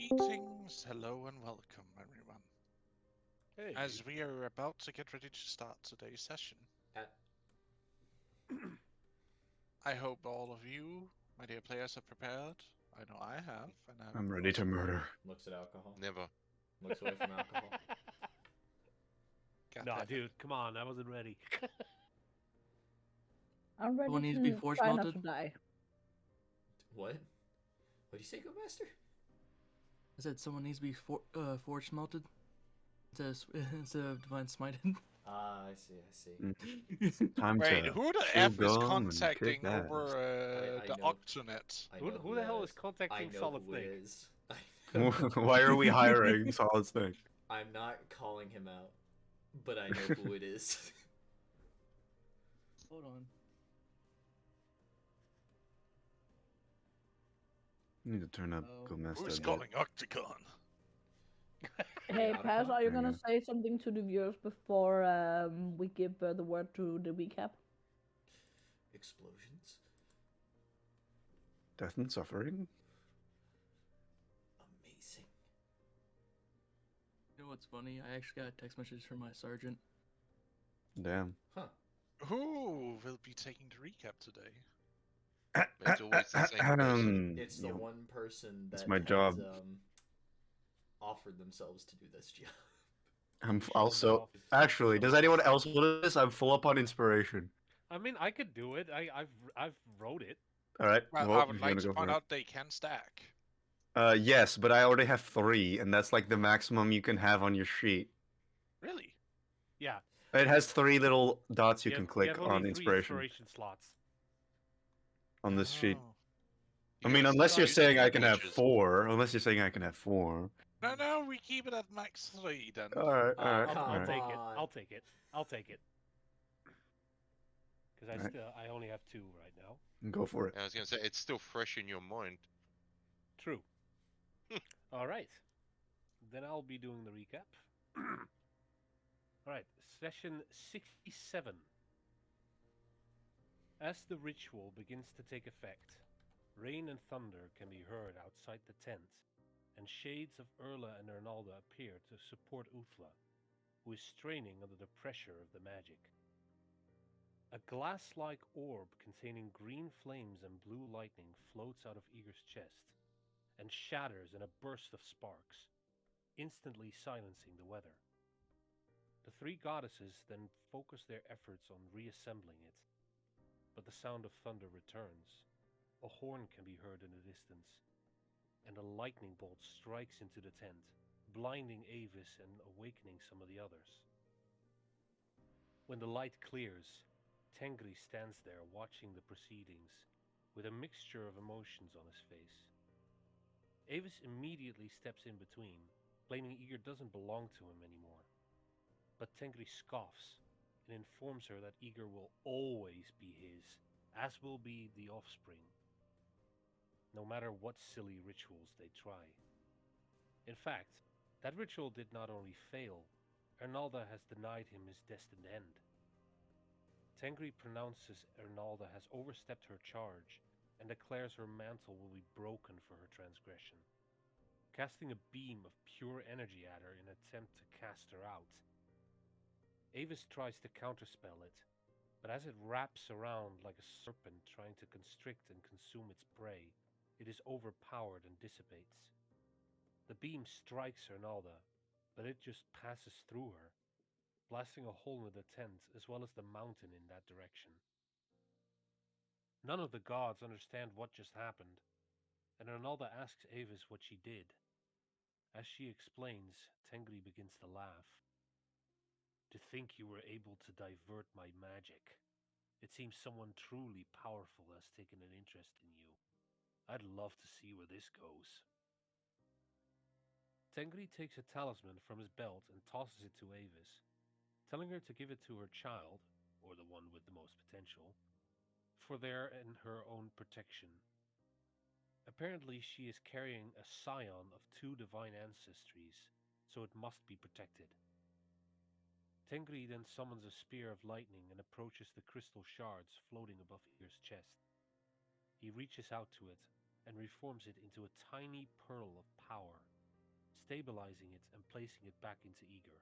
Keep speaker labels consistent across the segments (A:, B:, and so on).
A: Greetings, hello, and welcome, everyone.
B: Hey.
A: As we are about to get ready to start today's session,
C: At,
A: I hope all of you, my dear players, are prepared. I know I have, and I'm
D: I'm ready to murder.
C: looks at alcohol.
E: Never.
C: Looks away from alcohol.
A: God
B: Nah,
A: damn it.
B: dude, come on, I wasn't ready.
F: I'm ready
G: One needs to be force
F: try not
G: melted.
F: to die.
C: What? What do you say, Go Master?
G: I said someone needs to be forge melted instead of divine smited.
C: Ah, I see.
D: Time
A: Wait,
D: to
A: who the
D: chew
A: F is
D: gum and
A: contacting
D: kick ass.
A: over
C: I
A: the
C: know.
A: Octonet?
C: I know
B: Who the hell is
C: I
B: contacting
C: know
B: Solid
C: who it
B: Snake?
C: is.
D: Why are we hiring Solid Snake?
C: I'm not calling him out, but I know who it is.
G: Hold on.
D: You need to turn up
G: Oh.
D: Go Master.
A: Who's
D: a bit.
A: calling Octagon?
F: Hey,
C: Otacon?
F: Paz, are you gonna
D: Yeah.
F: say something to the viewers before we give the word to the recap?
C: Explosions.
D: Death and suffering?
C: Amazing.
G: You know what's funny? I actually got a text message from my sergeant.
D: Damn.
C: Huh.
A: Who will be taking the recap today?
E: It's always the same person.
C: It's the
D: Yo,
C: one person that
D: It's my
C: has
D: job.
C: offered themselves to do this job.
D: I'm
B: Show
D: also.
B: off.
D: Actually, does anyone else want this? I'm full up on inspiration.
B: I mean, I could do it. I've wrote it.
D: Alright,
A: Well,
D: well,
A: I
D: if
A: would
D: you
A: like
D: wanna
A: to
D: go
A: point
D: for
A: out they can stack.
D: it. Yes, but I already have 3, and that's like the maximum you can have on your sheet.
A: Really?
B: Yeah.
D: It has 3 little dots you can
B: you
D: click
B: have only
D: on
B: 3
D: inspiration
B: slots.
D: on this sheet.
A: Oh.
D: I
E: You
D: mean,
E: gotta
D: unless
E: start
D: you're
E: using
D: saying
E: the
D: I can have
E: features.
D: 4. Unless you're saying I can have 4.
A: No, we keep it at max 3 then.
D: Alright,
C: Oh,
D: alright,
C: come
B: I'll
D: alright.
B: take it.
C: on.
B: I'll take it. I'll take it. Because
D: Alright.
B: I only have 2 right now.
D: Go for it.
E: I was gonna say it's still fresh in your mind.
B: True. All right. Then I'll be doing the recap. All right, session 67. As the ritual begins to take effect, rain and thunder can be heard outside the tent, and shades of Erla and Ernalda appear to support Uthla, who is straining under the pressure of the magic. A glass-like orb containing green flames and blue lightning floats out of Eager's chest and shatters in a burst of sparks, instantly silencing the weather. The 3 goddesses then focus their efforts on reassembling it, but the sound of thunder returns. A horn can be heard in the distance, and a lightning bolt strikes into the tent, blinding Avis and awakening some of the others. When the light clears, Tengri stands there watching the proceedings, with a mixture of emotions on his face. Avis immediately steps in between, claiming Eager doesn't belong to him anymore. But Tengri scoffs and informs her that Eager will always be his, as will be the offspring, no matter what silly rituals they try. In fact, that ritual did not only fail, Ernalda has denied him his destined end. Tengri pronounces Ernalda has overstepped her charge and declares her mantle will be broken for her transgression, casting a beam of pure energy at her in an attempt to cast her out. Avis tries to counterspell it, but as it wraps around like a serpent trying to constrict and consume its prey, it is overpowered and dissipates. The beam strikes Ernalda, but it just passes through her, blasting a hole in the tent as well as the mountain in that direction. None of the gods understand what just happened, and Ernalda asks Avis what she did. As she explains, Tengri begins to laugh. To think you were able to divert my magic. It seems someone truly powerful has taken an interest in you. I'd love to see where this goes. Tengri takes a talisman from his belt and tosses it to Avis, telling her to give it to her child, or the one with the most potential, for their and her own protection. Apparently, she is carrying a scion of 2 divine ancestries, so it must be protected. Tengri then summons a spear of lightning and approaches the crystal shards floating above Eager's chest. He reaches out to it and reforms it into a tiny pearl of power, stabilizing it and placing it back into Eager.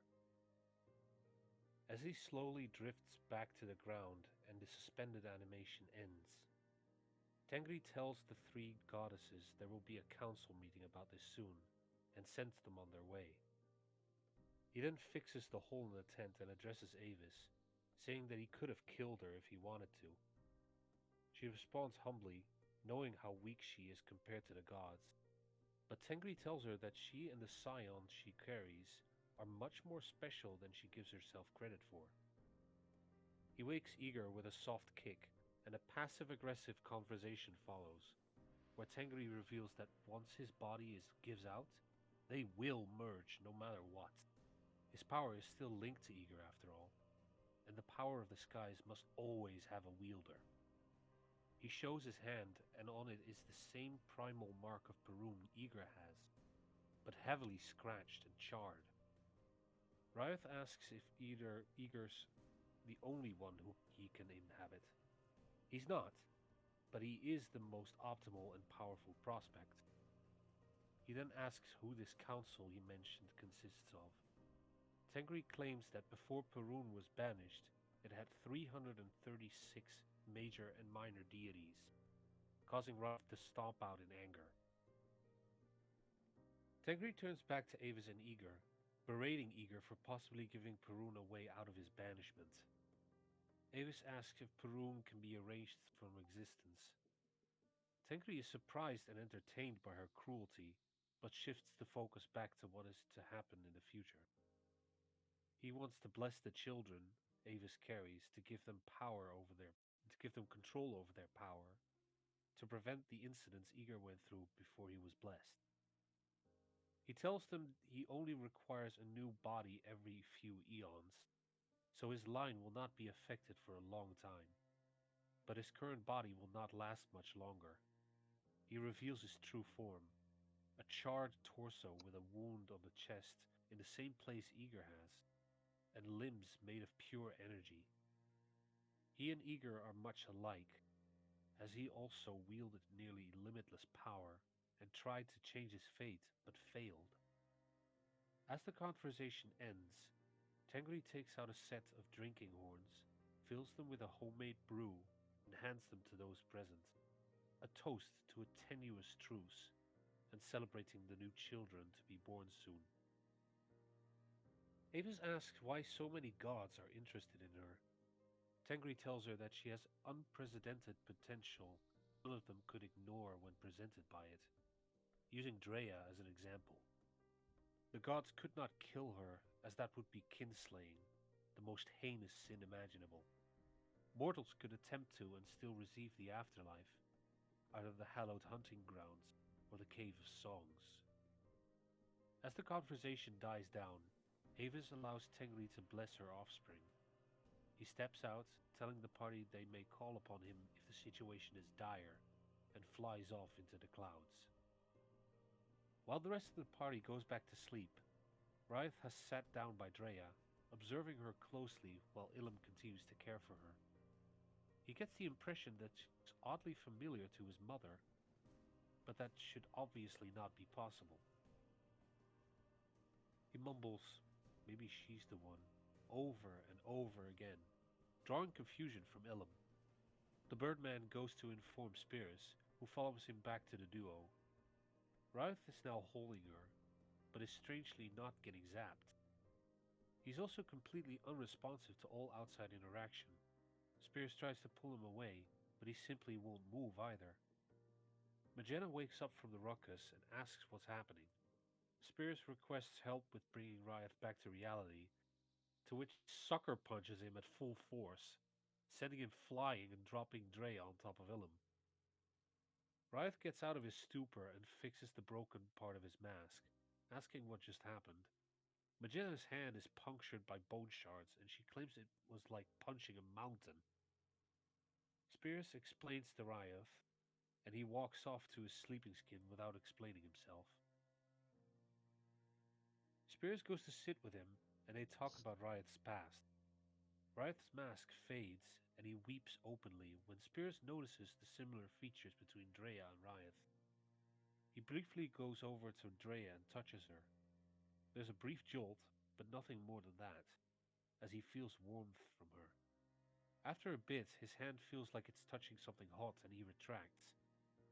B: As he slowly drifts back to the ground and the suspended animation ends, Tengri tells the three goddesses there will be a council meeting about this soon, and sends them on their way. He then fixes the hole in the tent and addresses Avis, saying that he could have killed her if he wanted to. She responds humbly, knowing how weak she is compared to the gods, but Tengri tells her that she and the scions she carries are much more special than she gives herself credit for. He wakes Eager with a soft kick, and a passive-aggressive conversation follows, where Tengri reveals that once his body gives out, they will merge no matter what. His power is still linked to Eager after all, and the power of the skies must always have a wielder. He shows his hand, and on it is the same primal mark of Perun Eager has, but heavily scratched and charred. Ryeth asks if Eager's the only one who he can inhabit. He's not, but he is the most optimal and powerful prospect. He then asks who this council he mentioned consists of. Tengri claims that before Perun was banished, it had 336 major and minor deities, causing Ryeth to stomp out in anger. Tengri turns back to Avis and Eager, berating Eager for possibly giving Perun a way out of his banishment. Avis asks if Perun can be erased from existence. Tengri is surprised and entertained by her cruelty, but shifts the focus back to what is to happen in the future. He wants to bless the children Avis carries to give them control over their power, to prevent the incidents Eager went through before he was blessed. He tells them he only requires a new body every few eons, so his line will not be affected for a long time. But his current body will not last much longer. He reveals his true form, a charred torso with a wound on the chest in the same place Eager has, and limbs made of pure energy. He and Eager are much alike, as he also wielded nearly limitless power and tried to change his fate but failed. As the conversation ends, Tengri takes out a set of drinking horns, fills them with a homemade brew, and hands them to those present, a toast to a tenuous truce, and celebrating the new children to be born soon. Avis asks why so many gods are interested in her. Tengri tells her that she has unprecedented potential none of them could ignore when presented by it, using Drea as an example. The gods could not kill her, as that would be kinslaying, the most heinous sin imaginable. Mortals could attempt to and still receive the afterlife, either the hallowed hunting grounds or the Cave of Songs. As the conversation dies down, Avis allows Tengri to bless her offspring. He steps out, telling the party they may call upon him if the situation is dire, and flies off into the clouds. While the rest of the party goes back to sleep, Ryeth has sat down by Drea, observing her closely while Ilum continues to care for her. He gets the impression that she's oddly familiar to his mother, but that should obviously not be possible. He mumbles, "Maybe she's the one," over and over again, drawing confusion from Ilum. The Birdman goes to inform Spirus, who follows him back to the duo. Ryeth is now holding her, but is strangely not getting zapped. He's also completely unresponsive to all outside interaction. Spirus tries to pull him away, but he simply won't move either. Magenta wakes up from the ruckus and asks what's happening. Spirus requests help with bringing Ryeth back to reality, to which sucker punches him at full force, sending him flying and dropping Drea on top of Ilum. Ryeth gets out of his stupor and fixes the broken part of his mask, asking what just happened. Magenta's hand is punctured by bone shards, and she claims it was like punching a mountain. Spirus explains to Ryeth, and he walks off to his sleeping skin without explaining himself. Spirus goes to sit with him, and they talk about Ryeth's past. Ryeth's mask fades, and he weeps openly when Spirus notices the similar features between Drea and Ryeth. He briefly goes over to Drea and touches her, There's a brief jolt, but nothing more than that, as he feels warmth from her. After a bit, his hand feels like it's touching something hot and he retracts,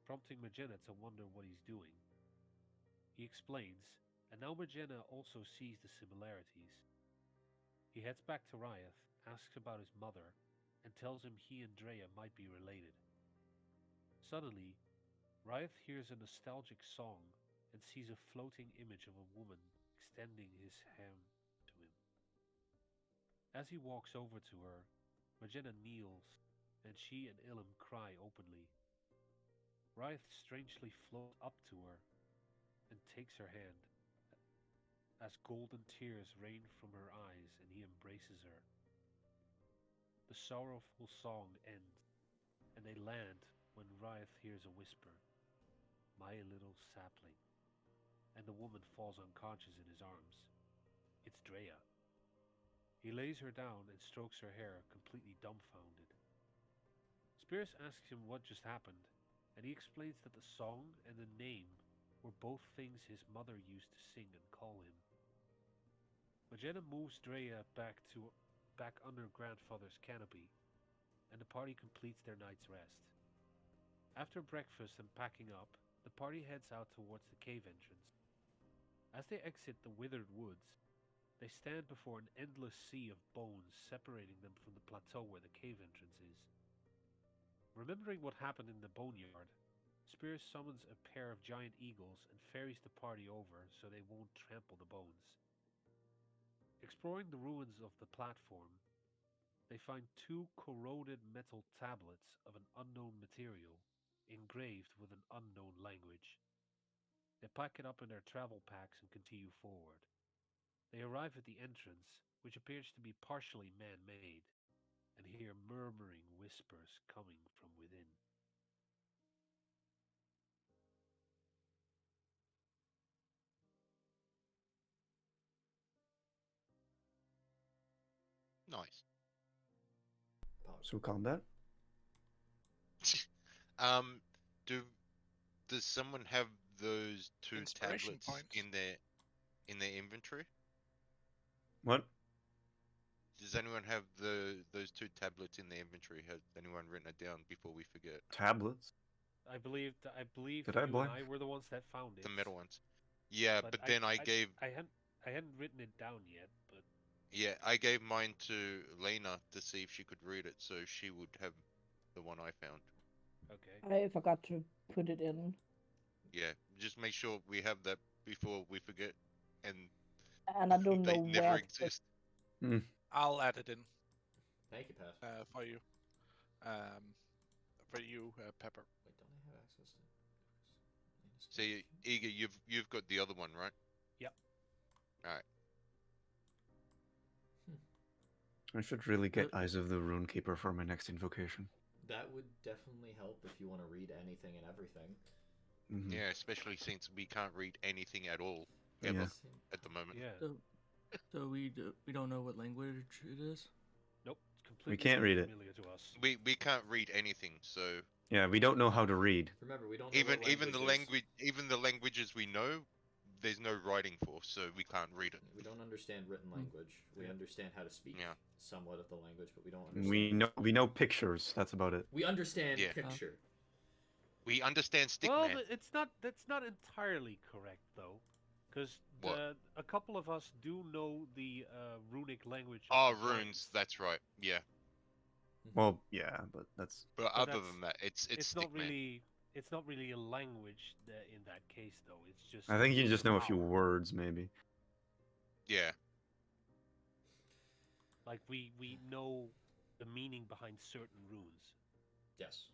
B: prompting Magenta to wonder what he's doing. He explains, and now Magenta also sees the similarities. He heads back to Ryath, asks about his mother, and tells him he and Drea might be related. Suddenly, Ryath hears a nostalgic song and sees a floating image of a woman extending his hand to him. As he walks over to her, Magenta kneels, and she and Ilum cry openly. Ryath strangely floats up to her and takes her hand, as golden tears rain from her eyes and he embraces her. The sorrowful song ends, and they land when Ryath hears a whisper, "My little sapling," and the woman falls unconscious in his arms. It's Drea. He lays her down and strokes her hair, completely dumbfounded. Spears asks him what just happened, and he explains that the song and the name were both things his mother used to sing and call him. Magenta moves Drea back under grandfather's canopy, and the party completes their night's rest. After breakfast and packing up, the party heads out towards the cave entrance. As they exit the withered woods, they stand before an endless sea of bones separating them from the plateau where the cave entrance is. Remembering what happened in the boneyard, Spears summons a pair of giant eagles and ferries the party over so they won't trample the bones. Exploring the ruins of the platform, they find two corroded metal tablets of an unknown material, engraved with an unknown language. They pack it up in their travel packs and continue forward. They arrive at the entrance, which appears to be partially man-made, and hear murmuring whispers coming from within.
E: Nice.
D: So combat.
E: Um, do does someone have those two
A: Inspiration
E: tablets
A: points.
E: in their inventory?
D: What?
E: Does anyone have those two tablets in their inventory? Has anyone written it down before we forget?
D: Tablets?
B: I believe
D: Did I
B: you and
D: blank?
B: I were the ones that found it.
E: The metal ones. Yeah, but then I gave
B: I hadn't written it down yet, but
E: I gave mine to Lena to see if she could read it, so she would have the one I found.
B: okay.
F: I forgot to put it in.
E: Yeah, just make sure we have that before we forget, and
F: And I don't
E: they
F: know
E: never
F: where to put.
E: exist.
A: I'll add it in
C: Thank you, Pat.
A: for you. Pepper.
C: Wait, don't I have access to?
E: See, Eager, you've got the other one, right?
B: Yep.
E: All right.
D: I should really get Eyes of the Runekeeper for my next invocation.
C: That would definitely help if you want to read anything and everything.
D: Mhm.
E: Yeah, especially since we can't read anything at all ever
D: Yeah.
E: at the moment.
B: Yeah.
G: So we don't know what language it is.
B: Nope. It's completely
D: can't read it.
B: unfamiliar to us.
E: We can't read anything, so
D: Yeah, we don't know how to read.
C: Remember, we don't know
E: even
C: what
E: even the
C: language
E: even the languages we know, there's no writing for, so we can't read it.
C: we don't understand written language. We understand how to speak somewhat of the language, but we don't understand.
D: We know pictures. That's about it.
C: We understand
E: Yeah.
C: picture.
E: We understand
B: Well,
E: Stickman.
B: that's not entirely correct though, because
E: What?
B: a couple of us do know the runic language.
E: Oh,
B: of the
E: runes.
B: giants.
E: That's right. Yeah,
D: Well, yeah, but that's
E: but
B: But
E: other
B: that's-
E: than that, it's
B: It's not
E: Stickman.
B: really. It's not really a language in that case, though. It's just.
D: I think you just know a few
B: power.
D: words, maybe.
E: Yeah.
B: Like we know the meaning behind certain runes.
C: Yes.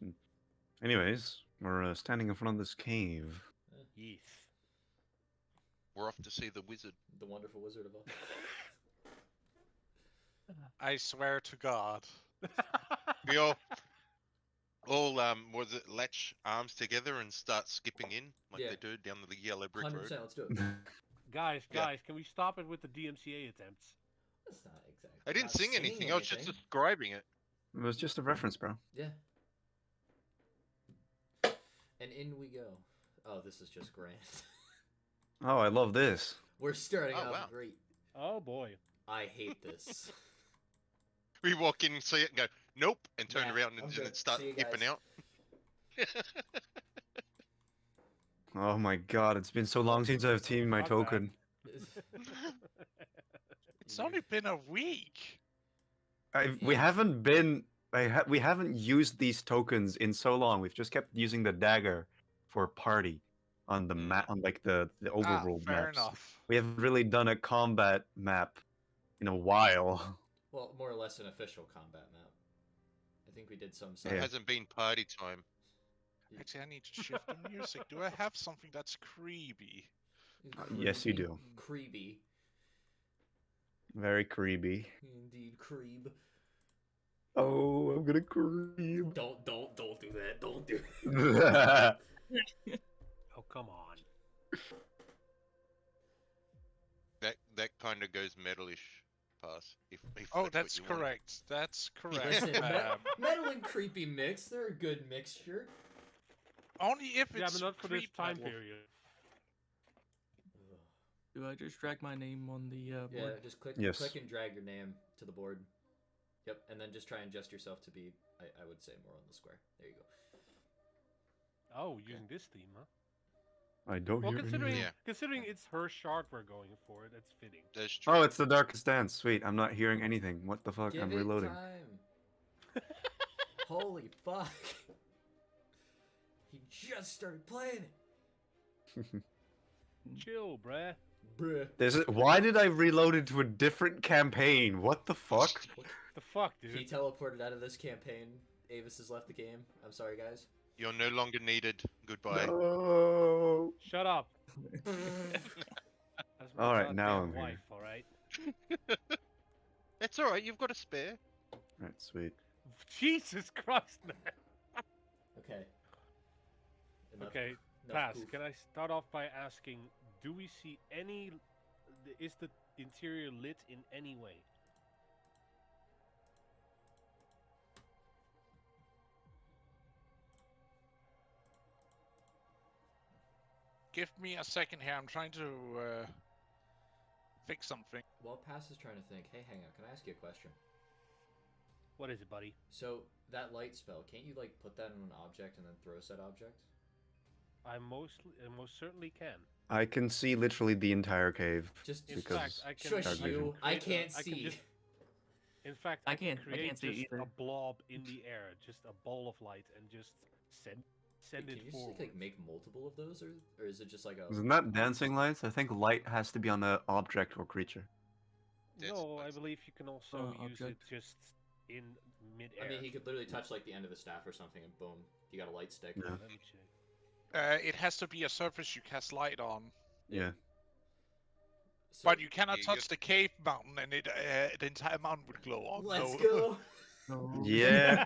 D: Anyways, we're standing in front of this cave.
B: Yes.
E: We're off to see the wizard.
C: The wonderful Wizard of Oz.
A: I swear to God.
E: We all was it latch arms together and start skipping in like
C: Yeah.
E: they do down the yellow brick
C: 100%.
E: road.
C: Let's do it.
B: Guys,
E: Yeah.
B: can we stop it with the DMCA attempts?
C: That's not exactly.
E: I didn't
C: not
E: sing
C: singing
E: anything. I was just
C: anything.
E: describing it.
D: It was just a reference, bro.
C: Yeah. And in we go. Oh, this is just grand.
D: Oh, I love this.
C: We're starting
E: Oh,
C: off
E: wow.
C: great.
B: Oh boy.
C: I hate this.
E: We walk in, see it, and go, nope, and turn
C: Nah,
E: around
C: I'm
E: and
C: good.
E: start
C: See you
E: skipping
C: guys.
E: out.
D: Oh my god, it's been so long since I've teamed my
B: Fuck that.
D: token.
A: It's only been a week.
D: We haven't been. We haven't used these tokens in so long. We've just kept using the dagger for party on the map, on like the overworld
A: Fair
D: maps.
A: enough.
D: We haven't really done a combat map in a while.
C: Well, more or less an official combat map. I think we did some
E: It
C: side.
D: Yeah.
E: hasn't been party time.
A: Actually, I need to shift the music. Do I have something that's creepy?
D: Yes, you do.
C: Creepy.
D: Very creepy.
C: Indeed, creeb.
D: Oh, I'm gonna creep.
C: Don't do that. Don't do it.
B: Oh, come on.
E: That kind of goes metalish, pass. If
A: Oh,
E: what
A: that's
E: you want.
A: correct. That's correct.
C: Listen,
A: Um,
C: metal and creepy mix. They're a good mixture.
A: only if
B: Yeah,
A: it's
B: but not for this
A: creep
B: time
A: metal.
B: period.
G: Do I just drag my name on the
C: Yeah,
G: board?
C: just click
D: Yes.
C: and drag your name to the board. Yep, and then just try and adjust yourself to be, I would say, more on the square. There you go.
B: Oh, using this theme, huh?
D: I don't
B: Well,
D: hear
B: considering
D: anything.
E: Yeah.
B: considering it's her shard we're going for, that's fitting.
E: That's true.
D: Oh, it's the Darkest Dance. Sweet. I'm not hearing anything. What the fuck?
C: Give
D: I'm
C: it
D: reloading.
C: time. Holy fuck. He just started playing it.
B: Chill, bruh.
C: Bruh.
D: Why did I reload into a different campaign? What the fuck?
B: The fuck, dude.
C: He teleported out of this campaign. Avis has left the game. I'm sorry, guys.
E: You're no longer needed. Goodbye.
D: No.
B: Shut up. That's my
D: Alright, now
B: goddamn
D: I'm here.
B: wife, alright?
E: It's alright, you've got a spare.
D: Alright, sweet.
B: Jesus Christ, man.
C: Okay. Enough-
B: Okay,
C: enough
B: Pass,
C: poof.
B: can I start off by asking, do we see any... Is the interior lit in any way?
A: Give me a second here. I'm trying to fix something.
C: While Pass is trying to think, hey, hang on, can I ask you a question?
B: What is it, buddy?
C: So, that light spell, can't you, like, put that on an object and then throw said object?
B: I most certainly can.
D: I can see literally the entire cave.
C: Just,
B: In
D: Because
B: fact, I can.
C: shush
D: dark
B: I can
C: you, I
B: create a-
C: can't
B: I can
C: see.
B: just- in fact,
G: I
B: I can
G: can't
B: create
G: see
B: just
G: either.
B: a blob in the air, just a ball of light, and just send
C: Can
B: it
C: you just,
B: forward.
C: like, make multiple of those, or is it just like a...
D: Isn't that dancing lights? I think light has to be on the object or creature.
E: That's
B: No, I
E: nice.
B: believe you can also use it
G: object.
B: just in mid-air.
C: I mean, he could literally touch, like, the end of a staff or something, and boom, you got a light stick.
D: Yeah.
B: Let me check.
A: It has to be a surface you cast light on.
D: Yeah.
C: So,
A: But you cannot
E: you
A: touch the cave mountain, and the entire mountain would glow on.
C: let's
A: no.
C: go!
G: No.
D: Yeah.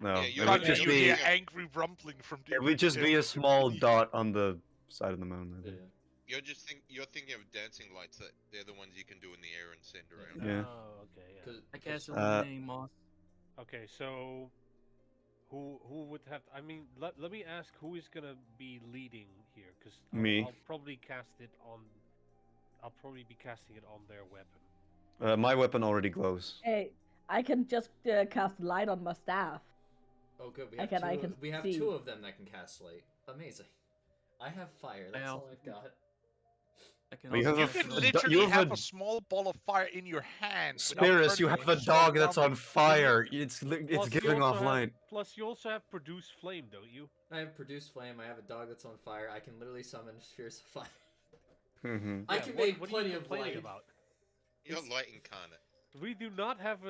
D: No.
E: Yeah,
D: It
E: you're
D: would
E: right,
D: just
A: you
E: you
D: be.
A: hear
E: yeah.
A: angry rumbling from the.
D: It would just be a small dot on the side of the moon. I
C: Yeah.
D: think.
E: You're thinking of dancing lights. That they're the ones you can do in the air and send around.
D: Yeah.
B: Oh, okay, yeah.
C: 'Cause-
G: I guess
D: Uh,
G: eliminating moss.
B: Okay, so who would have? I mean, let me ask who is gonna be leading here, because
D: Me.
B: I'll probably cast it on. I'll probably be casting it on their weapon.
D: My weapon already glows.
F: Hey, I can just cast light on my staff.
C: Oh, good. We
F: I
C: have,
F: can-
C: two,
F: I can
C: we have
F: see.
C: two of them that can cast light. Amazing. I have fire. That's all
G: also
C: I've got.
G: I can
D: Well, you
G: also
A: You
D: have
G: cast
A: can
D: a-
A: literally
D: you have
A: have
D: a-
A: a small ball of fire in your hand. without
D: Spirus, you
A: burning
D: have a
A: it.
D: dog that's on
A: Rubber.
D: fire. It's
B: Plus, you
D: giving
B: also
D: off
B: have-
D: light.
B: Plus, you also have produce flame, don't you?
C: I have produce flame. I have a dog that's on fire. I can literally summon spheres of fire.
D: Mhm.
C: I
B: Yeah,
C: can
B: what-
C: make
B: what are
C: plenty
B: you
C: of
B: complaining
C: light.
B: about?
E: You're light incarnate.
B: We do not have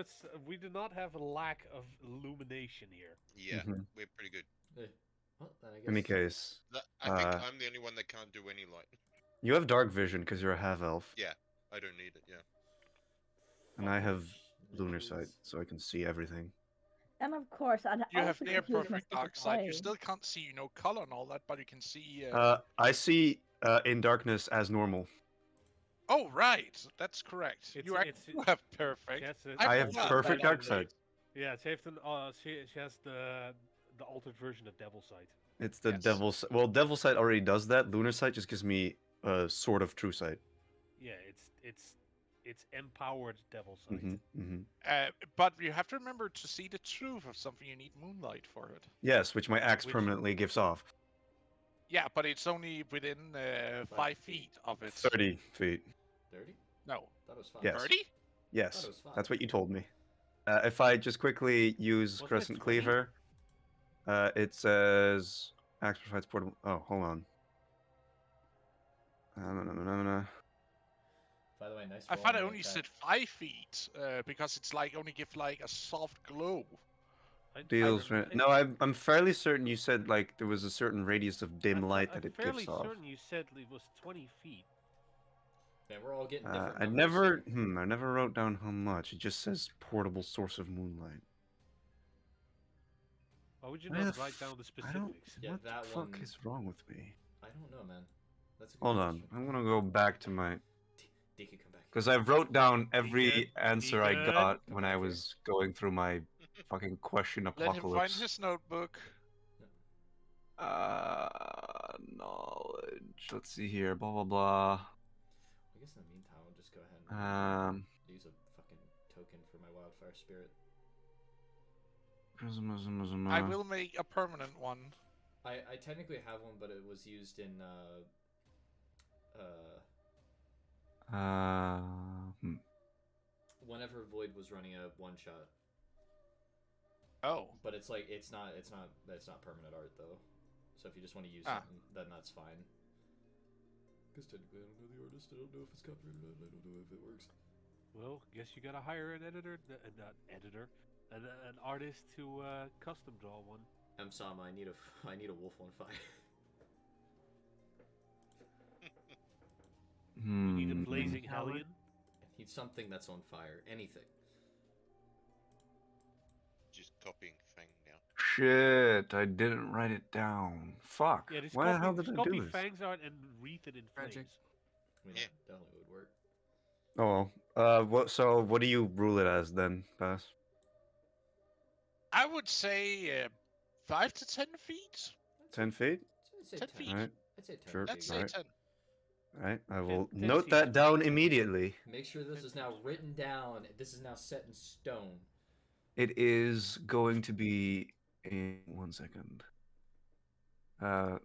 B: we do not have a lack of illumination here.
E: Yeah,
D: Mhm.
E: we're pretty good.
C: Well, then I guess.
D: Any case,
E: I think
D: Uh,
E: I'm the only one that can't do any light.
D: you have dark vision because you're a half elf,
E: I don't need it. Yeah.
D: and I have
C: Fucking
D: lunar
C: jeez.
D: sight, so I can see everything.
F: And of course, I'd
A: You have
F: also
A: near
F: confuse
A: perfect
F: myself
A: dark
F: with
A: sight. You
F: flame.
A: still can't see, color and all that, but you can see.
D: I see in darkness as normal.
A: Oh, right. That's correct.
B: It's-
A: You
B: it's-
A: actually have perfect.
B: Yes,
D: I have
A: forgot
D: perfect
A: that.
D: dark sight.
B: Yeah, she has she has the altered version of Devil Sight.
D: It's the
A: Yes.
D: devil. Well, devil sight already does that. Lunar sight just gives me sort of true sight.
B: Yeah, it's empowered devil sight.
A: But you have to remember to see the truth of something. You need moonlight for it.
D: Yes, which my axe
B: Which-
D: permanently gives off.
A: Yeah, but it's only within 5 feet of it.
D: 30 feet.
C: 30?
A: No,
C: Thought it was 5.
D: Yes.
A: 30?
D: Yes,
C: Thought it was 5.
D: that's what you told me. If I just quickly use
B: Wasn't it
D: Crescent
B: 20?
D: Cleaver, it says axe provides portable. Oh, hold on. No.
C: By the way, nice.
A: I
C: roll
A: thought
C: on
A: I
C: the
A: only
C: attack.
A: said 5 feet because it's like only give like a soft glow.
D: Deals. No, I'm fairly certain you said like there was a certain radius of dim light that it
B: fairly
D: gives off.
B: certain you said it was 20 feet.
C: Man, we're all getting different
D: I
C: numbers
D: never,
C: here.
D: I never wrote down how much. It just says portable source of moonlight.
B: Why would you
D: Why
B: not
D: the
B: write down the
D: I don't.
B: specifics?
C: Yeah,
D: what
C: that
D: the fuck
C: one-
D: is wrong with me?
C: I don't know, man. That's a good
D: Hold on,
C: question.
D: I'm gonna go back to my
C: D could come back.
D: because I wrote down
B: good,
D: every answer I
B: good.
D: got
C: Come
D: when
C: back
D: I
C: here.
D: was going through my fucking question
A: Let him find
D: apocalypse.
A: his notebook.
D: Knowledge. Let's see here. Blah blah blah.
C: I guess in the meantime, I'll just go ahead and use a fucking token for my wildfire spirit.
A: I will make a permanent one.
C: I technically have one, but it was used in whenever Void was running a one shot.
A: Oh.
C: But it's like it's not permanent art though. So if you just want to use something, then that's fine. Because technically I don't know the artist. I don't know if it's copyrighted. I don't know if it works.
B: Well, guess you gotta hire an editor, not editor, an artist to custom draw one.
C: Sama, I need a wolf on fire.
B: You need a
D: Hmm.
B: blazing hellion.
C: I need something that's on fire. Anything.
E: Just copying Fang now.
D: Shit, I didn't write it down. Fuck.
B: Yeah, just
D: Why the hell did I
B: copy
D: do this?
B: fangs art and wreath it in
G: Tragic.
B: flames.
C: I mean,
E: Yeah.
C: that definitely would work.
D: Oh well. What do you rule it as then, Pass?
A: I would say 5 to 10 feet.
D: 10 feet?
C: I'd say
A: 10
C: 10.
A: feet.
D: Alright.
C: I'd say 10
D: Sure.
A: Let's say
D: Alright.
A: 10.
D: Alright. I will
B: 10
D: note
B: seems
D: that down
B: reasonable.
D: immediately.
C: Make sure this is now written down. This is now set in stone.
D: It is going to be in 1 second.
E: I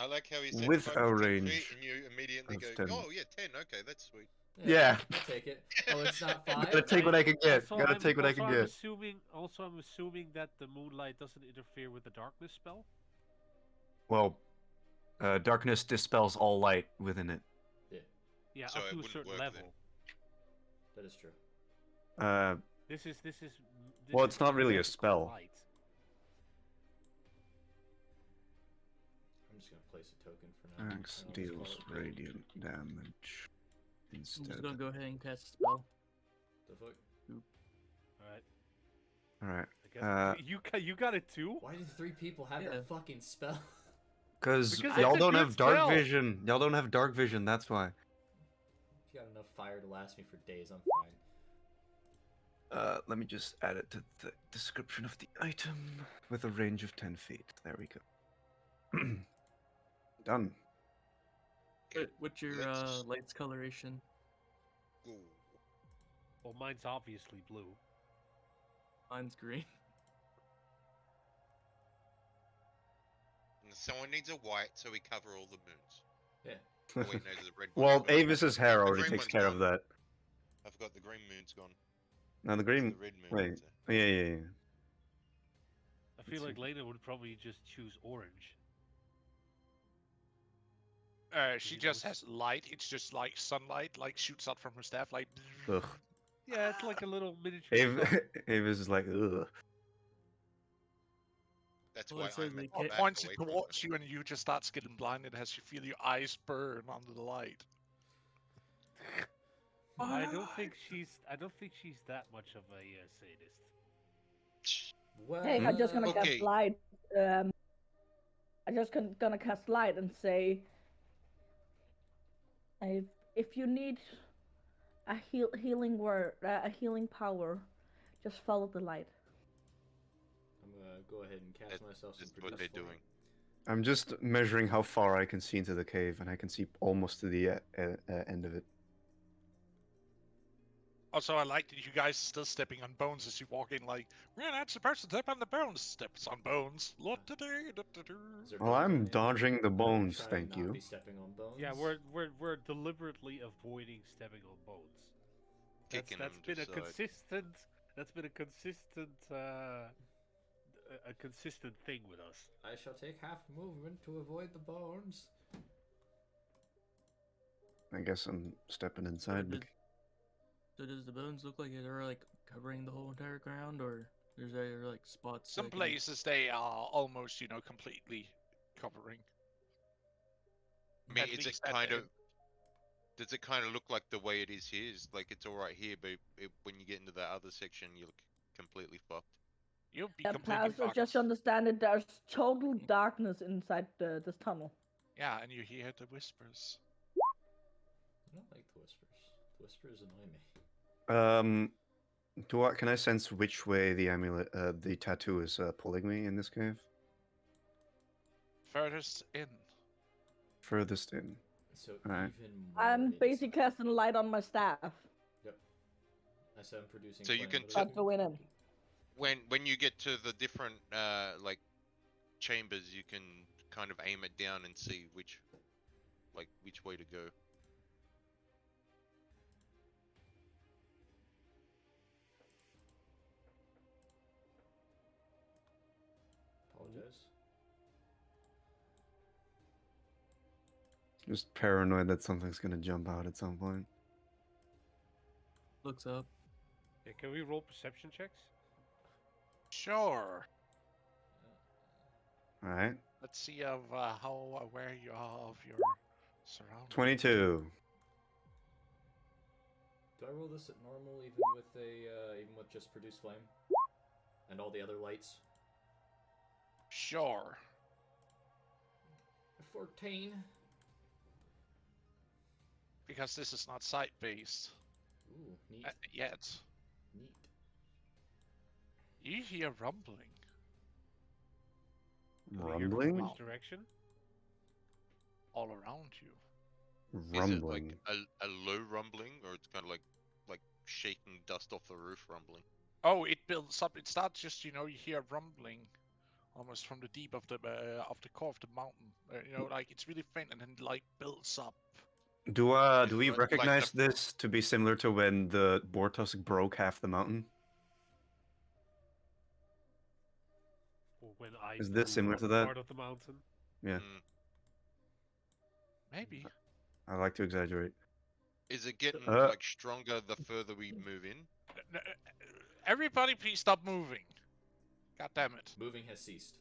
E: like how he said
D: With
E: 5
D: a
E: to 10
D: range
E: feet, and you immediately
D: of
E: go,
D: 10.
E: oh yeah, 10. Okay, that's sweet.
D: Yeah.
C: I'll take it. Oh, it's not 5?
D: Gotta take what I can get.
B: Also,
D: Gotta take what I can get.
B: I'm assuming that the moonlight doesn't interfere with the darkness spell.
D: Well, darkness dispels all light within it.
B: Yeah,
E: So
B: up
E: it
B: to a
E: wouldn't
B: certain
E: work
B: level.
E: then.
C: That is true.
B: This is.
D: Well, it's not really a
B: magical
D: spell.
B: light.
C: I'm just gonna place a token for now.
D: Axe
C: and I'll just
D: deals
C: call it good.
D: radiant damage
G: I'm
D: instead.
G: just gonna go ahead and cast a spell.
C: The fuck?
B: All right.
D: Alright.
B: I guess you got it too.
C: Why did 3 people have
G: Yeah.
C: that fucking spell?
D: Because
B: Because
D: y'all
B: it's a
D: don't
B: good
D: have dark
B: spell.
D: vision. Y'all don't have dark vision, that's why.
C: If you got enough fire to last me for days, I'm fine.
D: Let me just add it to the description of the item with a range of 10 feet. There we go. Done.
G: What's your
E: Let's-
G: lights coloration?
E: Ooh.
B: Well, mine's obviously blue.
G: Mine's green.
E: And someone needs a white, so we cover all the moons.
C: Yeah.
E: Oh, wait, no, the red one's
D: Well,
E: gone.
D: Avis's hair
E: The
D: already
E: green
D: takes
E: one's
D: care of
E: gone.
D: that.
E: I forgot the green moon's gone.
D: Now the
E: It's
D: green.
E: the red moon.
D: Wait.
E: so-
D: Oh, yeah.
B: I feel
D: Let's
B: like
D: see.
B: Lena would probably just choose orange.
A: She
B: You
A: just
B: know,
A: has light. It's just like sunlight, like shoots out from her staff, like.
D: Ugh.
B: Yeah, it's like a little miniature. sun.
D: Avis is like, ugh.
E: That's
G: Well,
E: why
G: it says
E: I'm
G: they
E: at the
G: can't-
A: Or
E: back
A: points
E: away
A: it
E: from
A: towards
E: them.
A: you, and you just starts getting blinded as you feel your eyes burn under the light.
B: I don't think she's that much of a sadist.
C: Well,
F: Hey, I'm just gonna
E: Okay.
F: cast light. I'm just gonna cast light and say, if you need a healing word, a healing power, just follow the light.
C: I'm gonna go ahead and cast myself some
E: That's what
C: produce
E: they're
C: flame.
E: doing.
D: I'm just measuring how far I can see into the cave, and I can see almost to the end of it.
A: Also, I like that you guys are still stepping on bones as you walk in. Like, we're not supposed to step on the bones. Steps on bones.
C: Is there
D: Well,
C: bones
D: I'm
C: on you?
D: dodging the
C: Are you
D: bones,
C: trying
D: thank
C: not
D: you.
C: Be stepping on bones?
B: Yeah, we're deliberately avoiding stepping on bones.
E: Kicking
B: That's
E: them
B: been
E: to
B: a
E: side.
B: consistent. That's been a consistent. A consistent thing with us.
C: I shall take half movement to avoid the bones.
D: I guess I'm stepping
G: So
D: inside.
G: does the bones look like they're like covering the whole entire ground, or is there like spots?
A: Some
G: that can-
A: places they are almost, completely covering.
E: I mean,
A: At
E: is it
A: least at
E: kind
A: the-
E: of? Does it kind of look like the way it is here? Is like it's all right here, but when you get into that other section, you look completely fucked.
A: You'll be
F: Yeah,
A: completely
F: Plaza,
A: fucked.
F: just understand that there's total darkness inside this tunnel.
A: Yeah, and you hear the whispers.
C: I don't like the whispers. The whispers annoy me.
D: Can I sense which way the amulet, the tattoo is pulling me in this cave?
A: Furthest in.
D: Furthest in.
C: So
D: Alright.
C: even more
F: I'm basically
C: inside.
F: casting light on my staff.
C: Yep. I said I'm producing.
E: So you
C: flame.
E: can
C: What do
E: tell-
C: I
F: But
C: do?
F: going in.
E: When you get to the different like chambers, you can kind of aim it down and see which way to go.
C: Apologize.
D: Just paranoid that something's gonna jump out at some point.
G: looks up.
B: Yeah, can we roll perception checks?
A: Sure.
D: Alright.
A: Let's see of how aware you are of your surroundings.
D: 22.
C: Do I roll this at normal even with just produce flame? And all the other lights?
A: Sure.
C: 14.
A: Because this is not sight-based
C: Ooh, neat.
A: yet.
C: Neat.
A: You hear rumbling
B: Can we hear from
D: Rumbling?
B: which direction?
A: all around you.
E: Is it like
D: Rumbling.
E: a low rumbling, or it's kind of like shaking dust off the roof rumbling?
A: Oh, it builds up. It starts just, you hear rumbling almost from the deep of the core of the mountain. Like it's really faint and then like builds up.
D: Do
E: It's
D: we
E: like the-
D: recognize this to be similar to when the Bortusk broke half the mountain?
B: Or when I
D: Is this
B: blew
D: similar
B: up
D: to that?
B: part of the mountain?
D: Yeah,
E: Mm.
A: Maybe.
D: I like to exaggerate.
E: Is it getting
D: Uh.
E: like stronger the further we move in?
A: Everybody, please stop moving. God damn it.
C: Moving has ceased.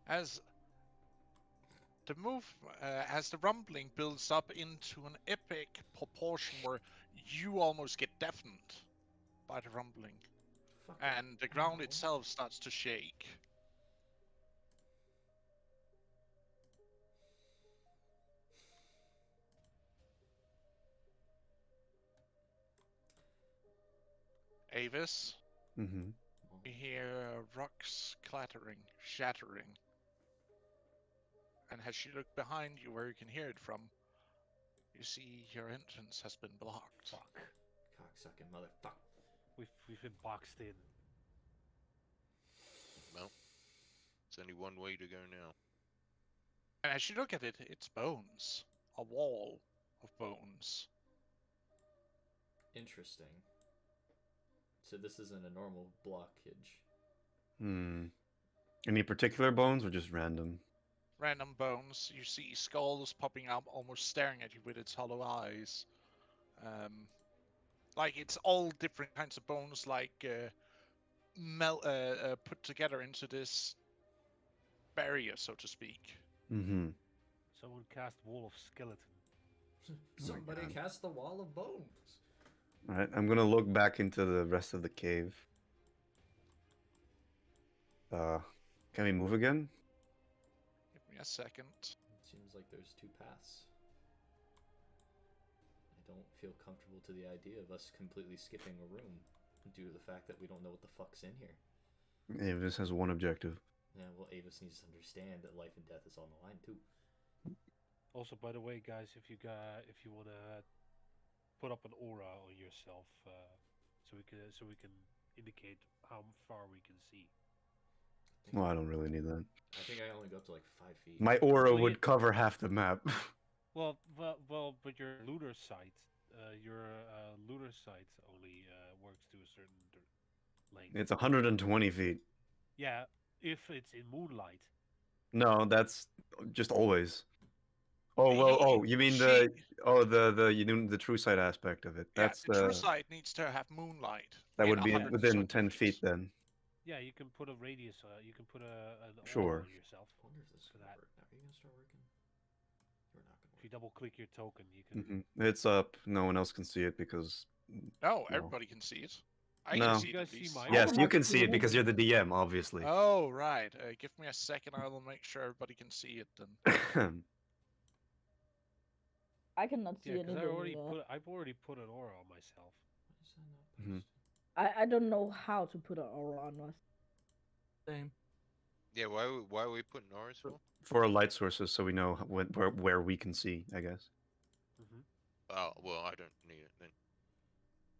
A: As the rumbling builds up into an epic proportion where you almost get deafened by the rumbling,
C: Fuck.
A: and the ground
C: Ow.
A: itself starts to shake. Avis,
D: Mm-hmm.
A: you hear rocks clattering, shattering. And as you look behind you where you can hear it from, you see your entrance has been blocked.
B: Fuck.
C: Cocksucking motherfucker.
B: We've been boxed in.
E: Well, it's only one way to go now.
A: And as you look at it, it's bones. A wall of bones.
C: Interesting. So this isn't a normal blockage.
D: Hmm. Any particular bones or just random?
A: Random bones. You see skulls popping up, almost staring at you with its hollow eyes. Like it's all different kinds of bones, like put together into this barrier, so to speak.
D: Mm-hmm.
B: Someone cast Wall of Skeleton.
C: Somebody
D: God.
C: cast the wall of bones.
D: Alright, I'm gonna look back into the rest of the cave. Can we move again?
A: Give me a second.
C: It seems like there's two paths. I don't feel comfortable to the idea of us completely skipping a room due to the fact that we don't know what the fuck's in here.
D: Avis has one objective.
C: Yeah, well, Avis needs to understand that life and death is on the line too.
B: Also, by the way, guys, if you wanna put up an aura on yourself, so we can indicate how far we can see.
D: Well, I don't really need that.
C: I think I only go up to like 5 feet.
D: My aura
B: Well,
D: would
B: yeah.
D: cover half the map.
B: Well, but your lunar sight, only works to a certain length.
D: It's 120 feet.
B: Yeah, if it's in moonlight.
D: No, that's just always. Oh well. Oh, you mean the the true sight aspect of it? That's
A: the true sight needs to have moonlight.
D: that
A: in
D: would be
A: 100
D: within
A: something
D: 10 feet then.
B: Yeah, you can put a radius. You can put an aura
D: Sure.
B: on yourself.
C: I wonder if this is
B: For
C: gonna
B: that.
C: work now. Are you gonna start working? You're not gonna
B: If you
C: work.
B: double click your token, you can.
D: It's up. No one else can see it because.
A: No,
D: No.
A: everybody can see it. I
D: No.
A: can see
B: You
A: it
B: guys
A: at
B: see
A: least.
B: mine?
D: Yes, you
F: cannot
D: can
F: see
D: see it because you're
F: anything.
D: the DM, obviously.
A: Oh, right. Give me a second. I will make sure everybody can see it then.
F: I cannot see
B: Yeah, because
F: anything.
B: I've already put an aura on myself.
C: Why is that not
D: Mhm.
C: posted?
F: I don't know how to put an aura on us.
G: Same.
E: Yeah, why are we putting auras for?
D: For light sources, so we know where we can see. I guess.
B: Mm-hmm.
E: Oh, well, I don't need it then.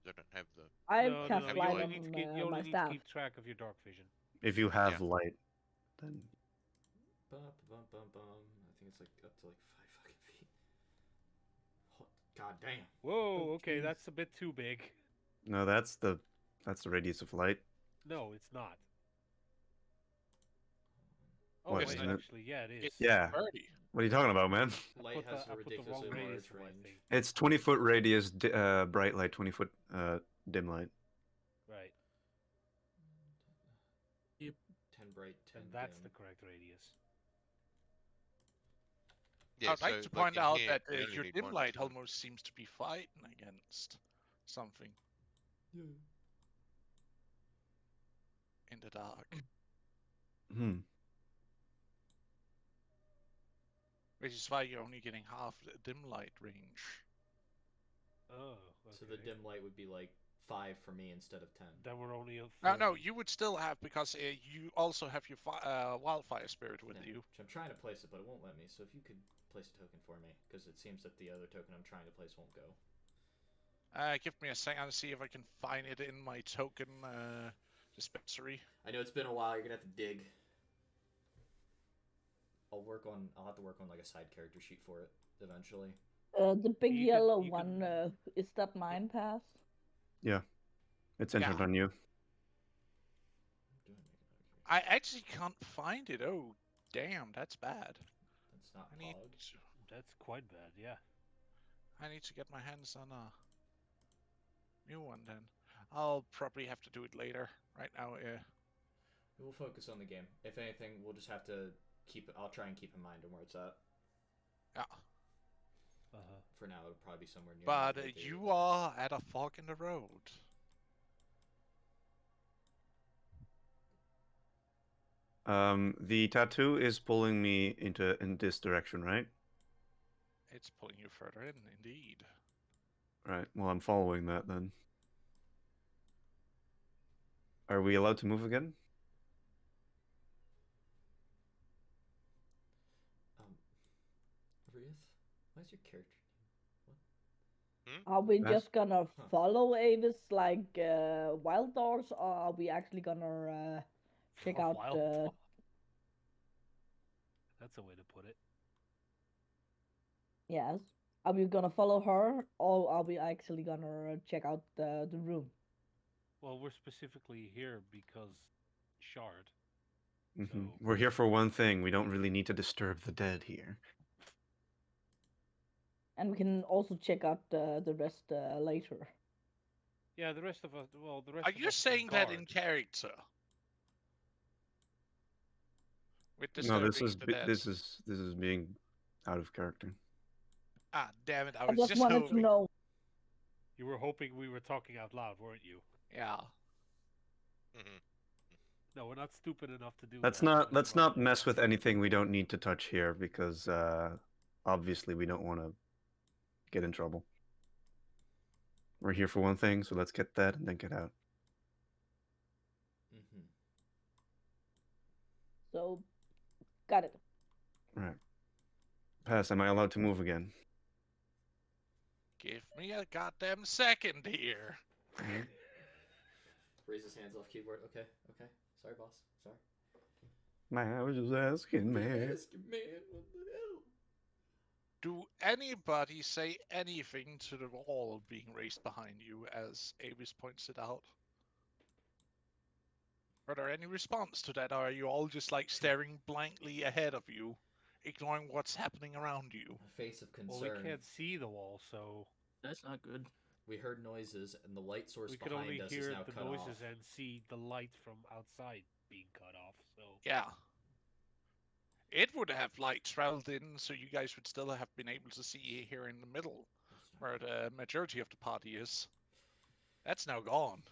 E: I don't have the.
F: I
B: No,
F: cast
E: no,
B: you
F: light
B: only
F: on
B: need to keep you only
F: my
B: need to
F: staff.
B: keep track of your dark vision.
D: If you have
E: Yeah.
D: light, then
C: Bum, bum, bum, bum. I think it's like up to like 5 fucking feet. Oh, God damn.
B: Whoa,
F: Oh,
B: okay,
F: jeez.
B: that's a bit too big.
D: no, that's the radius of light.
B: No, it's not. Oh
D: What,
B: wait,
D: isn't it?
B: actually, yeah, it is.
A: It's
D: Yeah.
A: 30.
D: What are you talking about, man?
C: Light
B: put the-
C: has
B: I
C: a
B: put the wrong
C: ridiculously
B: radius
C: large
B: for my
C: range.
B: thing.
D: It's 20-foot radius, bright light, 20-foot dim light.
B: Right,
C: 10 bright, 10
B: and that's
C: dim.
B: the correct radius.
E: Yeah,
A: I'd like
E: so,
A: to point
E: in
A: out
E: here,
A: that
E: we only
A: your
E: need
A: dim
E: one,
A: light
E: so-
A: almost seems to be fighting against something
C: Yeah.
A: in the dark.
D: Hmm.
A: Which is why you're only getting half the dim light range.
B: Oh, okay.
C: So the dim light would be like 5 for me instead of 10.
B: Then we're only a
A: No,
B: 40.
A: you would still have, because you also have your wildfire spirit with
C: Yeah,
A: you.
C: which I'm trying to place it, but it won't let me. So if you could place a token for me, because it seems that the other token I'm trying to place won't go.
A: Give me a second to see if I can find it in my token dispensary.
C: I know it's been a while. You're gonna have to dig. I'll have to work on like a side character sheet for it eventually.
F: The big
B: You could-
F: yellow
B: you
F: one,
B: could-
F: is that mine pass?
D: It's entered
A: Yeah.
D: on you.
C: Do I make it? Okay.
A: I actually can't find it. Oh, damn, that's bad.
C: That's not
A: I need
C: Pog.
A: to,
B: That's quite bad, yeah.
A: I need to get my hands on a new one then. I'll probably have to do it later. Right now,
C: We'll focus on the game. If anything, we'll just have to I'll try and keep in mind on where it's at.
A: yeah.
B: Uh-huh.
C: For now, it'll probably be somewhere near.
A: But
C: Midway through.
A: you are at a fork in the road.
D: The tattoo is pulling me in this direction, right?
A: It's pulling you further in, indeed.
D: Right. Well, I'm following that then. Are we allowed to move again?
C: Rieth, why is your character?
F: Are we
D: That's-
F: just gonna
C: Huh.
F: follow Avis like wild dogs, or are we actually gonna check out
B: Wild
F: the?
B: dog. That's a way to put it.
F: Yes. Are we gonna follow her, or are we actually gonna check out the room?
B: Well, we're specifically here because Shard.
D: Mhm.
B: So-
D: We're here for one thing. We don't really need to disturb the dead here.
F: And we can also check out the rest later.
B: Yeah, the rest of us. Well, the rest.
A: Are
B: of
A: you
B: us
A: saying that in
B: guard.
A: character? With
D: No,
A: disturbing
D: this is
A: the
D: bi-
A: dead?
D: this is being out of character.
A: Ah, damn it! I
F: I
A: was
F: just
A: just
F: wanted to
A: hoping.
F: know.
B: You were hoping we were talking out loud, weren't you?
A: Yeah.
E: hmm
B: No, we're not stupid enough to do
D: Let's
B: that.
D: not
B: but
D: let's
B: we're-
D: not mess with anything we don't need to touch here because obviously we don't want to get in trouble. We're here for one thing, so let's get that and then get out.
C: Mm-hmm.
F: So, got it.
D: All right. Pass. Am I allowed to move again?
A: Give me a goddamn second here.
C: Raise his hands off keyboard. Okay. Sorry, boss. Sorry.
D: Man, I was just asking, man.
C: Asking, man. What the hell?
A: Do anybody say anything to the wall being raised behind you as Avis points it out? Are there any response to that, or are you all just like staring blankly ahead of you, ignoring what's happening around you?
C: A face of
B: Well,
C: concern.
B: we can't see the wall, so
G: That's not good.
C: We heard noises, and the light source
B: we could
C: behind
B: only
C: us
B: hear
C: is now
B: the
C: cut
B: noises
C: off.
B: and see the light from outside being cut off. So
A: Yeah. It would have like traveled in, so you guys would still have been able to see here in the middle,
C: That's not
A: where
C: good.
A: the majority of the party is. That's now gone.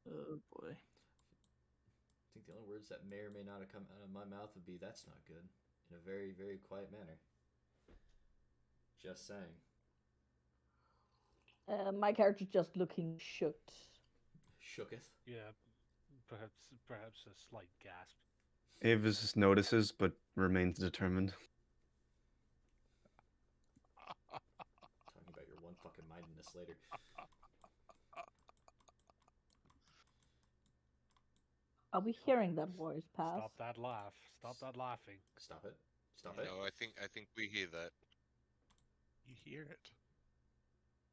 G: Oh boy.
C: I think the only words that may or may not have come out of my mouth would be, "That's not good," in a very, very quiet manner. Just saying.
F: My character's just looking shocked.
C: Shooketh.
B: yeah, perhaps a slight gasp.
D: Avis notices but remains determined.
C: Talking about your one fucking mindedness later.
F: Are we hearing that voice pass?
B: Stop that laugh! Stop that laughing!
C: Stop it. Stop it.
E: No, I think we hear that.
A: You hear it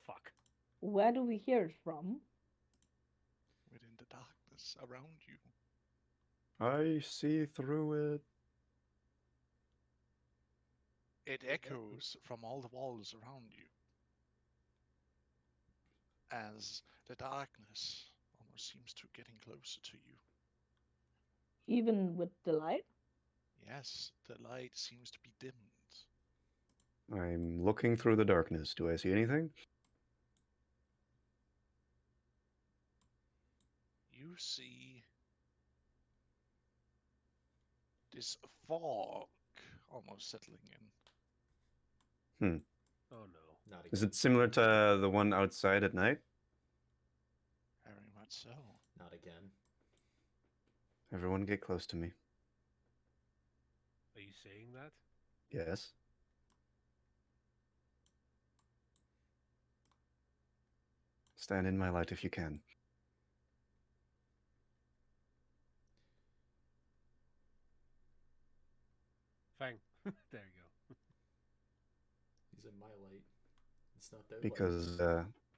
B: Fuck.
F: Where do we hear it from?
A: within the darkness around you.
D: I see through it.
A: It echoes from all the walls around you. As the darkness almost seems to getting closer to you.
F: Even with the light?
A: Yes, the light seems to be dimmed.
D: I'm looking through the darkness. Do I see anything?
A: You see this fog almost settling in.
B: Oh no.
C: Not again.
D: Is it similar to the one outside at night?
A: Very much so.
C: Not again.
D: Everyone get close to me.
B: Are you saying that?
D: Yes. Stand in my light if you can.
B: Fang. There you go.
C: He's in my light. It's not their light.
D: Because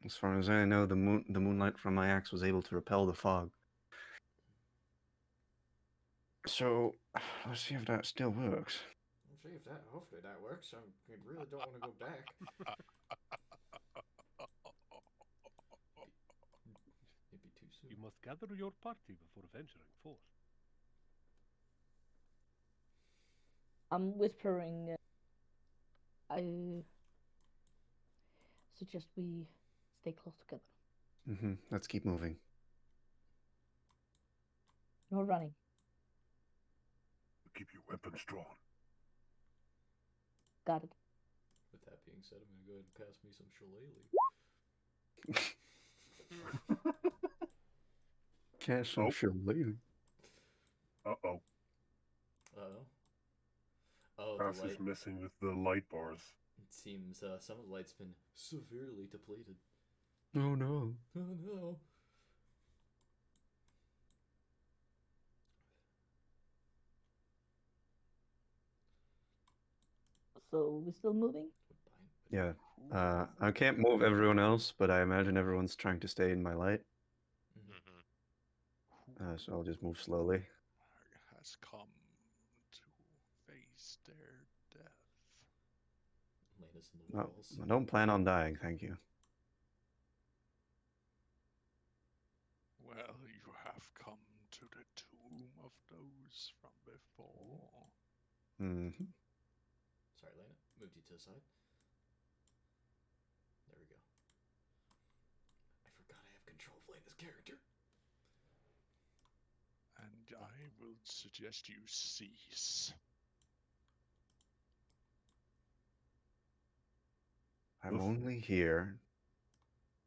D: as far as I know, the moonlight from my axe was able to repel the fog. So let's see if that still works.
C: We'll see if that. Hopefully that works. I really don't want to go back. It'd be too soon.
B: You must gather your party before venturing forth.
F: I'm whispering. I suggest we stay close together.
D: Let's keep moving.
F: No running.
H: Keep your weapons drawn.
F: Got it.
C: With that being said, I'm gonna go ahead and pass me some shillelagh.
D: Cash some shillelagh.
H: Uh-oh.
C: Uh-oh. Oh,
H: Pass
C: the
H: is
C: light.
H: messing with the light bars.
C: It seems some of the light's been severely depleted.
D: Oh no.
C: Oh no.
F: So we still moving?
D: Yeah. I can't move everyone else, but I imagine everyone's trying to stay in my light.
E: Hmm.
D: So I'll just move slowly.
A: Has come to face their death.
C: Lena's in the
D: No,
C: walls.
D: I don't plan on dying, thank you.
A: Well, you have come to the tomb of those from before.
D: Mm-hmm.
C: Sorry, Lena. Moved you to the side. There we go. I forgot I have control of Lena's character.
A: And I will suggest you cease.
D: I'm
H: Oof.
D: only here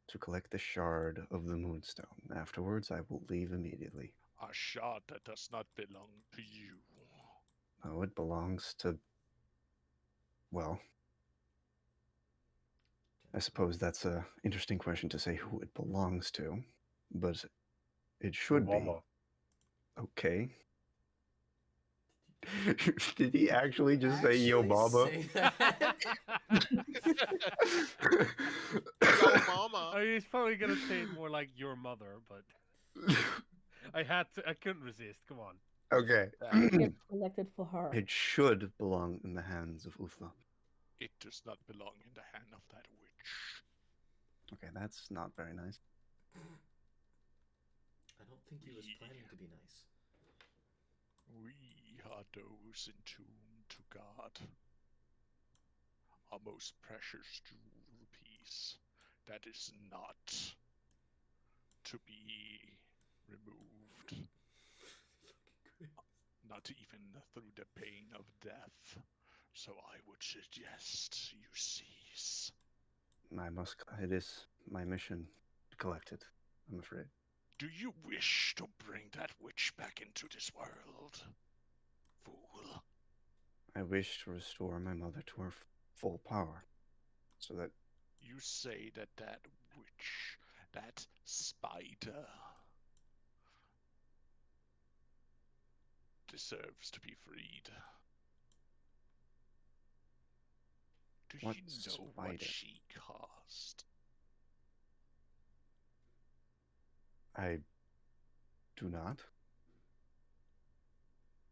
D: to collect the shard of the moonstone. Afterwards, I will leave immediately.
A: A shard that does not belong to you.
D: No, it belongs to. Well, I suppose that's a interesting question to say who it belongs to, but it should be.
H: Mama.
D: Okay. Did he actually just say Yo
C: Actually
D: Baba?
C: say that?
E: Yo, mama.
B: I was probably gonna say it more like your mother, but I had to. I couldn't resist. Come on.
D: Okay.
F: It gets collected for her.
D: It should belong in the hands of Uthmar.
A: It does not belong in the hand of that witch.
D: Okay, that's not very nice.
C: I don't think he was planning to be nice.
A: We are those entombed to guard our most precious jewel piece that is not to be removed, not even through the pain of death. So I would suggest you cease.
D: I must. It is my mission to collect it, I'm afraid.
A: Do you wish to bring that witch back into this world, fool?
D: I wish to restore my mother to her full power, so that
A: You say that that witch, that spider, deserves to be freed. Do
D: What
A: you know what
D: spider?
A: she caused?
D: I do not.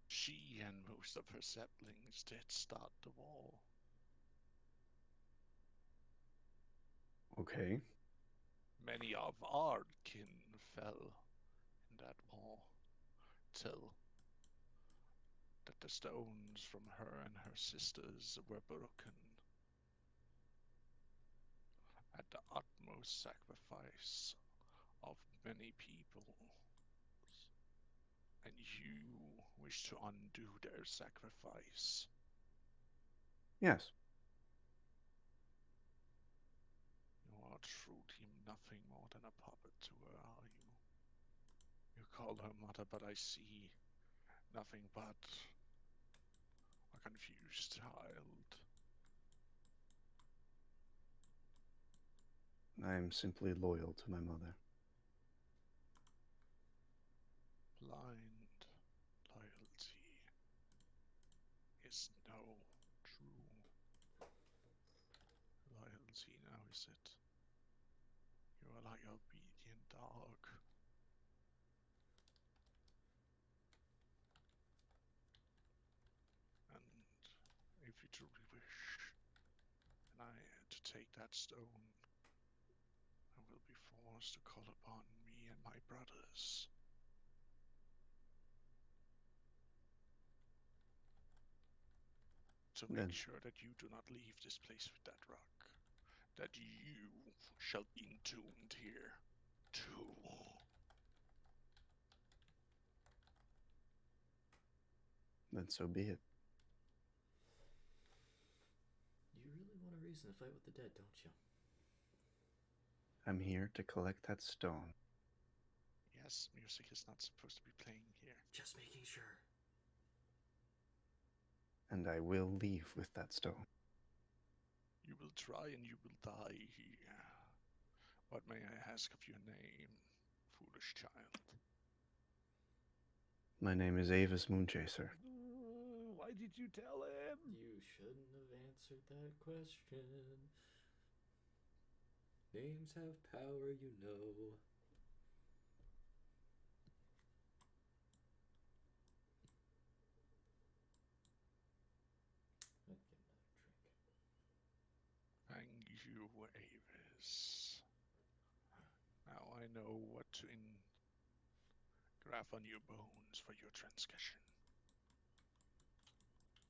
A: She and most of her siblings did start the war.
D: Okay.
A: Many of our kin fell in that war, till that the stones from her and her sisters were broken at the utmost sacrifice of many people. And you wish to undo their sacrifice.
D: Yes.
A: You are truly nothing more than a puppet to her, are you? You call her mother, but I see nothing but a confused child.
D: I am simply loyal to my mother.
A: Blind loyalty is no true loyalty, now is it? You are like an obedient dog. And if you truly wish, and I to take that stone, I will be forced to call upon me and my brothers. To make
D: Then
A: sure that you do not leave this place with that rock. That you shall be entombed here, too.
D: so be it.
C: You really want a reason to fight with the dead, don't you?
D: I'm here to collect that stone.
A: Yes, music is not supposed to be playing here.
C: Just making sure.
D: And I will leave with that stone.
A: You will try and you will die here. What may I ask of your name, foolish child?
D: My name is Avis Moonchaser.
B: Why did you tell him?
C: You shouldn't have answered that question. Names have power, you know. I'd get another drink.
A: Thank you, Avis. Now I know what to engraph on your bones for your transgression.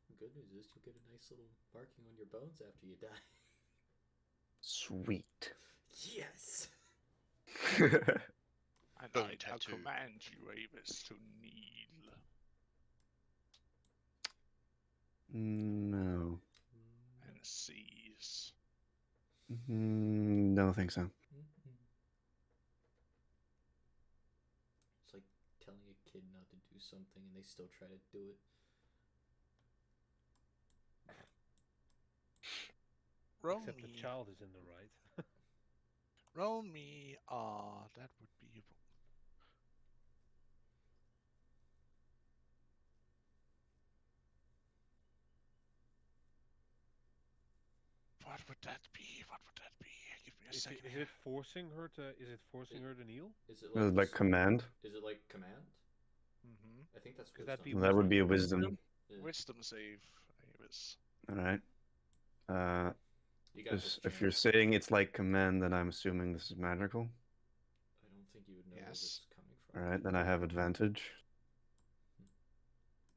C: The good news is you'll get a nice little marking on your bones after you die.
D: Sweet.
C: Yes!
A: And
E: Bone
A: I now
E: tattoo.
A: command you, Avis, to kneel.
D: No.
A: And seize
D: Don't think so.
C: It's like telling a kid not to do something and they still try to do it.
A: Roll
B: Except the
A: me.
B: child is in the right.
A: Roll me. That would be. What would that be? What would that be? Give me a second.
B: Is it forcing her to? Is it forcing her to kneel?
C: Is it
D: Like command?
C: Is it like command?
A: Mm-hmm.
C: I think that's
B: Could
C: wisdom.
B: that be
D: That would be a
B: wisdom?
D: wisdom.
C: Yeah.
A: Wisdom save, Avis.
D: All right.
C: You got this,
D: If
C: champ.
D: you're saying it's like command, then I'm assuming this is magical.
C: I don't think you would know where this
A: Yes.
C: is coming from.
D: All right, then I have advantage.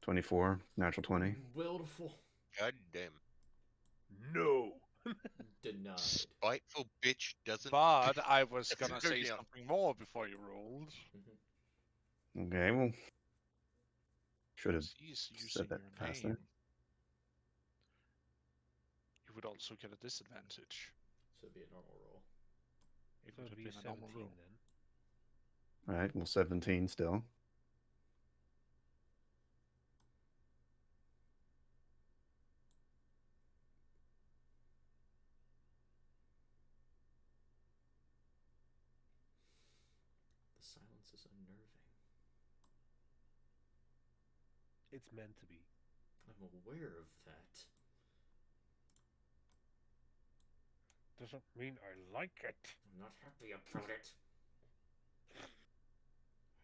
D: 24, natural 20.
C: Beautiful.
E: God damn.
B: No.
C: Denied.
E: Spiteful bitch doesn't.
A: But I was gonna say
E: Yeah.
A: something more before you rolled.
D: Okay, well, should have
A: She's using
D: said that
A: your
D: faster.
A: name. You would also get a disadvantage.
C: So it'd be a normal roll.
A: It
B: So
A: would
B: it'd
A: have
B: be a
A: been a normal
B: 17
A: roll.
B: then.
D: All right, well, 17 still.
C: The silence is unnerving.
B: It's meant to be.
C: I'm aware of that.
B: Doesn't mean I like it.
C: I'm not happy about it.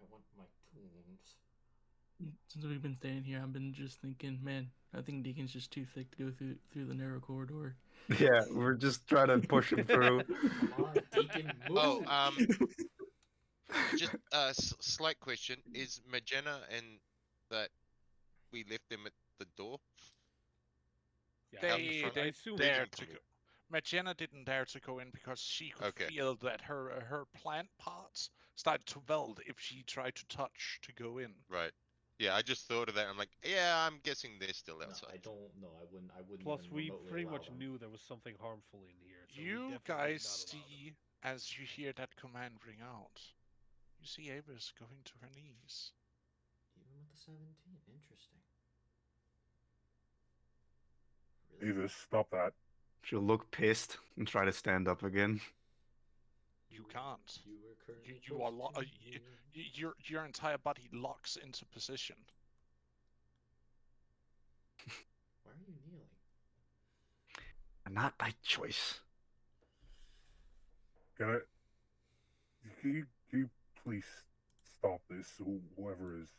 C: I want my tunes.
G: Since we've been staying here, I've been just thinking, man, I think Deacon's just too thick to go through the narrow corridor.
D: Yeah, we're just trying to push him through.
C: Come on, Deacon, move!
E: Oh, just a slight question: is Magena and that we left them at the door?
B: Yeah,
E: Out the
A: They
E: front?
B: I
A: didn't
B: assume
A: dare
E: leading
A: to
E: from
A: go.
E: you.
A: Magena didn't dare to go in because she could
E: Okay.
A: feel that her plant parts started to weld if she tried to touch to go in.
E: Right. Yeah, I just thought of that. I'm like, yeah, I'm guessing they're still
C: No,
E: outside.
C: I don't. No, I wouldn't. I wouldn't
B: Plus,
C: even
B: we
C: remotely
B: pretty
C: allow
B: much
C: them.
B: knew there was something harmful in here, so we
A: You
B: definitely
A: guys
B: did not allow them.
A: see, as you hear that command ring out, you see Avis going to her knees.
C: Even with the 17, interesting. Really?
H: Avis, stop that.
D: She'll look pissed and try to stand up again.
A: You can't.
C: You were currently
A: You are
C: close to me.
A: your entire body locks into position.
C: Why are you kneeling?
D: Not by choice.
H: Can you please stop this? Whoever is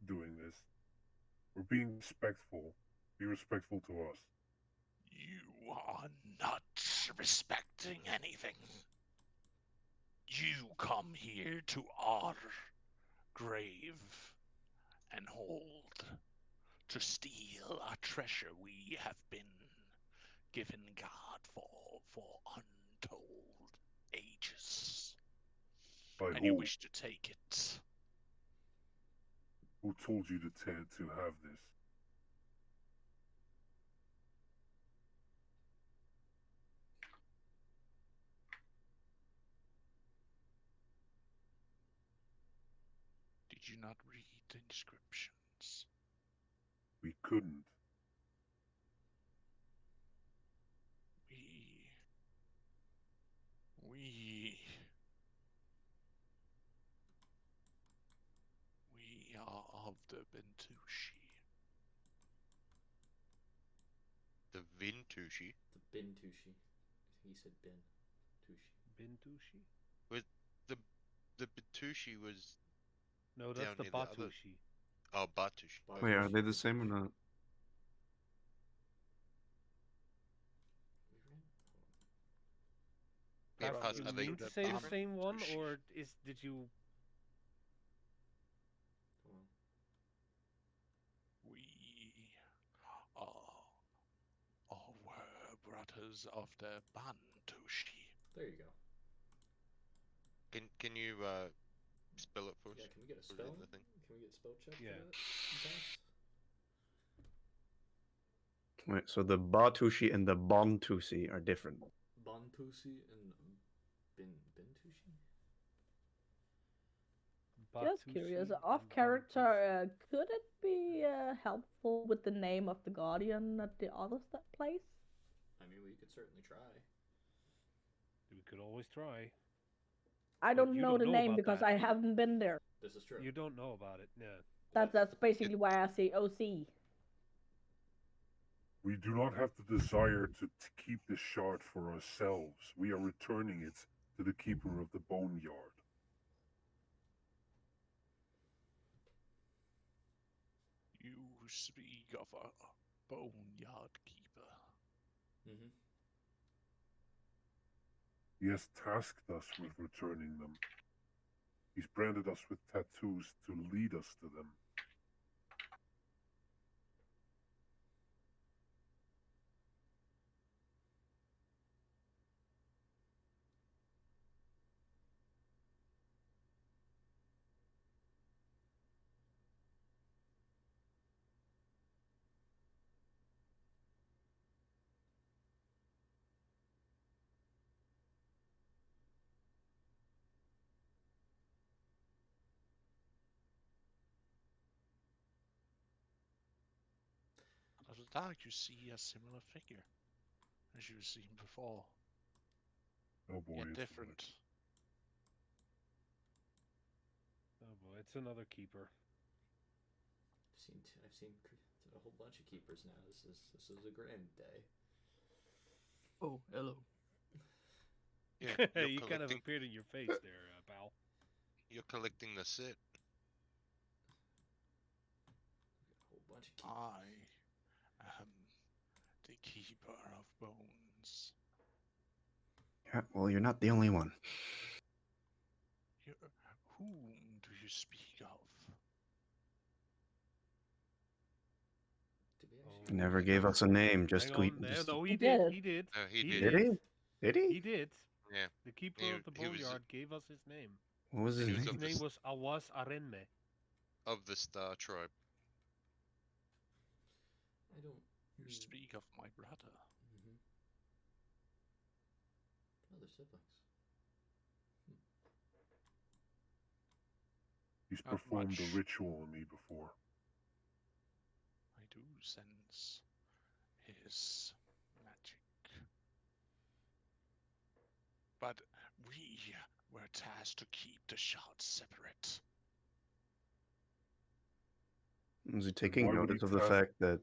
H: doing this, we're being respectful. Be respectful to us.
A: You are not respecting anything. You come here to our grave and hold, to steal a treasure we have been given God for untold ages.
H: By
A: And
H: who?
A: you wish to take it.
H: Who told you to have this?
A: Did you not read the inscriptions?
H: We couldn't.
A: We are of the Bentushi.
E: The Vintushi.
C: The Bintushi. He said Bin. Tushi.
B: Bintushi?
E: The Batushi was
B: No, that's
E: down
B: the
E: near the other.
B: Batushi.
E: Oh, Batushi.
D: Wait, are they the same or not?
E: Yeah,
B: Perhaps
E: plus,
B: you
E: are they
B: mean to say the
E: different?
B: same one,
A: Batushi.
B: or did you?
A: We were brothers of the Bantushi.
C: There you go.
E: Can you spell it for us?
C: Yeah, can we get a
E: Put it in
C: spell?
E: the thing.
C: Can we get a spell check
B: Yeah.
C: for that?
D: Wait, so the Batushi and the Bontusi are different.
C: Bantusi and Bintushi?
F: Just curious, off character, could it be helpful with the name of the guardian at the other place?
C: I mean, we could certainly try.
B: We could always try.
F: I
B: But
F: don't
B: you
F: know
B: don't
F: the
B: know
F: name
B: about
F: because
B: that.
F: I haven't been there.
C: This is true.
B: You don't know about it, yeah.
F: That's basically why I say OC.
H: We do not have the desire to keep the shard for ourselves. We are returning it to the keeper of the boneyard.
A: You speak of a boneyard keeper.
C: Mm-hmm.
H: He has tasked us with returning them. He's branded us with tattoos to lead us to them.
A: Out of the dark, you see a similar figure as you've seen before.
H: Oh boy,
A: Yet
H: it's
A: different.
B: Oh boy, it's another keeper.
C: I've seen a whole bunch of keepers now. This is a grand day.
G: Oh, hello.
E: Yeah,
B: You kind of appeared in your face there, pal.
E: You're collecting the set.
C: A whole bunch of keepers.
A: I am the keeper of bones.
D: Yeah, well, you're not the only one.
A: Whom do you speak of?
D: He never gave us a name. Just
B: Hang on.
D: just...
B: No,
F: He
B: he
F: did.
B: did. He did.
E: He
B: He
E: did.
D: Did he? Did he?
B: He did.
E: Yeah.
B: The keeper of the
E: he was-
B: boneyard gave us his name.
D: What was his
E: He was
D: name?
B: His name was Awas Arenme.
E: Of the Star Tribe.
C: I don't.
A: You speak of my brother.
C: Mm-hmm. Other siblings.
H: He's
A: Not
H: performed a
A: much.
H: ritual on me before.
A: I do sense his magic. But we were tasked to keep the shards separate.
D: Was he taking
H: why would he
D: notice of the
H: task-
D: fact that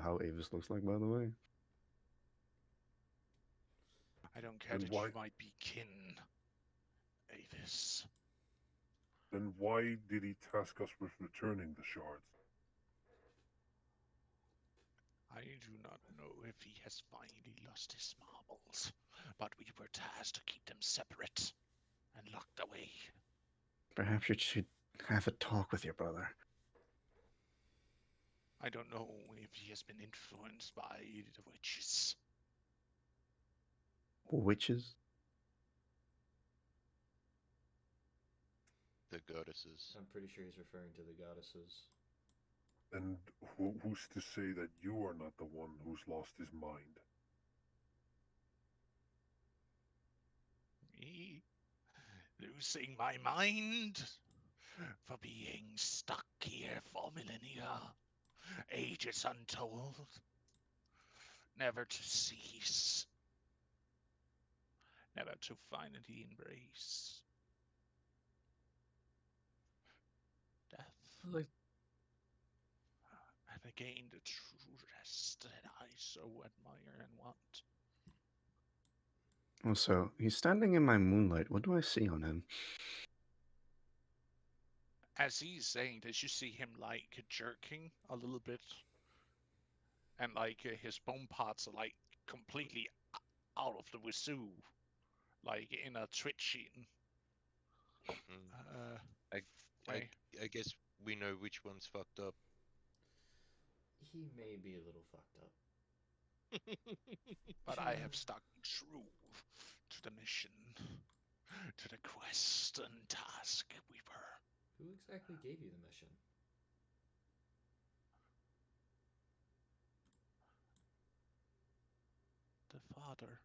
D: how Avis looks like, by the way?
A: I don't care
H: Then
A: that
H: why-
A: you might be kin, Avis.
H: Then why did he task us with returning the shards?
A: I do not know if he has finally lost his marbles, but we were tasked to keep them separate and locked away.
D: Perhaps you should have a talk with your brother.
A: I don't know if he has been influenced by the witches.
D: Witches?
E: The goddesses.
C: I'm pretty sure he's referring to the goddesses.
H: And who's to say that you are not the one who's lost his mind?
A: Me? Losing my mind? For being stuck here for millennia, ages untold, never to cease, never to finally embrace death,
G: Like,
A: and again the true rest that I so admire and want.
D: Oh, so he's standing in my moonlight. What do I see on him?
A: As he's saying this, you see him like jerking a little bit, and like his bone parts are like completely out of the wazoo, like in a twitching.
E: I guess we know which one's fucked up.
C: He may be a little fucked up.
A: But I have stuck true to the mission, to the quest and task we were.
C: Who exactly gave you the mission?
A: The father.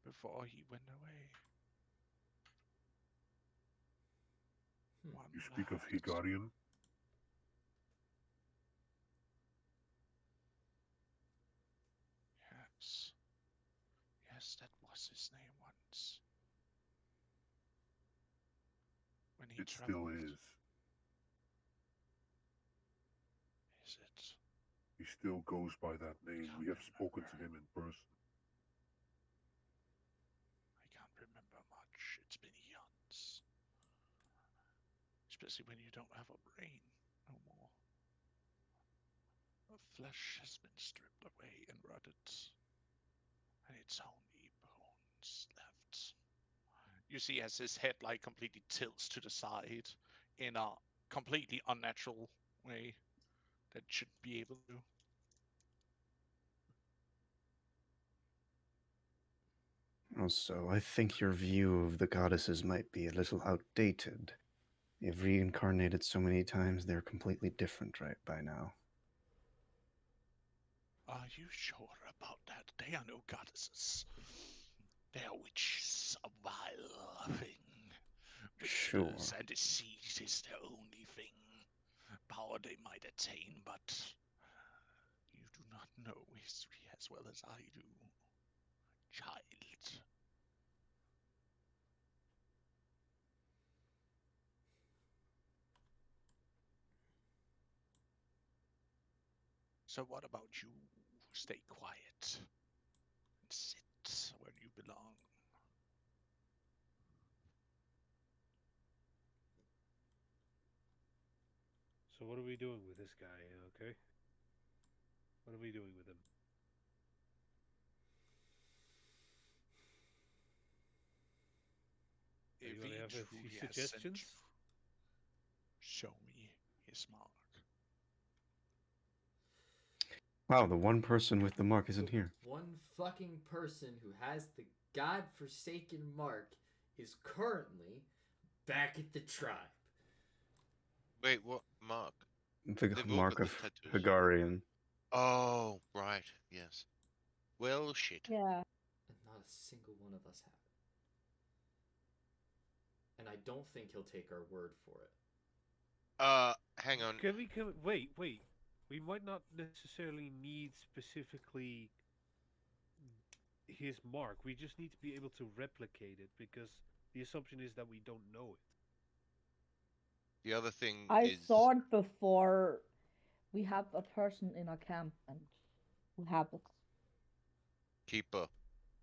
A: before he went away. One
H: You speak of
A: last.
H: Hegarian?
A: Yes. Yes, that was his name once. When he
H: It
A: traveled.
H: still is.
A: Is it?
H: He still goes by that name.
A: Can't
H: We have
A: remember.
H: spoken to him in person.
A: I can't remember much. It's been eons. Especially when you don't have a brain no more. The flesh has been stripped away and rotted, and it's only bones left. You see as his head like completely tilts to the side in a completely unnatural way that should be able to.
D: Also, I think your view of the goddesses might be a little outdated. They've reincarnated so many times, they're completely different right by now.
A: Are you sure about that? They are no goddesses. They are witches, a vile thing.
D: Sure.
A: Witches and deceit is their only thing. Power they might attain, but you do not know history as well as I do, child. So what about you? Stay quiet and sit where you belong.
B: So what are we doing with this guy, okay? What are we doing with him?
A: If
B: Anybody
A: he
B: have a
A: truly
B: few
A: has sent
B: suggestions?
A: you, show me his mark.
D: Wow, the one person with the mark isn't here.
C: One fucking person who has the godforsaken mark is currently back at the tribe.
E: Wait, what mark?
D: The
E: They've all
D: mark
E: got
D: of
E: the tattoos.
D: Hegarian.
E: Oh, right. Yes. Well, shit.
F: Yeah.
C: And not a single one of us have it. And I don't think he'll take our word for it.
E: Hang on.
B: Can we wait? We might not necessarily need specifically his mark. We just need to be able to replicate it because the assumption is that we don't know it.
E: The other thing
F: I
E: is
F: saw it before. We have a person in our camp and who have it.
E: Keeper.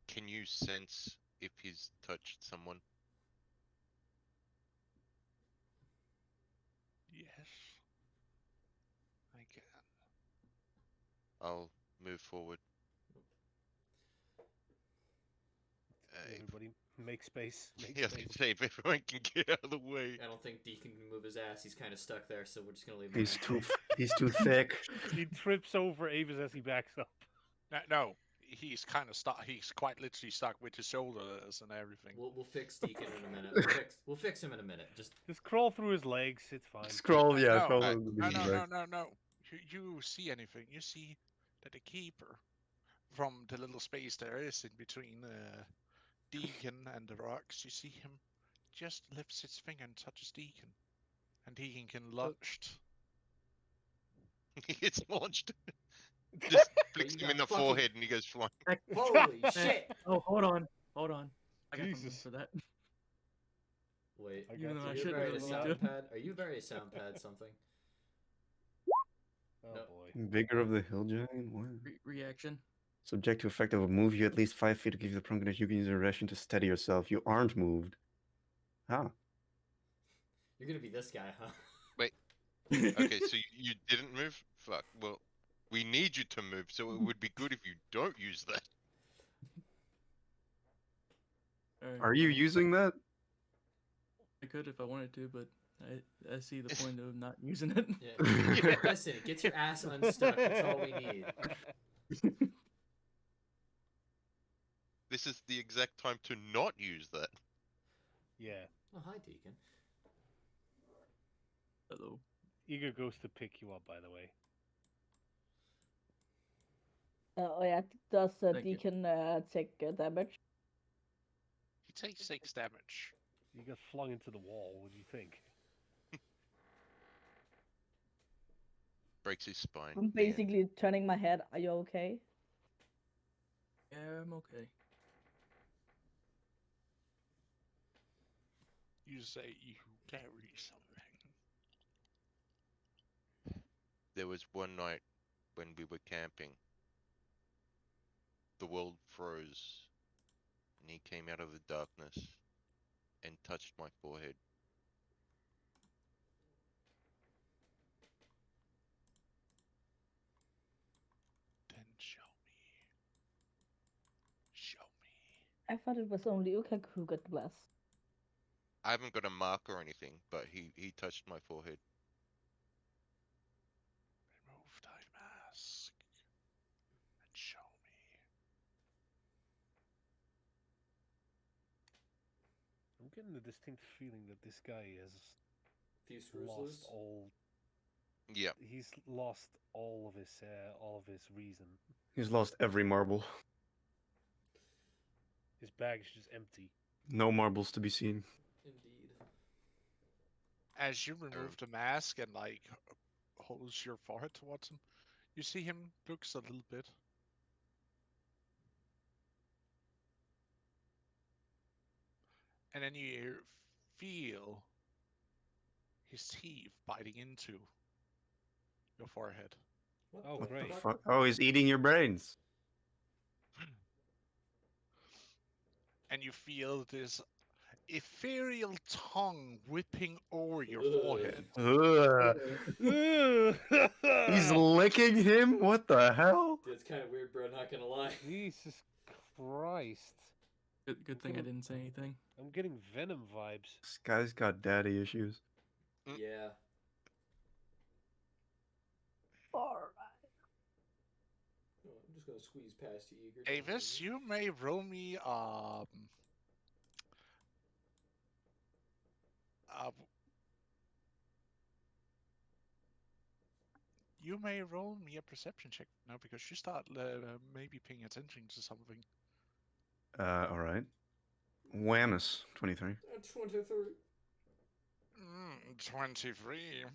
E: Can you sense if he's touched someone?
A: Yes, I can.
E: I'll move forward.
B: Everybody, make space. Make
E: Yeah, I was gonna
B: space.
E: say if everyone can get out of the way.
C: I don't think Deacon can move his ass. He's kind of stuck there, so we're just gonna leave him.
D: He's too thick.
B: He trips over Avis as he backs up.
A: No, he's kind of stuck. He's quite literally stuck with his shoulders and everything.
C: We'll fix Deacon in a minute. We'll fix him in a minute. Just
B: crawl through his legs. It's fine.
D: Scroll, yeah,
A: No,
D: scroll.
A: no. You see anything? You see that the keeper, from the little space there is in between Deacon and the rocks, you see him just lifts his finger and touches Deacon, and Deacon can launched.
E: He gets launched. Just flicks
C: you
E: him in
C: got
E: the
C: fucking-
E: forehead and he goes flying.
C: holy shit!
G: Oh, hold on. I got something
B: Jesus.
G: for that.
C: Wait,
B: I
G: Even
B: got
G: though I
C: are you
B: you.
G: shouldn't
C: very a
G: really
C: sound
G: do.
C: pad? Are you very a sound pad something?
B: Oh
C: No.
B: boy.
D: Vigor of the Hill Giant? What?
G: Reaction.
D: Subject to effect that will move you at least 5 feet to give you the prone condition. You can use a ration to steady yourself. You aren't moved. Huh.
C: You're gonna be this guy, huh?
E: Wait. Okay, so you didn't move? Fuck. Well, we need you to move, so it would be good if you don't use that.
G: Alright,
D: Are you
G: well,
D: using that?
G: I could if I wanted to, but I see the point of not using it.
C: Yeah. Listen, get your ass unstuck. That's all we need.
E: This is the exact time to not use that.
B: Yeah.
C: Oh, hi, Deacon.
G: Hello.
B: Eager goes to pick you up, by the way.
F: Oh yeah, does
G: Thank you.
F: Deacon take damage?
A: takes 6 damage.
B: You got flung into the wall. What do you think?
E: Breaks his spine.
F: I'm
E: The end.
F: basically turning my head. Are you okay?
G: Yeah, I'm okay.
A: You say you carry something.
E: There was one night when we were camping. The world froze, and he came out of the darkness and touched my forehead.
A: Then show me. Show me.
F: I thought it was only Uka who got blessed.
E: I haven't got a mark or anything, but he touched my forehead.
A: Remove thy mask. And show me.
B: I'm getting the distinct feeling that this guy has
C: Few screws
B: lost
C: loose.
B: all.
E: Yeah.
B: He's lost all of his reason.
D: He's lost every marble.
B: His bag's just empty.
D: No marbles to be seen.
C: Indeed.
A: As you remove the mask and like holds your forehead towards him, you see him looks a little bit. And then you feel his teeth biting into your forehead.
B: Oh,
C: What
B: great.
C: the
D: Fuck. Oh, he's eating your brains.
A: And you feel this ethereal tongue whipping over your
C: Ugh.
A: forehead.
D: Ugh. He's licking him? What the hell?
C: Dude, it's kind of weird, bro. Not gonna lie.
B: Jesus Christ.
G: Good thing I didn't say anything.
B: I'm getting Venom vibes.
D: This guy's got daddy issues.
C: Yeah.
F: Alright.
C: Oh, I'm just gonna squeeze past you, Eager.
A: Avis, you may roll me you may roll me a perception check now because you start maybe paying attention to something.
D: Alright. Whammus. 23.
C: 23.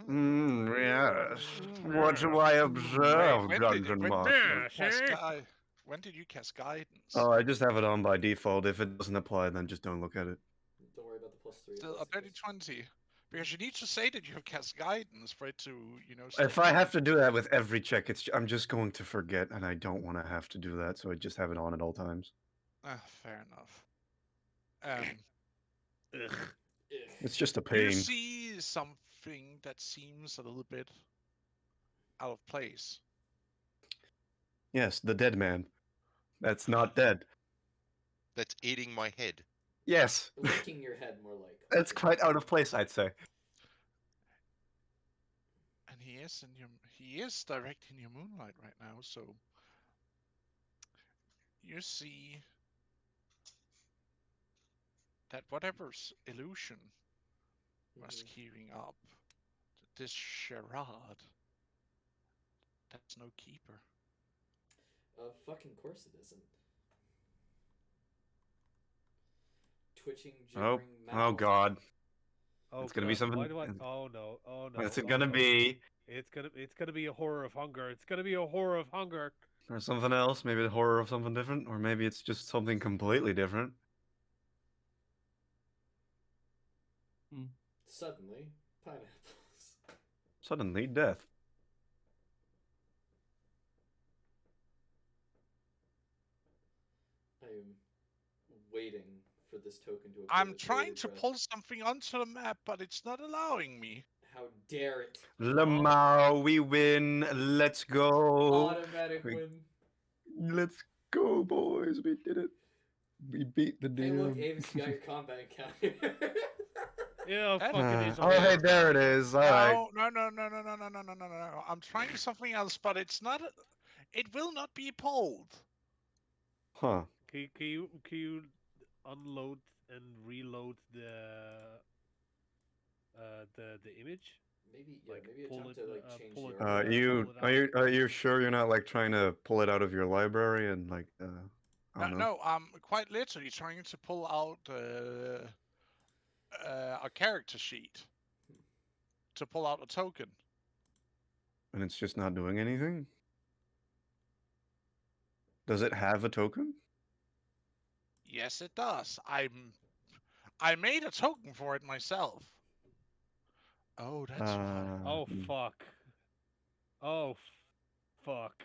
A: 23.
D: Yes. What do I observe, Dungeon Master?
A: When did you cast guidance?
D: Oh, I just have it on by default. If it doesn't apply, then just don't look at it.
C: Don't worry about the +3.
A: Still a dirty 20. Because you need to say that you have cast guidance for it to,
D: If I have to do that with every check, I'm just going to forget, and I don't want to have to do that, so I just have it on at all times.
A: Fair enough.
D: It's just a
A: You
D: pain.
A: see something that seems a little bit out of place.
D: Yes, the dead man. That's not dead.
E: That's eating my head.
D: Yes.
C: Licking your head, more like.
D: That's quite out of place, I'd say.
A: And he is directing your moonlight right now, so you see that whatever's illusion was keeping up this charade, that's no keeper.
C: Fucking course it isn't. Twitching,
D: Oh,
C: gibbering mouth.
D: oh God.
B: Oh,
D: It's gonna be
B: God,
D: something.
B: Why do I? Oh no! Oh no!
D: What's it
B: oh,
D: gonna
B: no.
D: be?
B: It's gonna be a horror of hunger. It's gonna be a horror of hunger.
D: Or something else? Maybe the horror of something different? Or maybe it's just something completely different.
C: Suddenly, pineapples.
D: Suddenly, death.
C: I am waiting for this token to appear.
A: I'm
C: with
A: trying
C: bated
A: to
C: breath.
A: pull something onto the map, but it's not allowing me.
C: How dare it?
D: Lamau, we win. Let's go.
C: Automatic
D: We-
C: win.
D: Let's go, boys. We did it. We beat the
C: Hey, look,
D: DM.
C: Avis, you got your combat encounter.
B: Yeah,
A: Eh?
B: fucking is.
D: Oh, hey, there it is. All right.
A: No. I'm trying something else, but it's not. It will not be pulled.
D: Huh.
B: Can you unload and reload the image?
C: Maybe, yeah,
B: Like,
C: maybe
B: pull
C: attempt
B: it,
C: to like change
B: pull it,
C: the
D: You
B: pull it out.
D: are you sure you're not like trying to pull it out of your library and like Oh no.
A: No, I'm quite literally trying to pull out a character sheet to pull out a token.
D: And it's just not doing anything? Does it have a token?
A: Yes, it does. I made a token for it myself. Oh, that's why.
B: Oh
D: Hmm.
B: fuck. Oh fuck.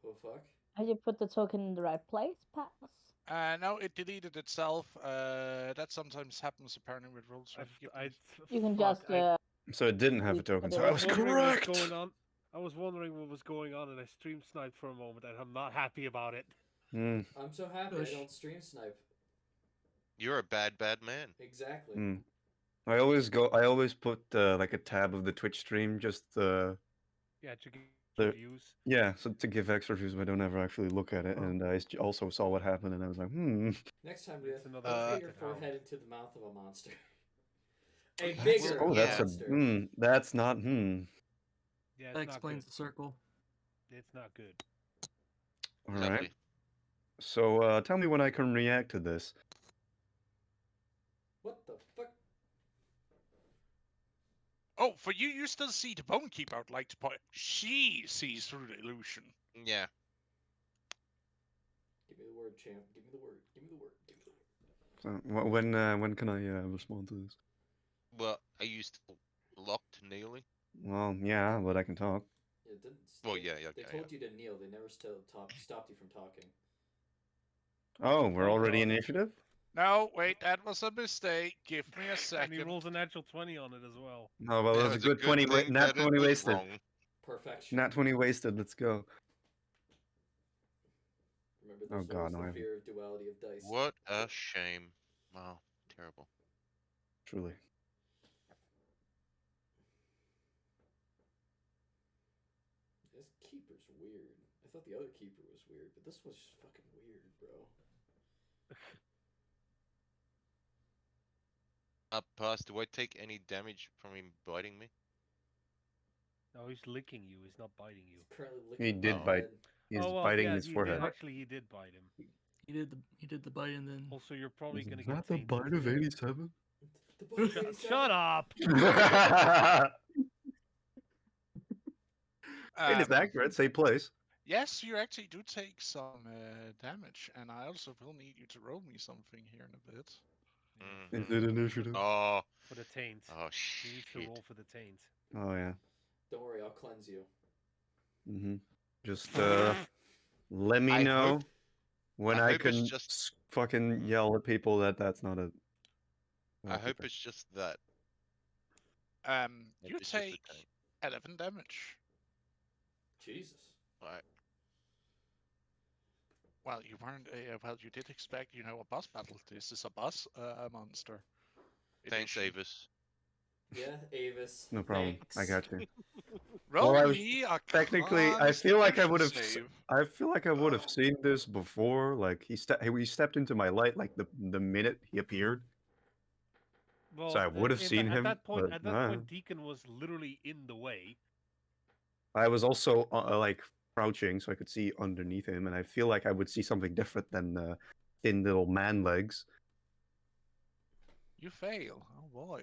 C: Oh fuck.
F: Have you put the token in the right place, Pass?
A: No, it deleted itself. That sometimes happens apparently with rules.
F: You can
B: fuck,
F: just
D: So it didn't have a
F: Put
D: token,
F: it
D: so
B: I
D: I
F: in.
B: was
D: was
B: wondering what was
D: correct!
B: going on. I was wondering what was going on, and I stream sniped for a moment, and I'm not happy about it.
D: Hmm.
C: I'm so happy
G: Push.
C: I don't stream snipe.
E: You're a bad man.
C: Exactly.
D: Hmm. I always put like a tab of the Twitch stream just
B: Yeah, to get
D: The-
B: reviews.
D: yeah, so to give extra views, but I don't ever actually look at it.
H: Oh.
D: And I also saw what happened, and I was like,
C: Next time,
B: It's
C: Riff,
B: another
C: don't put
E: tainted
C: your
B: hound.
C: forehead into the mouth of a monster. A
A: That's-
C: bigger
D: oh, that's
C: monster.
D: a that's not
B: Yeah,
G: That
B: it's not
G: explains
B: good.
G: the circle.
B: It's not good.
D: All right.
E: Lovely.
D: So tell me when I can react to this.
C: What the fuck?
A: Oh, for you, you still see the Bone Keeper. I'd like to point. She sees through the illusion.
E: Yeah.
C: Give me the word, champ. Give me the word. Give me the word. Give me the word.
D: So when can I respond to this?
E: Well, are you still locked kneeling?
D: Well, yeah, but I can talk.
C: Yeah, didn't,
E: Well,
C: they,
E: yeah,
C: They
E: okay,
C: told you to kneel. They never stopped you from talking.
D: Oh, we're
B: Oh,
D: already
B: God.
D: initiative.
A: No, wait, that was a mistake. Give me a
B: And
A: second.
B: he rolls a natural 20 on it as well.
D: Oh well,
E: Yeah,
D: that's a
E: it's
D: good 20.
E: thing
D: Nat
E: that it
D: 20
E: was
D: wasted.
E: wrong.
C: Perfection.
D: Nat 20 wasted. Let's go.
C: Remember
D: Oh
C: those
D: God,
C: rolls,
D: no,
C: the
D: I
C: fear of duality of dice.
E: What a shame. Wow, terrible.
D: truly.
C: This keeper's weird. I thought the other keeper was weird, but this was just fucking weird, bro.
E: Pass, do I take any damage from him biting me?
B: No, he's licking you. He's not biting you.
C: He's currently
D: He
C: licking
D: did
C: my
D: bite.
C: head.
D: He's
B: Oh well,
D: biting
B: yeah,
D: his
B: he
D: forehead.
B: did. Actually, he did bite him.
G: He did the bite, and then
B: Also, you're probably
D: Is
B: gonna
D: that
B: get
D: the
B: tainted.
D: bite of 87?
C: The bite of 87?
B: Shut up!
D: It is accurate. Same place.
A: Yes, you actually do take some damage, and I also will need you to roll me something here in a bit.
D: Is it initiative?
E: Oh.
B: For the taint.
E: Oh
B: He needs to
E: shit.
B: roll for the taint.
D: Oh yeah.
C: Don't worry, I'll cleanse you.
D: Just let me
E: I
D: know
E: hope-
D: when
E: I
D: I
E: hope it's
D: can
E: just-
D: fucking yell at people that's not a.
E: I hope it's just that.
A: You
E: it's just a
A: take
E: taint.
A: 11 damage.
C: Jesus.
E: Alright.
A: Well, you weren't. Well, you did expect, a boss battle. This is a boss monster.
E: Thanks,
A: edition.
E: Avis.
C: Yeah, Avis.
D: No problem.
C: Thanks.
D: I got you.
A: Roll
D: Well, I was-
A: me a
D: Technically, I feel like I would have.
A: Constitution save.
D: I feel like I would have seen this before. Like he stepped into my light like the minute he appeared.
B: Well,
D: So I would have seen
B: at
D: him,
B: that point,
D: but
B: at that
D: no.
B: point, Deacon was literally in the way.
D: I was also like crouching, so I could see underneath him, and I feel like I would see something different than thin little man legs.
A: You fail. Oh boy.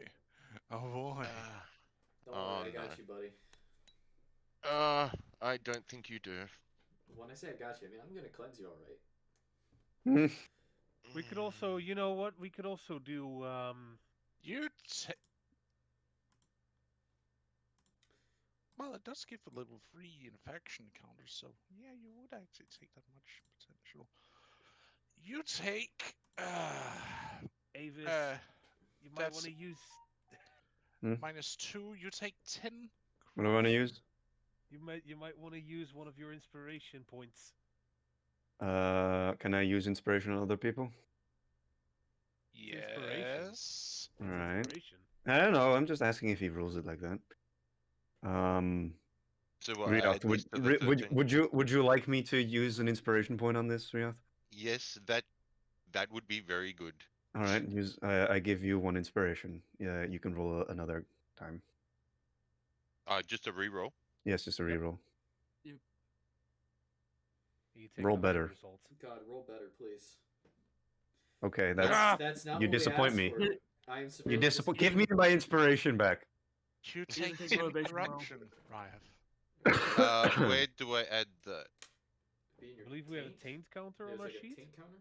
A: Oh boy.
C: Don't
E: Oh,
C: worry, I got
E: no.
C: you, buddy.
E: I don't think you do.
C: When I say I got you, I mean I'm gonna cleanse you alright.
B: We could also, you know what? We could also do.
A: You. Well, it does give a little free infection counter, so yeah, you would actually take that much potential. You take.
B: Avis, you might
A: that's-
B: want to use.
A: -2. You take 10.
D: What do I want to use?
B: You might want to use one of your inspiration points.
D: Can I use inspiration on other people?
A: Yes.
B: What's
D: Alright.
B: inspiration?
D: I don't know. I'm just asking if he rules it like that.
E: So
D: Riyadh, would you like me to use an inspiration point on this, Riyadh?
E: Yes, that would be very good.
D: All right, use. I give you one inspiration. Yeah, you can roll another time.
E: Just a reroll.
D: Yes, just a reroll.
B: He You take
D: Roll
B: note of
D: better.
B: the result.
C: God, roll better, please.
D: Okay,
C: That's not
D: you
C: what we
D: disappoint
C: asked
D: me.
C: for. I am
D: You
C: severely
D: disappoint.
C: disappointed.
D: Give me my inspiration back.
A: You
G: He doesn't
A: take
G: take motivation well.
A: corruption, Ryef.
E: Where do I add that?
C: Be in
B: I
C: your
B: believe we have a
C: taint?
B: taint counter
C: There's
B: on our
C: like a
B: sheet.
C: taint counter.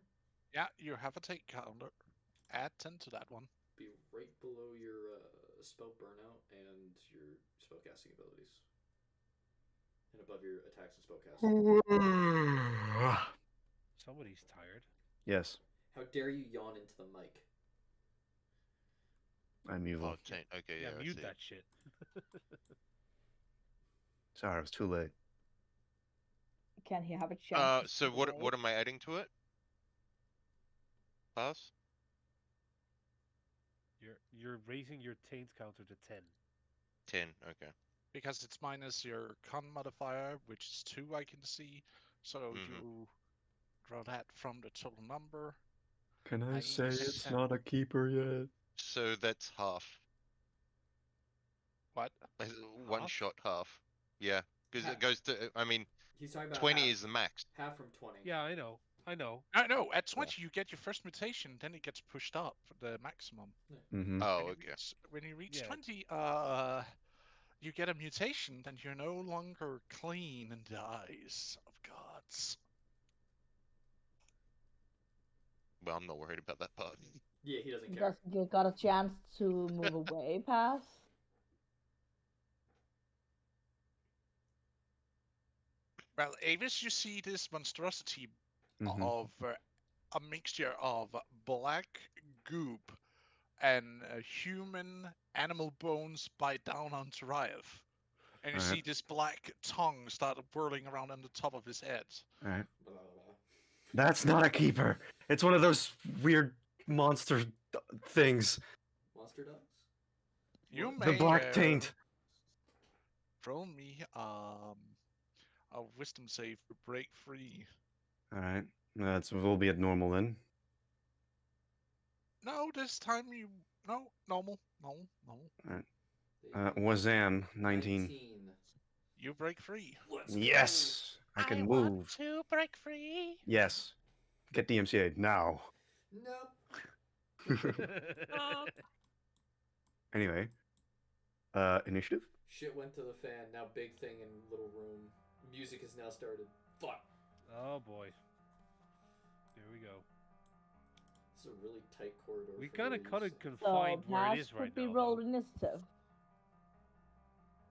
A: Yeah, you have a take counter. Add 10 to that one.
C: Be right below your spell burnout and your spellcasting abilities, and above your attacks and spellcasting.
B: Somebody's tired.
D: Yes,
C: How dare you yawn into the mic?
D: I'm evil.
E: Oh, taint. Okay,
B: Yeah,
E: yeah, I
B: mute
E: see.
B: that shit.
D: Sorry, it was too late.
F: Can he have a chance? to
E: So
F: speak
E: what
F: away?
E: am I adding to it? Pass.
B: You're raising your taint counter to 10.
E: 10. Okay.
A: Because it's minus your con modifier, which is 2, I can see. So
E: Mhm.
A: you draw that from the total number.
D: Can I
A: I
D: say
A: use
D: it's
A: 10.
D: not a keeper yet?
E: So that's half.
A: What?
E: One
B: Half?
E: shot half. Yeah, because
C: Half.
E: it goes to. I mean,
C: He's talking about
E: 20
C: half,
E: is the max.
C: half from 20.
B: Yeah, I know.
A: No, at 20 you get your first mutation, then it gets pushed up the maximum.
D: Mm-hmm.
E: Oh, okay.
A: When you reach
B: Yeah.
A: 20, you get a mutation, then you're no longer clean in the eyes of gods.
E: Well, I'm not worried about that part.
C: Yeah, he doesn't care.
F: Does you got a chance to move away, Pass?
A: Well, Avis, you see this monstrosity
D: Mm-hmm.
A: of a mixture of black goop and human animal bones bite down onto Ryef. And you
D: Alright.
A: see this black tongue start whirling around on the top of his head.
D: All right.
C: Blah, blah, blah.
D: That's not a keeper. It's one of those weird monster things.
C: Monster dogs?
A: You
C: What?
A: may
D: The black taint.
A: roll me a wisdom save to break free.
D: All right. We'll be at normal then.
A: No, this time you normal.
D: Wazam, 19.
A: You break free.
C: Let's go.
D: Yes, I can move.
A: to break free.
D: Yes, get DMCA now.
C: Nope.
D: Anyway, initiative.
C: Shit went to the fan. Now big thing in little room. Music has now started. Fuck.
B: Oh boy. Here we go.
C: It's a really tight corridor.
B: We
C: for
B: kind
C: no
B: of cut it
C: reason.
B: confined
F: So
B: where it
F: Pass
B: is right
F: could be
B: now.
F: rolled
B: though.
F: initiative.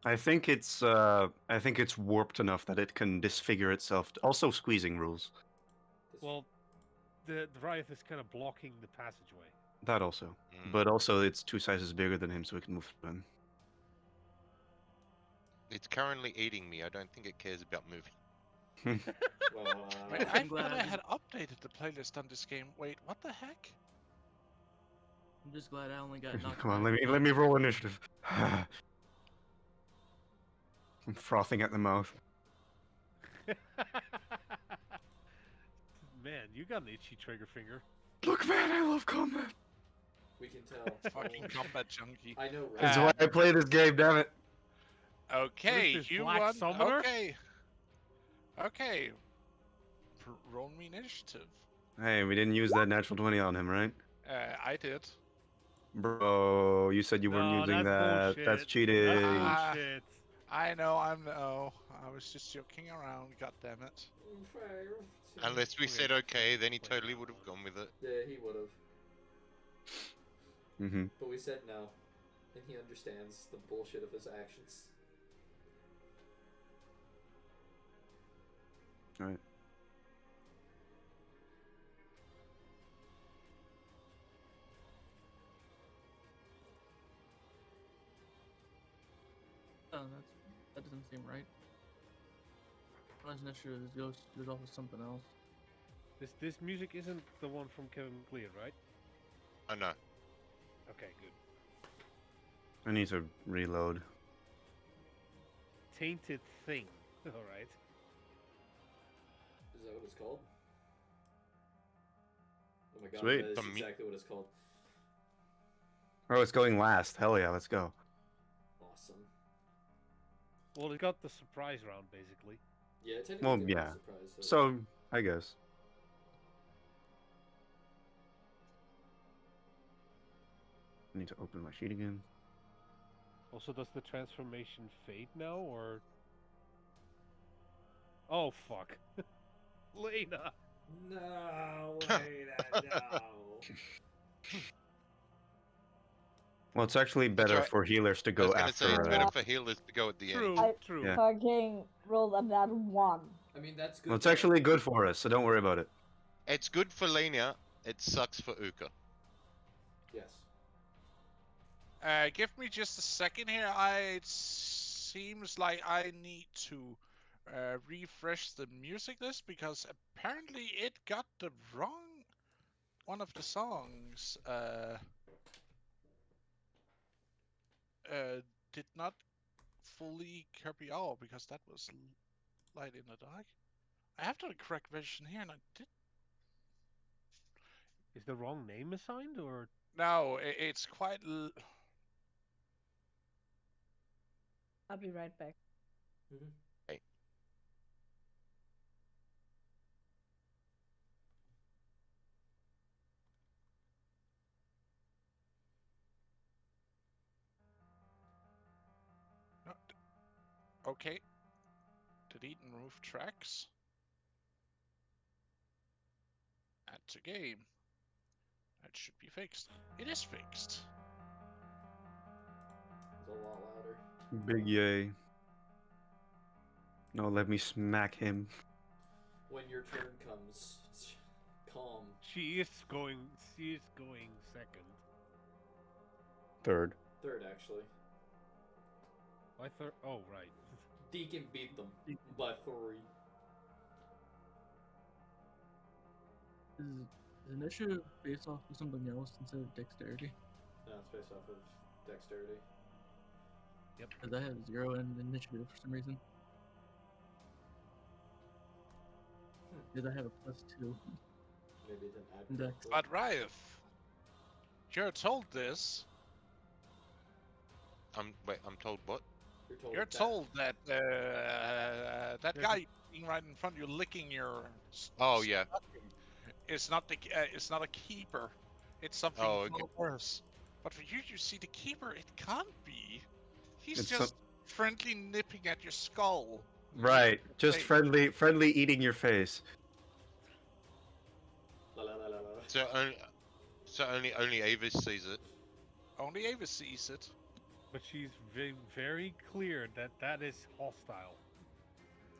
D: I think it's warped enough that it can disfigure itself. Also, squeezing rules.
B: Well, the Riot is kind of blocking the passageway.
D: That also,
E: Mm.
D: but also it's 2 sizes bigger than him, so we can move through him.
E: It's currently eating me. I don't think it cares about moving.
C: Well,
A: Wait, I
G: I'm glad
A: thought
G: I
A: I
G: didn't-
A: had updated the playlist on this game. Wait, what the heck?
G: I'm just glad I only got knocked
D: Come on,
G: back.
D: let me roll initiative. I'm frothing at the mouth.
B: Man, you got an itchy trigger finger.
D: Look, man, I love combat.
C: we can tell.
A: Fucking combat junkie.
C: I know, right?
D: That's why I play this game. Damn it.
A: Okay,
B: this,
A: you
B: Black
A: won.
B: Summoner?
A: Okay. Roll me initiative.
D: Hey, we didn't use that natural 20 on him, right?
A: I did.
D: Bro, you said you weren't
B: No,
D: using
B: that's
D: that.
B: bullshit.
D: That's cheating.
A: Ah.
B: Bullshit.
A: I know. I was just joking around. God damn it.
E: Unless we said okay, then he totally would have gone with it.
C: Yeah, he would have.
D: Mm-hmm.
C: But we said no. And he understands the bullshit of his actions.
D: Alright.
G: Oh, that doesn't seem right. I wasn't sure this goes off of something else.
B: This music isn't the one from Kevin McLeod, right?
E: Oh no.
B: Okay, good.
D: I need to reload.
B: Tainted Thing. Alright.
C: Is that what it's called? Oh my god,
D: Sweet.
C: that is
E: The me-
C: exactly what it's called.
D: Oh, it's going last. Hell yeah, let's go.
C: Awesome.
B: Well, it got the surprise round, basically.
C: Yeah, technically
D: Well,
C: did win
D: yeah.
C: Surprise,
D: So, I guess. I need to open my sheet again.
B: Also, does the transformation fade now, or? Oh fuck, Lena.
C: No, Lena, no.
D: Well, it's actually better
E: right.
D: for healers to
E: I was
D: go
E: gonna say it's
D: after.
E: better for healers to go at the
B: True,
E: end.
F: I
B: true.
D: Yeah.
F: fucking rolled a nat 1.
C: I mean, that's good.
D: Well, it's
C: for
D: actually good for us, so don't worry about it.
E: It's good for Lena. It sucks for Uka.
C: Yes.
A: Give me just a second here. It seems like I need to refresh the music list because apparently it got the wrong one of the songs. Did not fully copy out because that was Light in the Dark. I have the correct version here, and I did.
B: Is the wrong name assigned, or?
A: No, it's quite.
F: I'll be right back.
C: Mm-hmm.
E: Hey.
A: Okay. Delete and remove tracks. Add to game. That should be fixed. It is fixed.
C: It's a lot louder.
D: Big yay. No, let me smack him.
C: When your turn comes, calm.
B: She is going. She is going second.
D: Third.
C: Third, actually.
B: I thought. Oh right.
C: Deacon beat them by 3.
G: Is initiative based off of something else instead of dexterity?
C: No, it's based off of dexterity.
B: Yep.
G: Because I have 0 in initiative for some reason. Because I have a +2.
C: Maybe it didn't add
G: Dex.
C: correctly.
A: But Riot, you're told this.
E: Wait. I'm told what?
A: You're told that that guy being right in front of you, licking your.
E: Oh yeah.
A: It's not the. It's not a keeper. It's something
E: Oh, okay.
A: far worse. But for you see the keeper, it can't be. He's
D: It's
A: just friendly nipping at your skull.
D: Right. Just
A: Hey.
D: friendly eating your face.
C: La, la, la, la, la.
E: So only Avis sees it.
A: Only Ava sees it.
B: But she's very clear that that is hostile.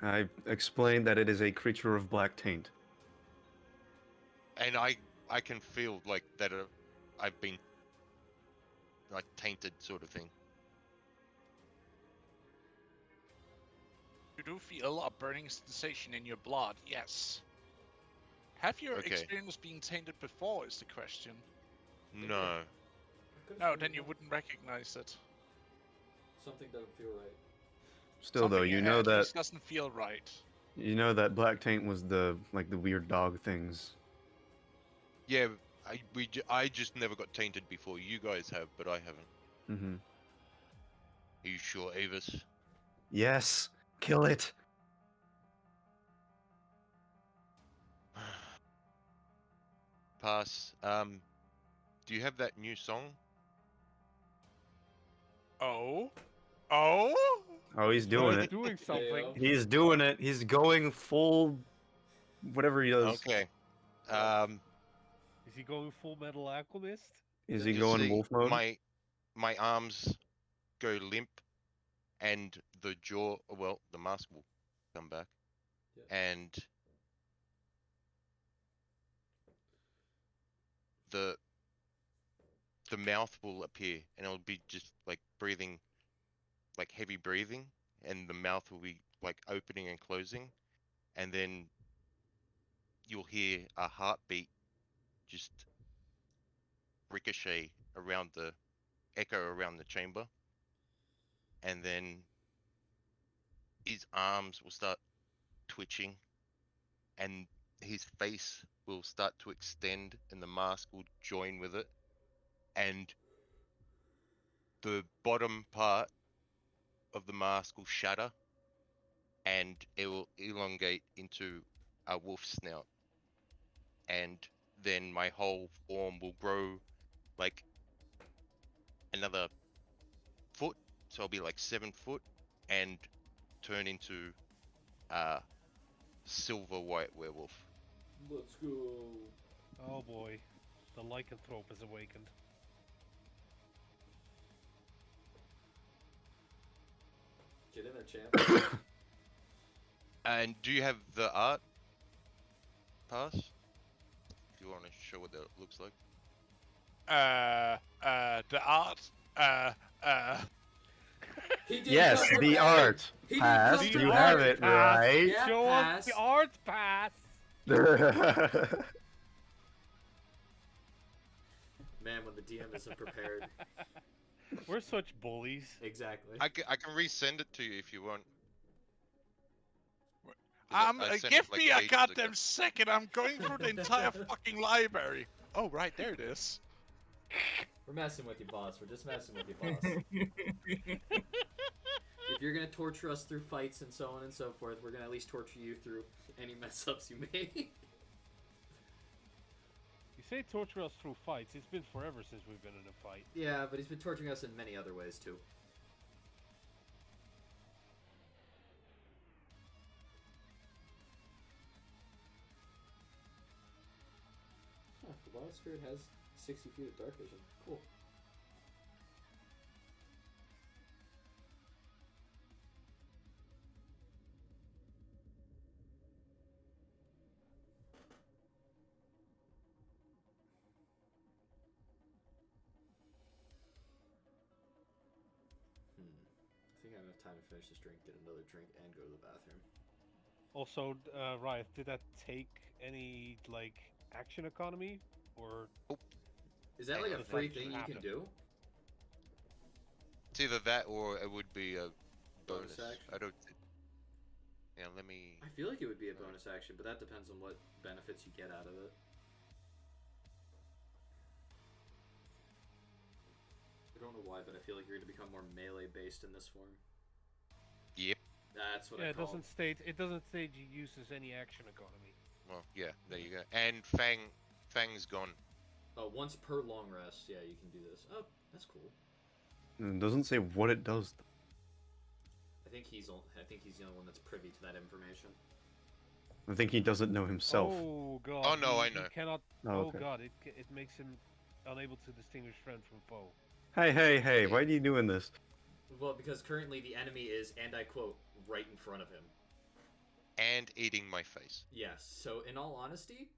D: I explained that it is a creature of black taint.
E: And I can feel like that I've been like tainted sort of thing.
A: You do feel a burning sensation in your blood, yes. Have you
E: Okay.
A: experienced being tainted before, is the question.
E: No.
A: No, then you wouldn't recognize it.
C: Something doesn't feel right.
D: Still, though,
A: Something
D: you know
A: at
D: that
A: least doesn't feel right.
D: black taint was the weird dog things.
E: Yeah, I just never got tainted before. You guys have, but I haven't.
D: Mm-hmm.
E: Are you sure, Avis?
D: Yes, kill it.
E: Pass. Do you have that new song?
A: Oh? Oh?
D: Oh, he's doing it.
B: Doing something.
C: Ayo.
D: He's doing it. He's going full, whatever he does.
E: Okay.
B: Is he going Full Metal Alchemist?
D: Is he
E: You
D: going
E: see,
D: wolf mode?
E: my arms go limp, and the jaw. Well, the mask will come back, and the mouth will appear, and it'll be just like breathing, like heavy breathing, and the mouth will be like opening and closing, and then you'll hear a heartbeat just ricochet around the echo around the chamber, and then his arms will start twitching, and his face will start to extend, and the mask will join with it, and the bottom part of the mask will shatter, and it will elongate into a wolf snout, and then my whole form will grow like another foot, so I'll be like 7 foot, and turn into a silver white werewolf.
C: Let's go.
B: Oh boy, the lycanthrope has awakened.
C: Get in there, champ.
E: And do you have the art pass? Do you want to show what that looks like?
A: The art,
C: He did
D: Yes,
C: come
D: the
C: prepared.
D: art
C: He did
D: pass.
C: come
B: The
D: You
C: prepared.
D: have it
B: pass.
D: right.
C: Yeah,
B: Show
C: pass.
B: us the art pass.
C: Man, when the DM isn't prepared.
B: We're such bullies.
C: Exactly.
E: I can resend it to you if you want. 'Cause I sent
A: give
E: it, like,
A: me a
E: ages
A: goddamn
E: ago.
A: second. I'm going through the entire fucking library. Oh, right, there it is.
C: We're messing with you, boss. We're just messing with you, boss. If you're gonna torture us through fights and so on and so forth, we're gonna at least torture you through any mess ups you make.
B: You say torture us through fights. It's been forever since we've been in a fight.
C: Yeah, but he's been torturing us in many other ways too. Huh, the Wild Spirit has 60 feet of dark vision. Cool. I think I have enough time to finish this drink, get another drink, and go to the bathroom.
B: Also, Riot, did that take any like action economy or?
C: Is that like a
E: Does
C: free
B: that
C: thing you
B: happen?
C: can do?
E: It's either that or it would be a bonus.
C: Bonus action?
E: I don't. Yeah, let me.
C: I feel like it would be a bonus action, but that depends on what benefits you get out of it. I don't know why, but I feel like you're going to become more melee based in this form.
E: Yep.
C: That's what
B: Yeah,
C: I
B: it
C: call
B: doesn't state. It doesn't state you uses any action economy.
E: Well, yeah. There you go. And Fang's gone.
C: once per long rest. Yeah, you can do this. Oh, that's cool.
D: It doesn't say what it does.
C: I think he's the only one that's privy to that information.
D: I think he doesn't know himself.
B: Oh god.
E: Oh, no,
B: he
E: I know.
B: cannot.
D: Oh,
B: Oh
D: okay.
B: god, it makes him unable to distinguish friend from foe.
D: Hey, why are you doing this?
C: Well, because currently the enemy is, and I quote, right in front of him.
E: And eating my face.
C: Yes. So, in all honesty,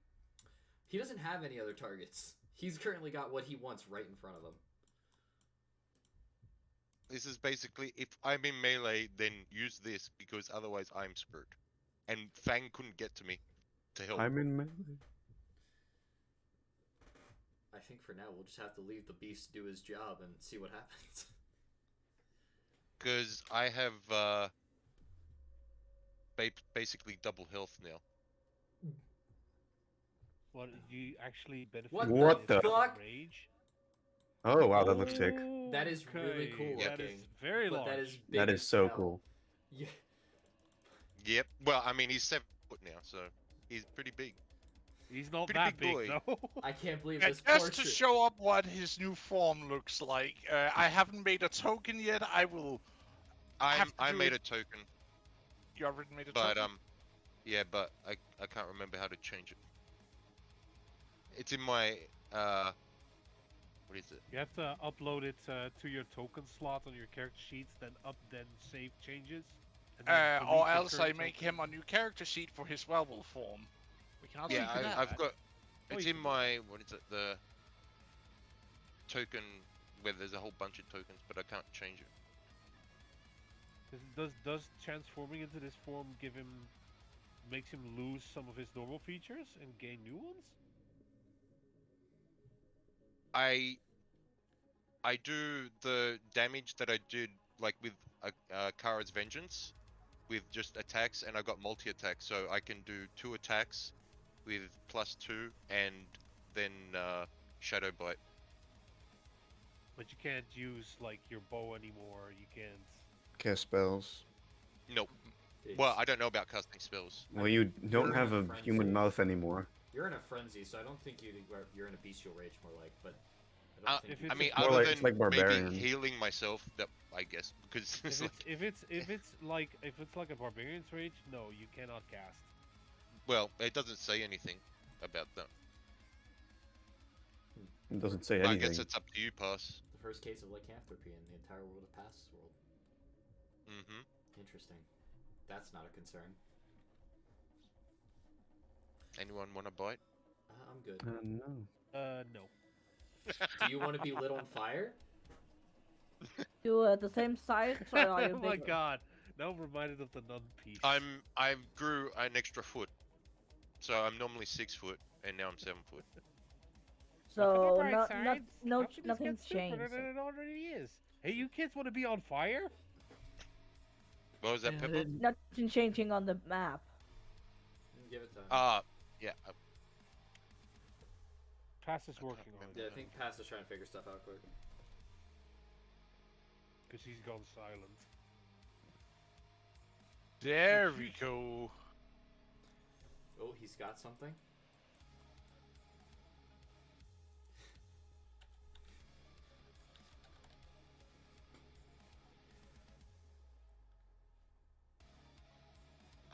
C: he doesn't have any other targets. He's currently got what he wants right in front of him.
E: This is basically, if I'm in melee, then use this, because otherwise I'm screwed. And Fang couldn't get to me to help.
D: I'm in melee.
C: I think for now we'll just have to leave the beast do his job and see what happens.
E: Because I have basically double health now.
B: What you actually benefit
C: What
B: from
D: What
B: the
D: the
C: fuck?
B: rage?
D: Oh wow, that looks sick.
C: That is really cool
B: Okay, That
C: looking,
B: is very
C: but
B: large.
C: that is big
D: That is
C: as
D: so
C: hell.
D: cool.
C: Yeah.
E: Yep. Well, I mean, he's 7 foot now, so he's pretty big.
B: He's not
E: pretty
B: that
E: big
B: big,
E: boy.
B: though.
C: I can't believe
A: Yeah,
C: this
A: just
C: portrait.
A: to show up what his new form looks like. I haven't made a token yet. I will.
E: I
A: do
E: made
A: it.
E: a token,
A: You already made a
E: but
A: token.
E: yeah, but I can't remember how to change it. It's in my what is it?
B: You have to upload it to your token slot on your character sheets, then save changes. And then delete
A: Or
B: your
A: else I
B: current
A: make
B: token.
A: him a new character sheet for his werewolf form. We can also
E: Yeah,
A: do that.
E: I've got.
B: Oh,
E: It's
B: you
E: in
B: can do
E: my what is it? The token where there's a whole bunch of tokens, but I can't change it.
B: Does transforming into this form makes him lose some of his normal features and gain new ones?
E: I do the damage that I did like with Kara's Vengeance, with just attacks, and I got multi attacks, so I can do 2 attacks with +2, and then Shadow Bite.
B: But you can't use like your bow anymore. You can't.
D: Cast spells.
E: Nope. Well, I don't know about casting spells.
D: Well, you don't
C: you're
D: have
C: in
D: a
C: frenzy.
D: human mouth anymore.
C: You're in a frenzy, so I don't think you're in a bestial rage more like, but I don't think
B: If
C: you
B: it's
E: I mean,
B: a-
D: more
E: other
D: like-
E: than
D: it's like
E: maybe
D: barbarian.
E: healing myself, that I guess because it's
B: If
E: like,
B: it's like a barbarian's rage, no, you cannot cast.
E: well, it doesn't say anything about that.
D: It doesn't say
E: But I
D: anything.
E: guess it's up to you, pass.
C: the first case of lycanthropy in the entire world of Past's world.
E: Mm-hmm.
C: Interesting. That's not a concern.
E: Anyone want to bite?
C: I'm good.
D: No.
B: No.
C: Do you want to be lit on fire?
F: You at the same size, or are you
B: Oh my
F: bigger?
B: god! Now I'm reminded of the nun piece.
E: I grew an extra foot, so I'm normally 6 foot, and now I'm 7 foot.
F: So nothing changed.
B: Than it already is. Hey, you kids want to be on fire?
E: What was that,
G: Yeah,
E: Pepper?
F: Nothing changing on the map.
C: Give it time.
E: Yeah.
B: Pass is working on
C: Yeah,
B: it
C: I think Past is trying to figure stuff out quick.
B: because he's gone silent.
A: There we go.
C: Oh, he's got something.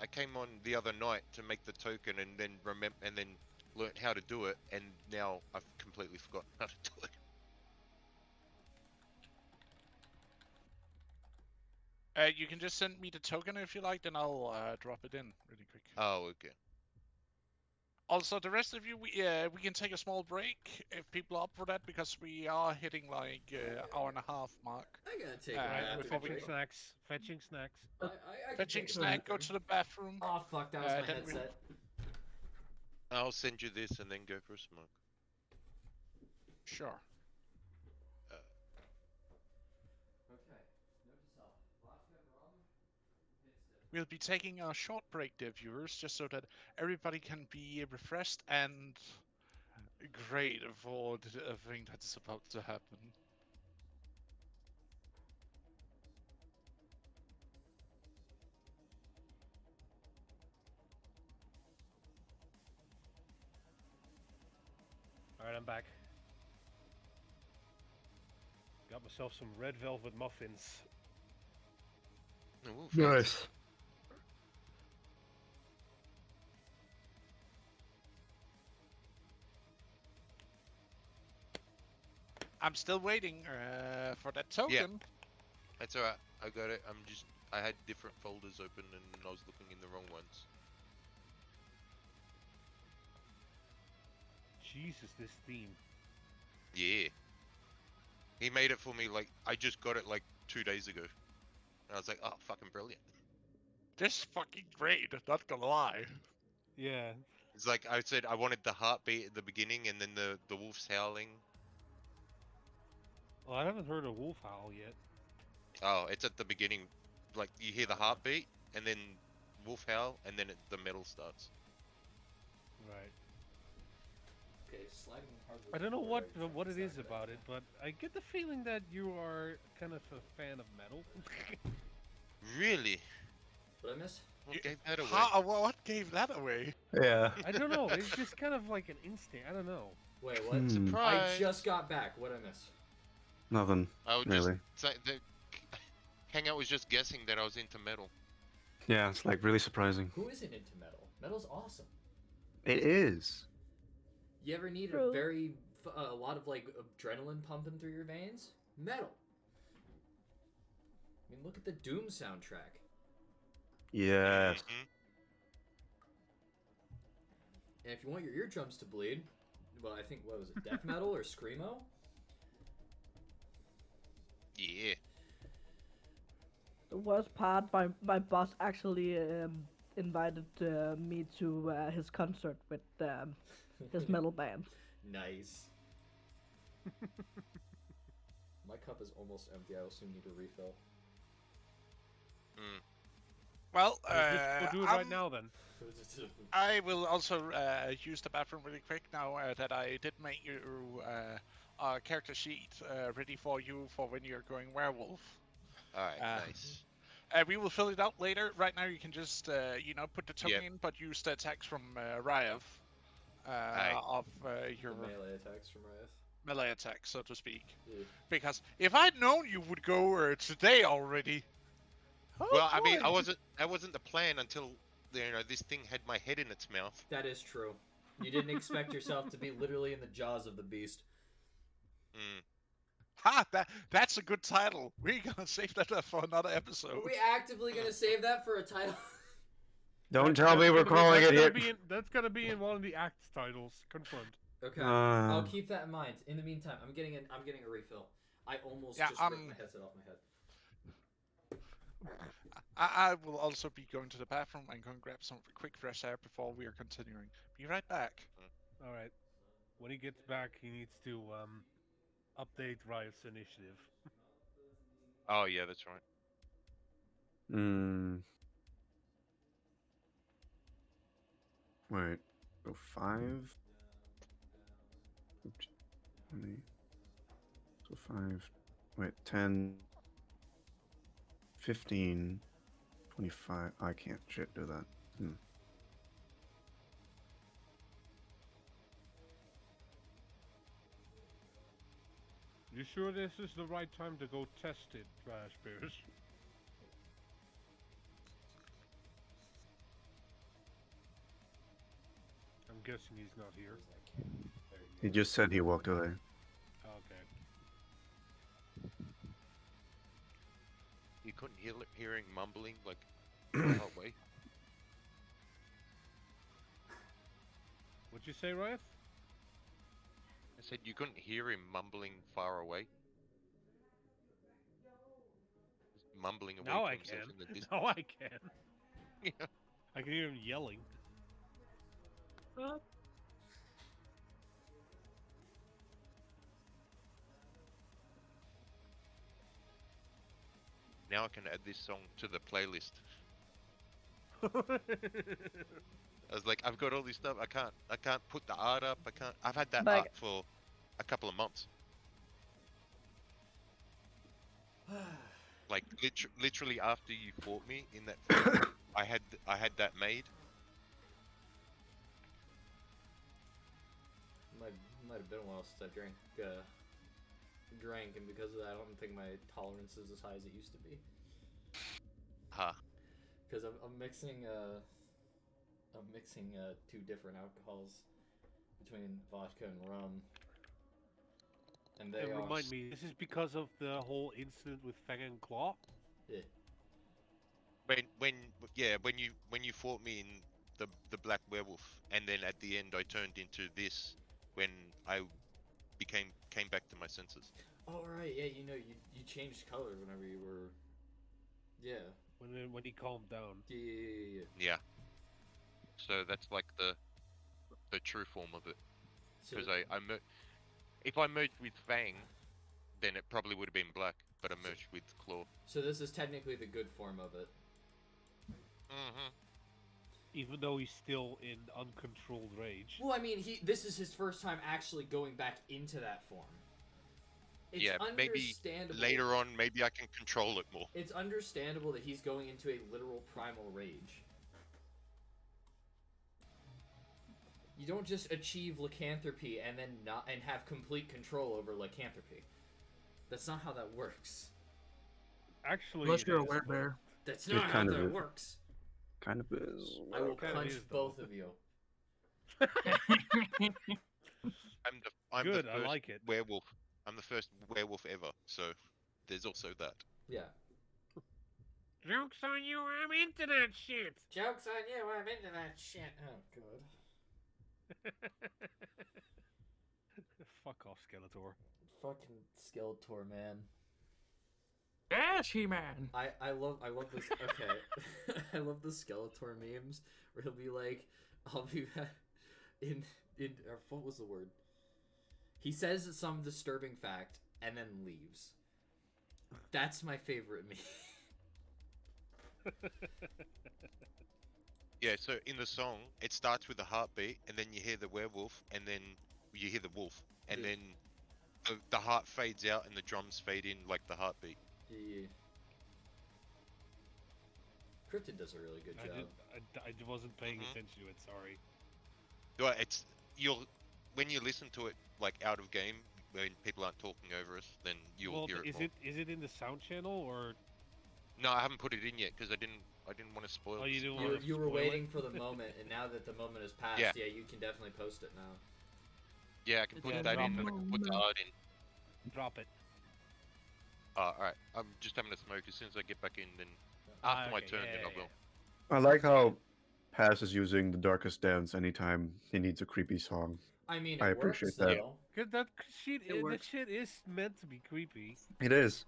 E: I came on the other night to make the token, and then learnt how to do it, and now I've completely forgotten how to do it.
A: You can just send me the token if you like, then I'll drop it in really quick.
E: Oh, okay.
A: Also, the rest of you, we can take a small break if people are up for that, because we are hitting like hour and a half mark.
C: I gotta take a
A: Alright,
C: nap.
A: before we
B: Fetching
A: go.
B: snacks. Fetching snacks.
C: I can
A: Fetching
C: take a
A: snack,
C: nap.
A: go to the bathroom.
C: Oh fuck, that was my
A: then we-
C: headset.
E: I'll send you this and then go for a smoke.
A: Sure.
C: Okay. Note to self. Vodka and rum.
A: We'll be taking a short break, dear viewers, just so that everybody can be refreshed and great for the thing that's about to happen.
B: Alright, I'm back. Got myself some red velvet muffins.
E: Ooh, fancy.
D: Nice.
A: I'm still waiting for that token.
E: That's alright. I got it. I had different folders open and I was looking in the wrong ones.
B: Jesus, this theme.
E: Yeah. He made it for me, like, I just got it like 2 days ago. And I was like, oh, fucking brilliant.
A: This is fucking great, not gonna lie.
B: Yeah.
E: It's like I said, I wanted the heartbeat at the beginning and then the wolf's howling.
B: Well, I haven't heard a wolf howl yet.
E: Oh, it's at the beginning. Like, you hear the heartbeat and then wolf howl and then the metal starts.
B: Right.
C: Okay, sliding hardwood.
B: I don't know
C: floor,
B: what
C: right,
B: it is
C: side
B: about
C: to
B: it, but I get the feeling that you are kind of a fan of metal.
E: Really?
C: What I miss?
E: What gave that away?
A: What gave that away?
D: Yeah.
B: I don't know. It's just kind of like an instinct. I don't know.
C: Wait, what?
D: Hmm.
E: Surprise!
C: I just got back. What I miss?
D: Nothing.
E: I would
D: really.
E: just say the Hangout was just guessing that I was into metal.
D: Yeah, it's like really surprising.
C: Who isn't into metal? Metal's awesome.
D: It is.
C: You ever need
F: True.
C: a lot of like adrenaline pumping through your veins? Metal. I mean, look at the Doom soundtrack.
D: Yes.
E: Mhm.
C: And if you want your eardrums to bleed, well, I think what was it, death metal or screamo?
E: Yeah.
F: The worst part, my boss actually invited me to his concert with his metal band.
C: Nice. My cup is almost empty. I will soon need a refill.
A: Well,
B: Just go do it right now then.
A: I will also use the bathroom really quick now that I did make you a character sheet ready for you for when you're going werewolf.
E: Alright,
A: Uh,
E: nice.
A: We will fill it out later. Right now, you can just put the token
E: Yep.
A: in, but use the attacks from Ryav
E: Aye.
A: of
C: The
A: your
C: melee attacks from Riot.
A: melee attack, so to speak.
C: Yeah.
A: Because if I'd known you would go today already. Oh,
E: Well, I mean,
A: boy.
E: that wasn't the plan until this thing had my head in its mouth.
C: That is true. You didn't expect yourself to be literally in the jaws of the beast.
E: Mm.
A: Ha! That's a good title. We're gonna save that up for another episode.
C: Are we actively gonna save that for a title?
D: Don't tell me we're calling it here.
B: That's gonna be in one of the acts titles. Confirmed.
C: Okay,
D: Uh.
C: I'll keep that in mind. In the meantime, I'm getting a refill. I almost just ripped my headset off my head.
A: I will also be going to the bathroom and going to grab some quick fresh air before we are continuing. Be right back.
B: All right. When he gets back, he needs to update Riot's initiative.
E: Oh yeah, that's right.
D: Wait. So 5. Oops. 20. So 5. Wait. 10. 15. 25. I can't shit do that.
B: You sure this is the right time to go test it, Trash Bears? I'm guessing he's not here.
D: He just said he walked away.
B: Okay.
E: You couldn't hear him mumbling like far away.
B: What'd you say, Riot?
E: I said you couldn't hear him mumbling far away. Just mumbling away
B: Now
E: to
B: I
E: himself
B: can.
E: in the distance.
B: Now I can.
E: Yeah.
B: I can hear him yelling.
E: Now I can add this song to the playlist. I was like, I've got all this stuff. I can't put the art up. I've had that
F: Like-
E: art for a couple of months. Like literally after you fought me in that fight, I had that made.
C: Might have been a while since I drank, and because of that, I don't think my tolerance is as high as it used to be.
E: Huh.
C: Because I'm mixing two different alcohols between vodka and rum, and they
B: And
C: are
B: remind me, this is because of the whole incident with Fang and Claw?
C: Yeah.
E: When you fought me in the Black Werewolf, and then at the end I turned into this when I came back to my senses.
C: Oh right, yeah. You changed color whenever you were. Yeah.
B: When he calmed down.
C: Yeah.
E: Yeah. So that's like the true form of it.
C: So,
E: Because if I merged with Fang, then it probably would have been black, but I merged with Claw.
C: so this is technically the good form of it.
E: Mm-hmm.
B: Even though he's still in uncontrolled rage.
C: Well, I mean, this is his first time actually going back into that form. It's
E: Yeah, maybe
C: understandable.
E: later on, maybe I can control it more.
C: It's understandable that he's going into a literal primal rage. You don't just achieve lycanthropy and then and have complete control over lycanthropy. That's not how that works.
B: Actually,
G: Unless
B: it
G: you're a
B: is,
G: werebear.
C: That's
D: It
C: not how
D: kind of
C: that
D: is.
C: works.
D: Kind of is.
C: I will
B: Kinda
C: punch
B: is, though.
C: both of you.
E: I'm
B: Good,
E: the
B: I
E: first
B: like it.
E: werewolf. I'm the first werewolf ever, so there's also that.
C: Yeah.
B: Joke's on you, I'm into that shit!
C: Joke's on you, I'm into that shit. Oh, God.
B: Fuck off, Skeletor.
C: Fucking Skeletor, man.
G: Yes, He-Man.
C: I love this. Okay, I love the Skeletor memes where he'll be like, "I'll be back in or what was the word?" He says some disturbing fact and then leaves. That's my favorite meme.
E: Yeah, so in the song, it starts with a heartbeat, and then you hear the werewolf, and then you hear the wolf, and
C: Yeah.
E: then the heart fades out, and the drums fade in like the heartbeat.
C: Yeah. Cryptid does a really good job.
B: I wasn't paying
E: Mhm.
B: attention to it. Sorry.
E: Well, when you listen to it like out of game when people aren't talking over us, then you'll
B: Well,
E: hear it
B: is
E: more.
B: it in the sound channel or?
E: No, I haven't put it in yet because I didn't want to spoil.
B: Oh,
E: the
B: you didn't
E: surprise.
B: want to
C: You were
B: spoil
C: waiting
B: it?
C: for the moment, and now that the moment has passed,
E: Yeah.
C: yeah, you can definitely post it now.
E: Yeah, I can
G: It's
E: put
B: Yeah,
E: that
B: drop
E: in,
B: it.
E: and I can put the art in.
B: Drop it.
E: All right. I'm just having a smoke. As soon as I get back in, then after my
B: okay,
E: turn,
B: yeah,
E: then I
B: yeah,
E: will.
D: I like how Paz is using the darkest dance anytime he needs a creepy song.
C: I mean,
D: I
C: it works
D: appreciate that.
C: though.
B: Cause that
G: It works.
B: shit is meant to be creepy.
D: It is.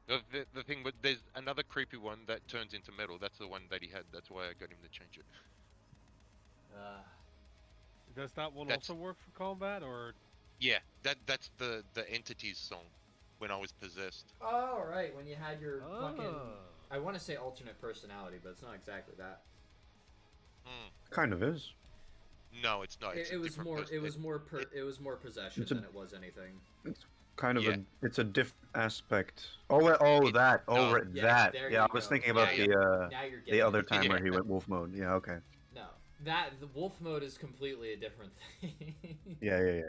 E: The thing, but there's another creepy one that turns into metal. That's the one that he had. That's why I got him to change it.
B: Does that one
E: That's-
B: also work for combat or?
E: Yeah, that's the entity's song. When I was possessed.
C: Oh, right, when you had your fucking...
B: Oh.
C: I want to say alternate personality, but it's not exactly that.
D: Kind of is.
E: No, it's not. It's
C: It
E: a
C: was
E: different
C: more.
E: person.
C: It was more. It was more possession
D: It's a-
C: than it was anything.
D: Kind of
E: Yeah.
D: it's a different aspect. Oh, that. Oh,
E: no.
D: right,
C: Yeah,
D: that.
C: there
D: Yeah, I
C: you
D: was
C: go.
D: thinking
C: Now
D: about
C: you- now you're getting
D: the other
C: it.
D: time where
E: Yeah.
D: he went wolf mode. Yeah, okay.
C: No, the wolf mode is completely a different thing.
D: Yeah.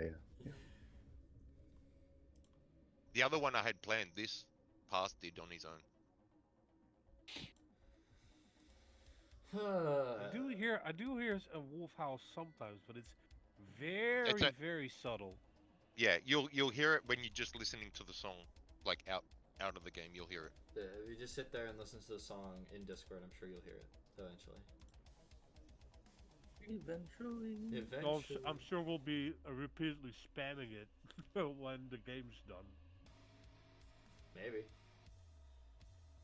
E: The other one I had planned. This pass did on his own.
B: I do hear a wolf howl sometimes, but it's very very subtle.
E: Yeah, you'll hear it when you're just listening to the song, like out of the game. You'll hear it.
C: If you just sit there and listen to the song in Discord, I'm sure you'll hear it eventually. Eventually.
B: I'm sure we'll be repeatedly spamming it when the game's done.
C: Maybe.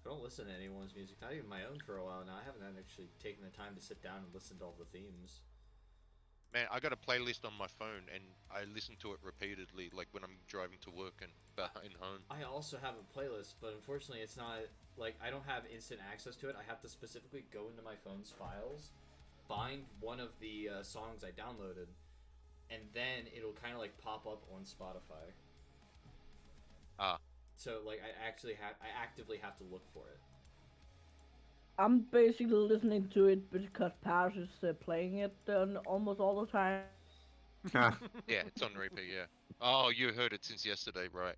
C: I don't listen to anyone's music, not even my own, for a while now. I haven't actually taken the time to sit down and listen to all the themes.
E: Man, I got a playlist on my phone, and I listen to it repeatedly, like when I'm driving to work and behind home.
C: I also have a playlist, but unfortunately it's not, like, I don't have instant access to it. I have to specifically go into my phone's files, find one of the songs I downloaded, and then it'll kind of, like, pop up on Spotify.
E: Ah.
C: So, like, I actively have to look for it.
F: I'm basically listening to it because Paris is playing it almost all the time.
E: Yeah, it's on repeat. Yeah. Oh, you heard it since yesterday, right?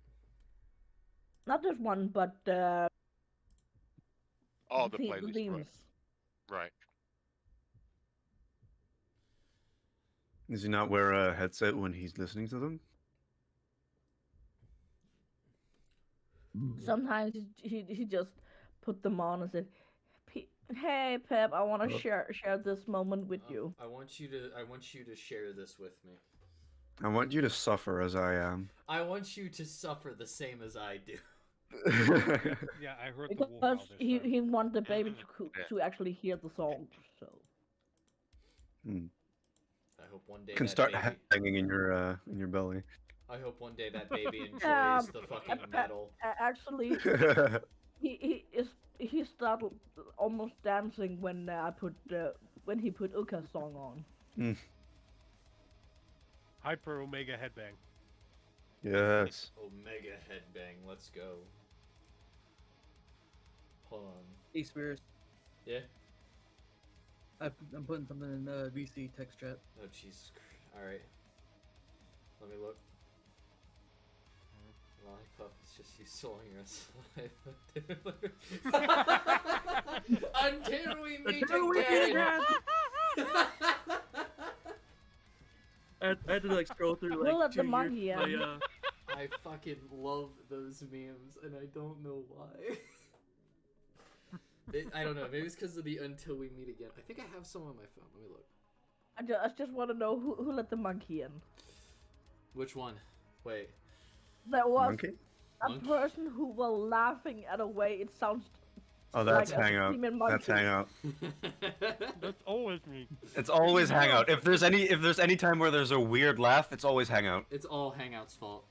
F: Not this one, but
E: Oh, the
F: the
E: playlist,
F: themes.
E: right?
D: Does he not wear a headset when he's listening to them?
F: Sometimes he just put them on and said, "Hey Pep, I want to share this moment with you."
C: I want you to share this with me.
D: I want you to suffer as I am.
C: I want you to suffer the same as I do.
B: Yeah, I heard the wolf
F: Because
B: howl this time.
F: he wanted the baby
E: Yeah.
F: to actually hear the song. So
C: I hope one day
D: Can
C: that
D: start
C: baby...
D: hanging in your belly.
C: I hope one day that baby enjoys the fucking metal.
F: actually, he started almost dancing when when he put Uka's song on.
B: Hyper Omega headbang.
D: Yes.
C: Omega headbang, let's go. Hold on.
G: Hey, Spears.
C: Yeah?
G: I'm putting something in the VC text chat.
C: Oh, Jesus Christ. Alright. Let me look. Lollipop is just you soloing yourself. Until we meet again!
G: I had to like scroll through like
F: We'll let the
G: 2
F: monkey
G: years of
F: in.
G: my,
C: I fucking love those memes, and I don't know why. I don't know, maybe it's because of the until we meet again. I think I have some on my phone. Let me look.
F: I just want to know who let the monkey in.
C: Which one? Wait.
F: There was
D: Monkey?
F: a
C: Monkey?
F: person who was laughing at a way it sounds.
D: Oh, that's
F: like a
D: Hangout.
F: screaming
D: That's
F: monkey.
D: Hangout.
B: That's always me.
D: It's always Hangout. If there's any time where there's a weird laugh, it's always Hangout.
C: It's all Hangout's fault.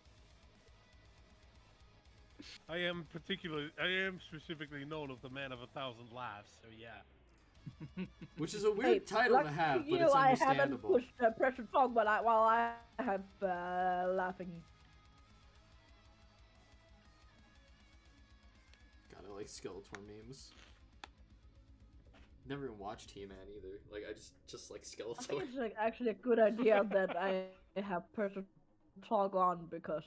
B: I am specifically known of the man of 1,000 laughs. So yeah.
C: Which is a
F: Hey,
C: weird title to
F: lucky
C: have,
F: you,
C: but it's
F: I haven't
C: understandable.
F: pushed pressure talk while I have laughing.
C: God, I like Skeletor memes. Never even watched He-Man either. Like I just like
F: I
C: Skeletor.
F: think it's like actually a good idea that I have person to talk on because,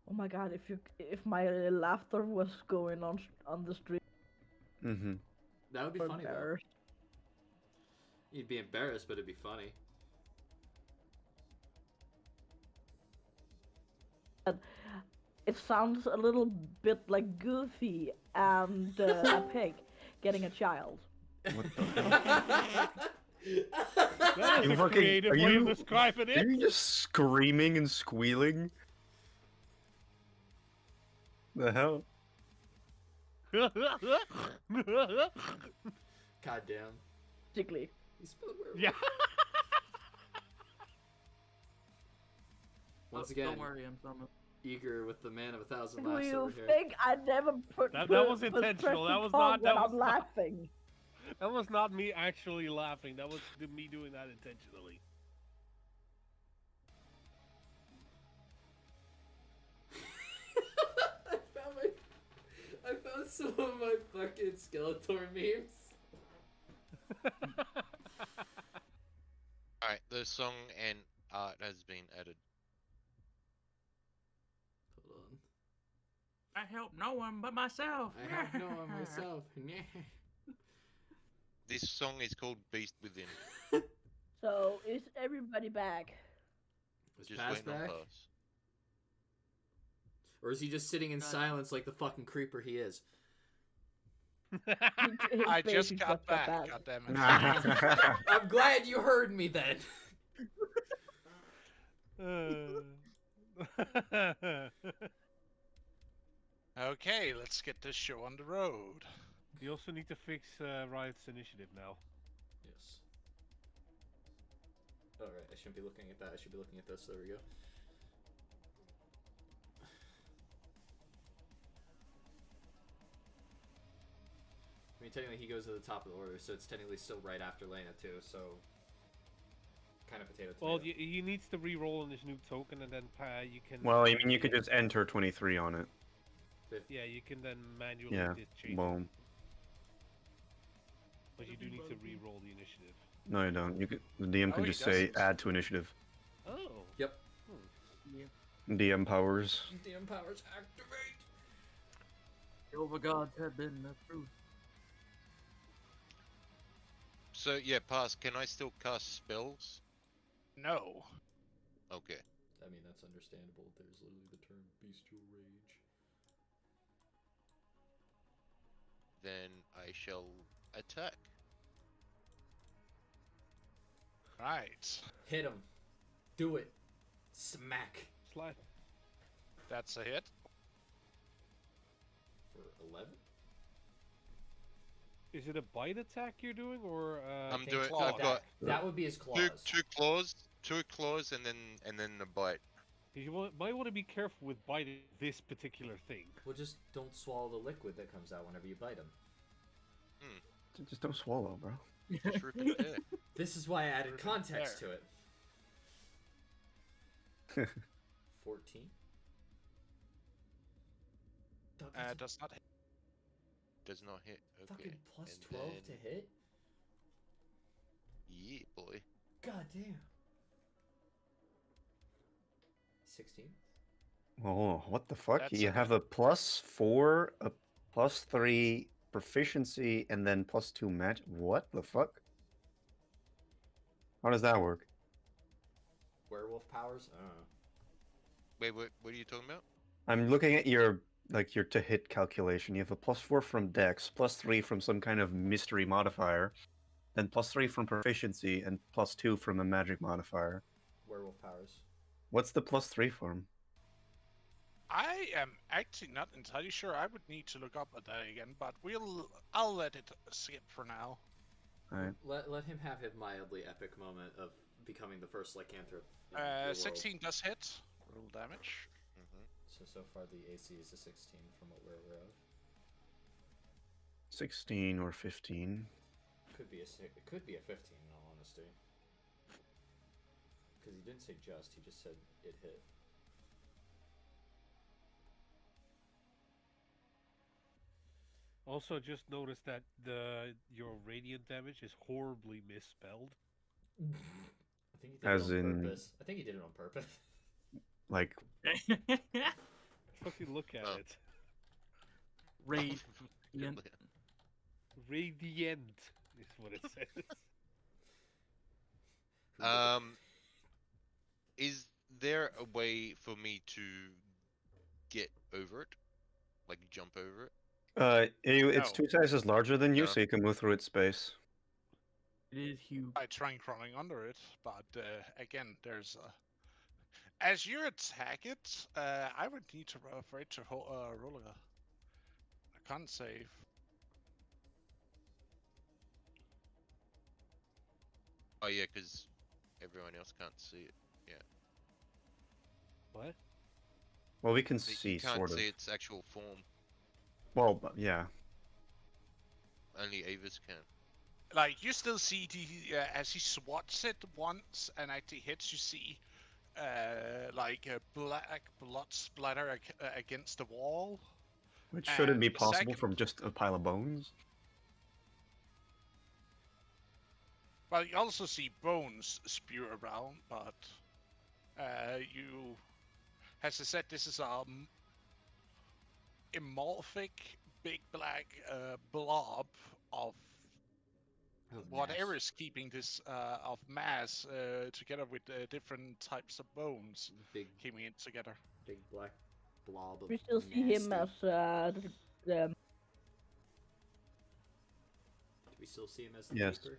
F: oh my god, if my laughter was going on the street,
D: Mm-hmm.
C: That would be
F: I'm
C: funny though.
F: embarrassed.
C: You'd be embarrassed, but it'd be funny.
F: It sounds a little bit like Goofy and a pig getting a child.
D: What the hell?
B: That is
D: You
B: a
D: fucking-
B: creative
D: are
B: way of
D: you-
B: describing
D: Are
B: it.
D: you just screaming and squealing? The hell?
C: God damn.
F: Basically.
C: He spelled werewolf.
B: Yeah.
C: Once
G: Oh,
C: again,
G: don't worry, I'm coming.
C: eager with the man of 1,000
F: Do
C: laughs
F: you
C: over here.
F: think I never put
B: That
F: put-
B: was
F: put
B: intentional. That
F: press
B: was
F: to
B: not-
F: talk
B: that
F: when
B: was
F: I'm
B: not-
F: laughing.
B: That was not me actually laughing. That was me doing that intentionally.
C: I found some of my fucking Skeletor memes.
E: Alright, the song and art has been added.
C: Hold on.
G: I help no one but myself.
C: I have no one myself.
E: This song is called Beast Within.
F: So is everybody back?
C: Was
E: Just
C: Paz
E: waiting on
C: back?
E: Pass.
C: Or is he just sitting in silence like the fucking creeper he is?
F: His
A: I
F: baby
A: just got back.
F: back.
A: God damn it.
C: I'm glad you heard me then.
A: Okay, let's get this show on the road.
B: You also need to fix Riot's initiative now.
C: Yes. Alright, I shouldn't be looking at that. I should be looking at this. There we go. I mean, technically he goes to the top of the order, so it's technically still right after Lena too, so... Kind of potato tomato.
B: Well, you needs to re-roll on this new token, and then you can.
D: Well, I mean, you could just enter 23 on it.
B: Yeah, you can then manually
D: Yeah,
B: just change it.
D: boom.
B: But you do need to re-roll the initiative.
D: No, you don't. You could, the DM
A: Oh,
D: can
A: he
D: just say
A: doesn't.
D: add to initiative.
B: Oh.
C: Yep.
D: DM powers.
C: DM powers activate!
G: The overgods have been approved.
E: So yeah, Pass, can I still cast spells?
A: No.
E: Okay.
C: I mean, that's understandable. There's literally the term bestial rage.
E: Then I shall attack.
A: Right.
C: Hit him. Do it. Smack.
B: Slide.
A: That's a hit.
C: For 11?
B: Is it a bite attack you're doing, or
E: I'm
C: think
E: doing.
A: claw
E: I've got
C: That would be his claws.
E: two claws, and then a bite.
B: might want to be careful with biting this particular thing.
C: Well, just don't swallow the liquid that comes out whenever you bite him.
D: Just don't swallow, bro.
E: Just rip it there.
C: This is why I added
A: Rip it
C: context
A: there.
C: to it. 14?
A: Does not hit.
E: Does not hit. Okay.
C: Fucking plus
E: and
C: 12
E: then-
C: to hit?
E: Yeah, boy.
C: God damn. 16?
D: Oh, what the fuck?
A: That's
D: You
A: a
D: have a +4, a +3 proficiency, and then +2 match. What the fuck? How does that work?
C: Werewolf powers? I don't know.
E: Wait, what are you talking about?
D: I'm looking at your to hit calculation. You have a +4 from Dex, +3 from some kind of mystery modifier, then +3 from proficiency, and +2 from a magic modifier.
C: Werewolf powers.
D: What's the +3 from?
A: I am actually not entirely sure. I would need to look up at that again, but I'll let it skip for now.
D: Alright.
C: Let him have his mildly epic moment of becoming the first lycanthrope. in the world.
A: 16 does hit. Roll damage.
C: So far the AC is a 16 from what we're aware of.
D: 16 or 15.
C: It could be a 15 in all honesty. Because he didn't say just, he just said it hit.
B: Also, just noticed that your radiant damage is horribly misspelled.
C: I think he did it
D: As
C: on
D: in,
C: purpose. I think he did it on purpose.
D: like,
B: Fucking look at
E: Oh.
B: it.
G: Radiant.
B: Radiant is what it says.
E: Is there a way for me to get over it, like jump over it?
D: it's
A: No.
D: 2 sizes larger than you,
E: No.
D: so you can move through its space.
G: It is huge.
A: I try crawling under it, but again, there's as you attack it, I would need to for it to roll a con save.
E: Oh yeah, because everyone else can't see it.
B: What?
D: Well, we can
E: Like,
D: see,
E: you can't
D: sort of.
E: see its actual form.
D: Well, yeah.
E: Only Avis can.
A: Like you still see the as he swats it once and actually hits, you see like a black blood splatter against the wall.
D: Which shouldn't be
A: And the
D: possible
A: second-
D: from just a pile of bones.
A: Well, you also see bones spew around, but you, as I said, this is a amorphic big black blob of whatever is keeping this of mass together with different types of bones
C: Big,
A: keeping it together.
C: big black blob of
F: We still see him
C: nasty.
F: as the
C: Do we still see him as the
D: Yes,
C: keeper?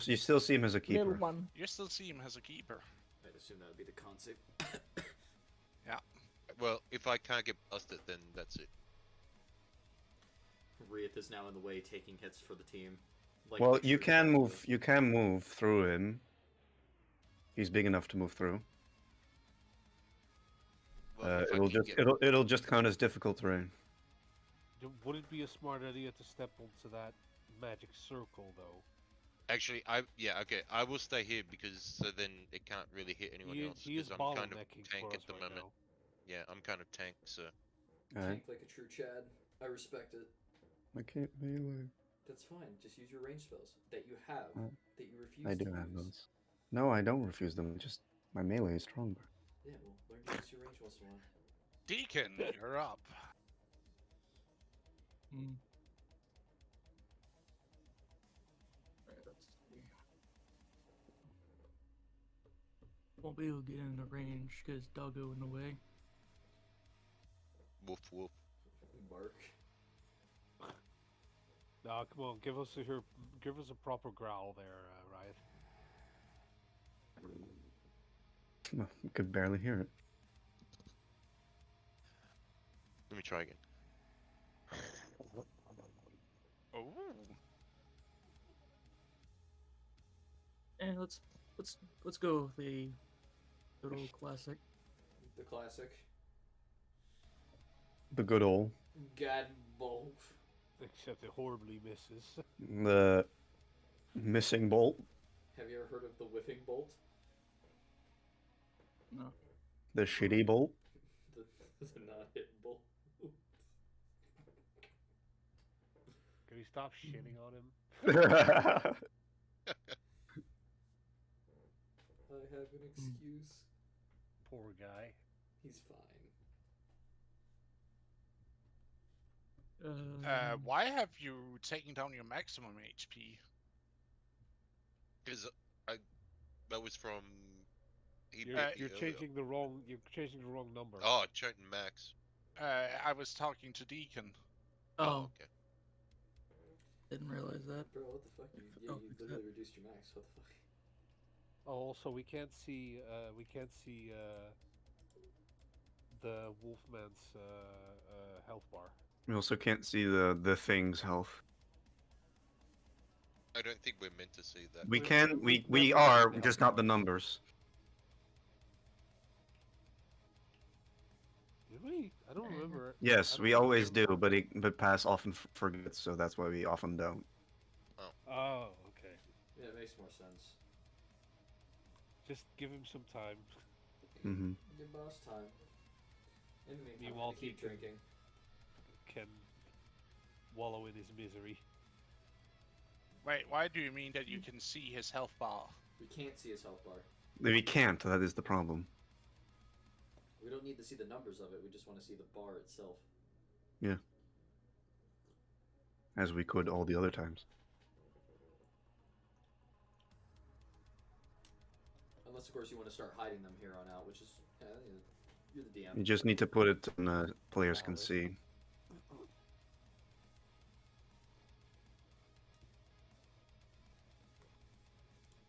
D: you still see him as a keeper.
F: little one.
A: You still see him as a keeper.
C: I'd assume that would be the concept.
E: Well, if I can't get past it, then that's it.
C: Rieth is now in the way, taking hits for the team. Like
D: Well,
C: the
D: you
C: true
D: can
C: Jack
D: move.
C: does.
D: You can move through him. He's big enough to move through.
E: Well, if I
D: It'll
E: can
D: just
E: get...
D: it'll just count as difficult terrain.
B: Would it be a smart idea to step onto that magic circle, though?
E: Actually, okay. I will stay here because so then it can't really hit anyone else.
B: He is
E: Because I'm kind of
B: bottlenecking
E: tank
B: for
E: at
B: us
E: the
B: right
E: moment.
B: now.
E: Yeah, I'm kind of tank, so...
D: Alright.
C: Tank like a true Chad. I respect it.
D: I can't melee.
C: That's fine. Just use your range spells that you have,
D: Oh,
C: that you refuse
D: I
C: to
D: do have
C: use.
D: those. No, I don't refuse them. Just my melee is stronger.
C: Yeah, well, learn to use your range once in a while.
A: Deacon, you're up.
G: Mm. Alright, let's see. Won't be able to get into range because Doggo in the way.
E: Woof woof.
C: Mark.
B: Nah, come on, give us a proper growl there, Riot.
D: I could barely hear it.
E: Let me try again.
A: Oh,
G: And let's go with the good old classic.
C: The classic.
D: The good old,
C: God bolt.
B: Except it horribly misses.
D: the missing bolt,
C: Have you ever heard of the whiffing bolt?
G: No.
D: the shitty bolt.
C: The not hit bolt.
B: Can we stop shitting on him?
C: I have an excuse.
B: Poor guy.
C: He's fine.
A: why have you taken down your maximum HP?
E: Because that was from...
B: You're
E: earlier.
B: changing the wrong number.
E: Oh, Choten Max.
A: I was talking to Deacon.
G: Oh,
E: Okay.
G: didn't realize that.
C: Bro, what the fuck? You
G: Oh,
C: you
G: fix
C: literally
G: that.
C: reduced your max. What the fuck?
B: Oh, also we can't see the Wolfman's health bar.
D: We also can't see the thing's health.
E: I don't think we're meant to see that.
D: We
B: We've-
D: can.
B: we've
D: We
B: never
D: are
B: seen the
D: just
B: health
D: not the
B: bars.
D: numbers.
B: Did we? I don't remember.
D: Yes,
B: I
D: we
B: don't
D: always do,
B: remember.
D: but Pass often forgets, so that's why we often don't.
B: Oh, okay.
C: Yeah, it makes more sense.
B: Just give him some time.
D: Hmm.
C: Give boss time. In the meantime, I'm
B: Meanwhile,
C: gonna keep
B: Deacon-
C: drinking.
B: Can wallow in his misery.
A: Wait, why do you mean that you can see his health bar?
C: We can't see his health bar.
D: We can't. That is the problem.
C: We don't need to see the numbers of it. We just want to see the bar itself.
D: Yeah. As we could all the other times.
C: Unless, of course, you want to start hiding them here on out, which is you're the DM.
D: You just need to put it and players can
C: Valid.
D: see.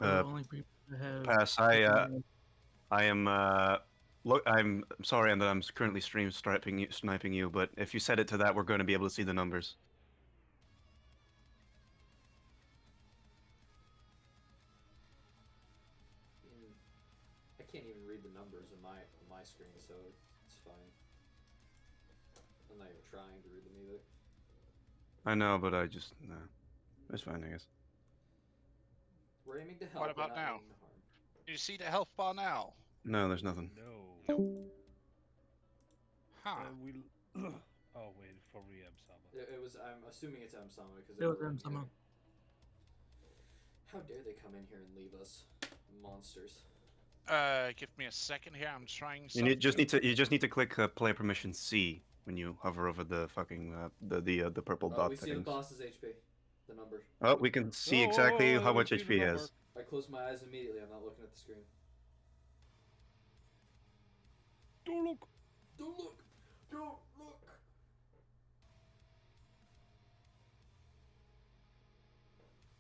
G: Only people that have.
D: Pass. I am. Look, I'm sorry, and that I'm currently sniping you. But if you set it to that, we're going to be able to see the numbers.
C: I can't even read the numbers on my screen, so it's fine. I'm not even trying to read them either.
D: I know, but I just no. It's fine, I guess.
C: We're aiming to help.
A: What about
C: we're not
A: now?
C: aiming to harm.
A: Do you see the health bar now?
D: No, there's nothing.
B: No.
A: Huh.
B: We'll. Oh wait, for Riem Sama.
C: It was. I'm assuming it's Sama because
G: It was Sama.
C: How dare they come in here and leave us, monsters?
A: Give me a second here. I'm trying
D: You
A: something.
D: just need to click player permission C when you hover over the fucking the purple dot
C: We see the
D: settings.
C: boss's HP, the number.
D: Oh, we can see
B: Oh,
D: exactly
B: oh,
D: how
B: we
D: much
B: see the
D: HP he
B: number.
D: has.
C: I close my eyes immediately. I'm not looking at the screen.
B: Don't look.
C: Don't look. Don't look.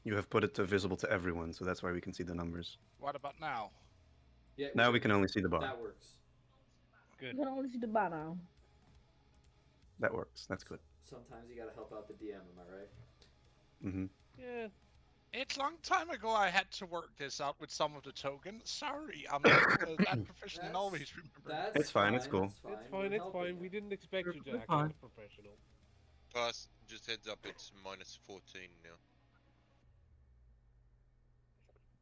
D: You have put it to visible to everyone, so that's why we can see the numbers.
A: What about now?
C: Yeah.
D: Now we
C: good.
D: can only see the bar.
C: That works.
B: Good.
F: You can only see the bar now.
D: That works. That's good.
C: Sometimes you gotta help out the DM. Am I right?
D: Mm-hmm.
B: Yeah.
A: It's a long time ago I had to work this out with some of the tokens. Sorry, I'm not that proficient in always remembering.
C: That's
D: It's fine, it's cool.
C: That's fine.
B: It's fine.
C: We're
B: It's
C: helping
B: fine. We
C: you.
B: didn't expect you to
G: Perfectly
B: act
G: fine.
B: like a professional.
E: Plus, just heads up, it's minus 14 now.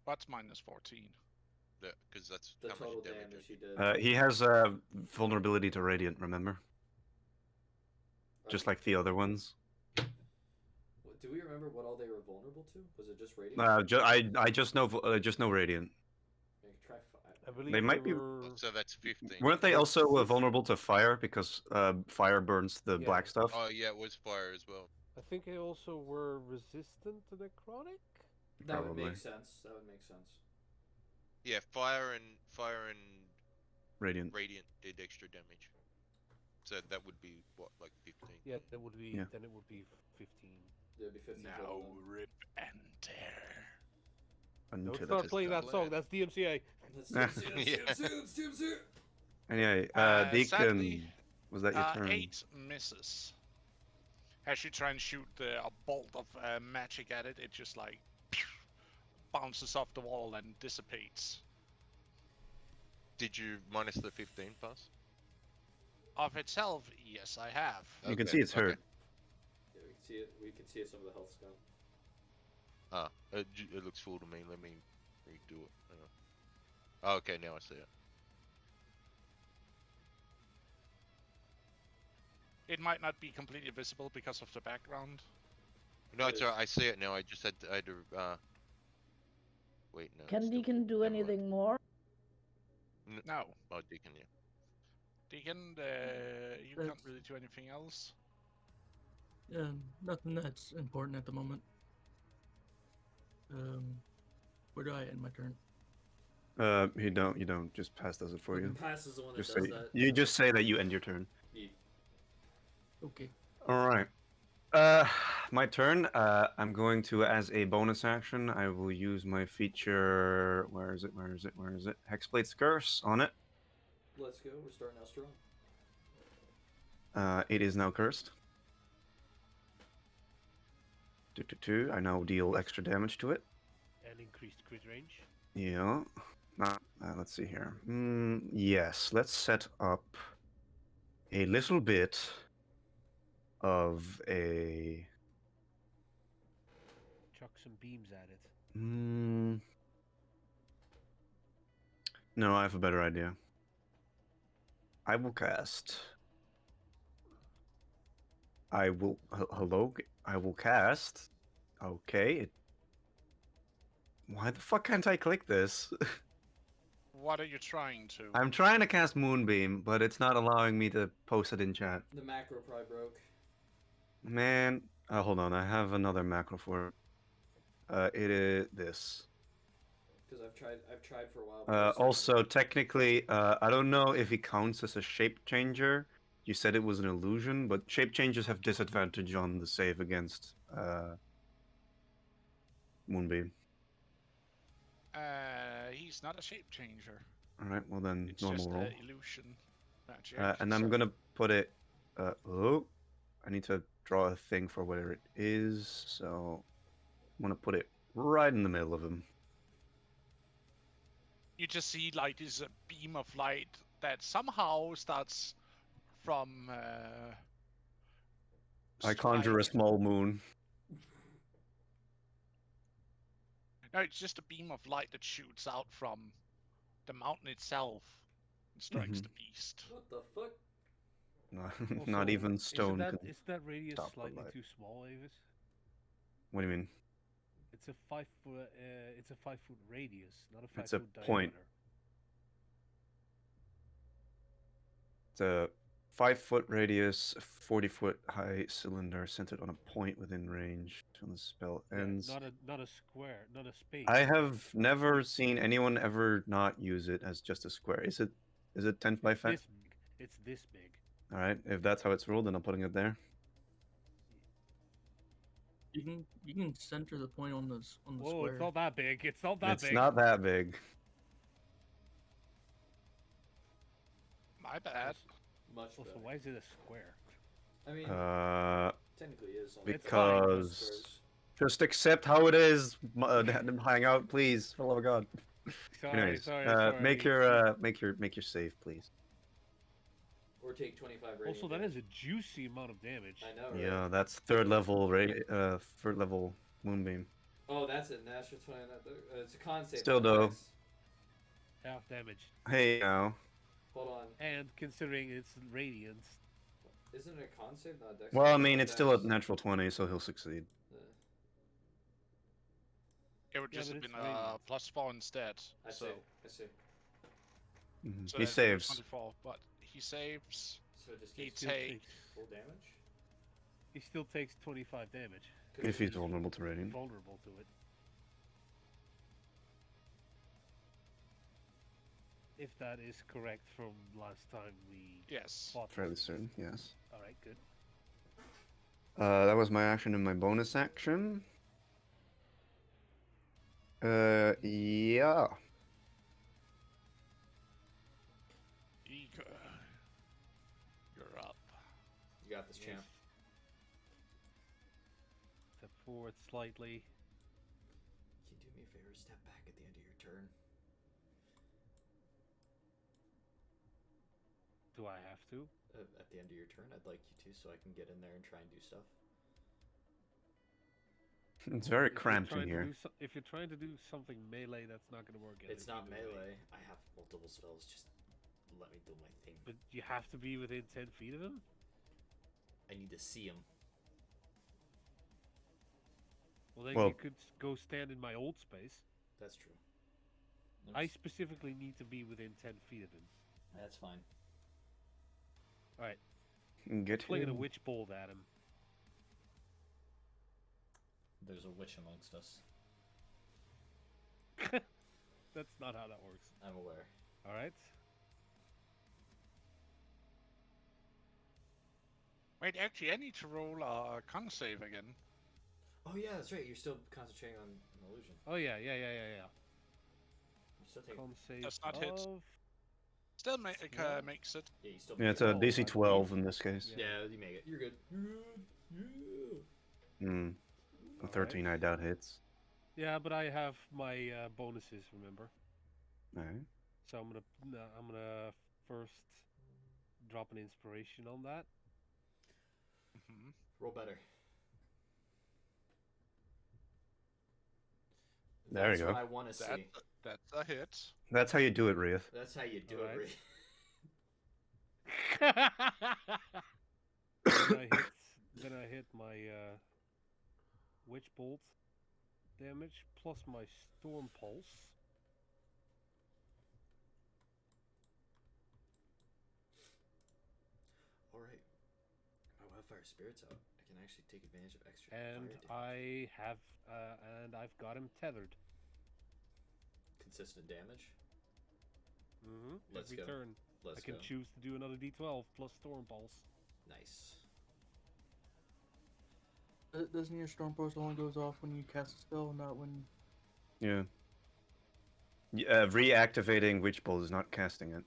A: What's minus 14?
E: Because that's
C: The
E: how much
C: total
E: damage
C: damage
E: I
C: he did.
D: He has vulnerability to radiant. Remember, just like the other ones.
C: Do we remember what all they were vulnerable to? Was it just radiant?
D: I just know radiant.
C: Try 5.
B: I believe
D: They might be-
B: were...
E: did. So that's 15.
D: Weren't they also vulnerable to fire because fire burns the
B: Yeah.
D: black stuff?
E: Oh yeah, it was fire as well.
B: I think they also were resistant to necrotic.
C: That would
D: Probably.
C: make sense. That would make sense.
E: Yeah, fire and
D: Radiant.
E: radiant did extra damage. So that would be what, like 15.
B: Yeah, that would be.
D: Yeah.
B: Then it would be 15.
C: It would be 15
A: Now
C: total then.
A: rip and tear.
B: Don't
D: Until
B: start
D: it is
B: playing
D: done.
B: that song. That's DMCA.
C: Let's
D: Yeah.
C: do it.
D: Anyway, Deacon,
A: sadly,
D: was that your turn?
A: 8 misses. As you try and shoot a bolt of magic at it, it just like bounces off the wall and dissipates.
E: Did you minus the 15 pass?
A: Of itself, yes, I have.
D: You can
E: Okay,
D: see it's hurt.
E: okay.
C: Yeah, we can see it. We can see some of the health scan.
E: Ah, it looks full to me. Let me redo it. Oh, okay, now I see it.
A: It might not be completely visible because of the background.
E: No,
C: It
E: it's
C: is.
E: alright. I see it now. I just had to. Wait, no.
F: Can
E: still-
F: Deacon do
E: never mind.
F: anything more?
A: No.
E: Oh, Deacon, yeah.
A: Deacon, you can't really do anything else.
G: Nothing that's important at the moment. Where do I end my turn?
D: You don't. Just pass does it for you.
C: Pass is the one that
D: Just
C: does
D: say
C: that.
D: you just say that you end your turn.
C: Neat.
G: Okay.
D: All right. My turn. I'm going to, as a bonus action, I will use my feature. Where is it? Where is it? Where is it? Hexblade's Curse on it.
C: Let's go. We're starting out strong.
D: It is now cursed. 2. I now deal extra damage to it.
B: And increased crit range.
D: Yeah. Let's see here. Yes. Let's set up a little bit of a.
B: Chuck some beams at it.
D: No, I have a better idea. I will cast I will. Hello. I will cast. Okay. Why the fuck can't I click this?
A: What are you trying to?
D: I'm trying to cast Moonbeam, but it's not allowing me to post it in chat.
C: The macro probably broke.
D: Man, hold on. I have another macro for it. It is this.
C: Because I've tried for a while. but there's
D: Also, technically, I don't know if he counts as a shape changer. You said it was an illusion, but shape changers have disadvantage on the save against Moonbeam.
A: He's not a shape changer.
D: All right, well then,
A: It's
D: normal
A: just
D: roll.
A: illusion magic.
D: And I'm gonna put it. Oh, I need to draw a thing for whatever it is. So I'm gonna put it right in the middle of him.
A: You just see like this beam of light that somehow starts from.
D: I conjure a
A: like-
D: small moon.
A: No, it's just a beam of light that shoots out from the mountain itself and strikes
D: Mhm.
A: the beast.
C: What the fuck?
D: Not
B: Also,
D: even stone can.
B: Is that radius
D: stop the
B: slightly
D: light.
B: too small, Avis?
D: What do you mean?
B: It's a 5 foot. It's a 5 foot radius, not a
D: It's a
B: 5 foot
D: point.
B: diameter.
D: It's a 5-foot radius, 40-foot high cylinder centered on a point within range when the spell ends.
B: Yeah, not a square, not a space.
D: I have never seen anyone ever not use it as just a square. Is it 10 by 5?
B: This big. It's this big.
D: All right. If that's how it's ruled, then I'm putting it there.
G: You can center the point on the
B: Whoa,
G: square.
B: it's not that big. It's not that
D: It's
B: big.
D: not that big.
A: My bad.
C: Much
B: Also,
C: better.
B: why is it a square?
C: I mean, technically it is.
B: It's
C: fine,
B: fine.
C: most squares.
D: Just accept how it is. Hang out, please. For the love of God.
B: Sorry,
D: Anyways,
B: sorry.
D: make your save, please.
C: Or take 25 radiant
B: Also, that
C: damage.
B: is a juicy amount of damage.
C: I know, right?
D: Yeah, that's third level moonbeam.
C: Oh, that's it. Natural 20. It's a con save.
D: Still
C: not
D: though.
C: dex.
B: Half damage.
C: Hold
D: Hey now.
C: on.
B: And considering it's radiant,
C: Isn't it a con save, not dex?
D: Well, I
C: It's
D: mean,
C: not
D: it's still a
C: dex.
D: natural 20, so he'll succeed.
A: It would
B: Yeah,
A: just
B: but
A: have
B: it's
A: been
B: radiant.
A: +4 instead.
C: I
A: so
C: see.
A: so
D: He
A: that's
D: saves.
A: 24, but he saves.
C: So it just
A: He
C: takes
B: still
A: take.
B: takes,
C: full damage?
B: he still takes 25 damage.
D: If he's vulnerable to radiant.
B: Vulnerable to it. If that is correct from last time we
A: Yes.
B: fought.
D: Fairly
B: this.
D: certain, yes.
B: Alright, good.
D: That was my action and my bonus action. Yeah.
A: Eager. You're up.
C: You got this, champ.
B: Step forward slightly.
C: Can you do me a favor? Step back at the end of your turn.
B: Do I have to?
C: At the end of your turn, I'd like you to, so I can get in there and try and do stuff.
D: It's very
B: If you're
D: cramped in
B: trying to
D: here.
B: do if you're trying to do something melee, that's not going to work.
C: It's not
B: either way.
C: melee. I have multiple spells. Just let me do my thing.
B: But you have to be within 10 feet of him?
C: I need to see him.
B: Well, then
D: Well-
B: you could go stand in my old space.
C: That's true.
B: I specifically need to be within 10 feet of him.
C: That's fine.
B: Alright,
D: Get
B: flinging a
D: him.
B: witch bolt at him.
C: There's a witch amongst us.
B: That's not how that works.
C: I'm aware.
B: Alright.
A: Wait, actually, I need to roll a con save again.
C: Oh yeah, that's right. You're still concentrating on an illusion.
B: Oh, yeah.
C: You still take.
B: Con save
A: Does not hit.
B: of...
A: Still
B: Yeah.
A: makes it.
C: Yeah, you still.
D: Yeah,
C: make
D: it's
C: it.
D: a
B: Oh,
D: DC
B: I
D: 12 in this case.
B: Yeah.
C: Yeah, you make it. You're good. Yeah.
D: Hmm. A 13, I doubt hits.
B: Yeah, but I have my bonuses, remember?
D: Alright.
B: So I'm gonna first drop an inspiration on that.
A: Mm-hmm.
C: Roll better.
D: There
C: That's
D: you
C: what
D: go.
C: I want to see.
A: That's a hit.
D: That's how you do it, Rieth.
C: That's how you do
B: Alright.
C: it.
B: then I hit get my Witch Bolt damage plus my Storm Pulse.
C: Alright. My Wildfire Spirit's out. I can actually take advantage of extra
B: And
C: fire damage.
B: I've got him tethered.
C: Consistent damage.
B: Every turn.
C: Let's
B: I can
C: go.
B: choose to do another D12 plus Storm Pulse.
C: Nice.
G: Doesn't your storm pulse only goes off when you cast a spell, not when?
D: Yeah. Reactivating Witch Bolt is not casting it.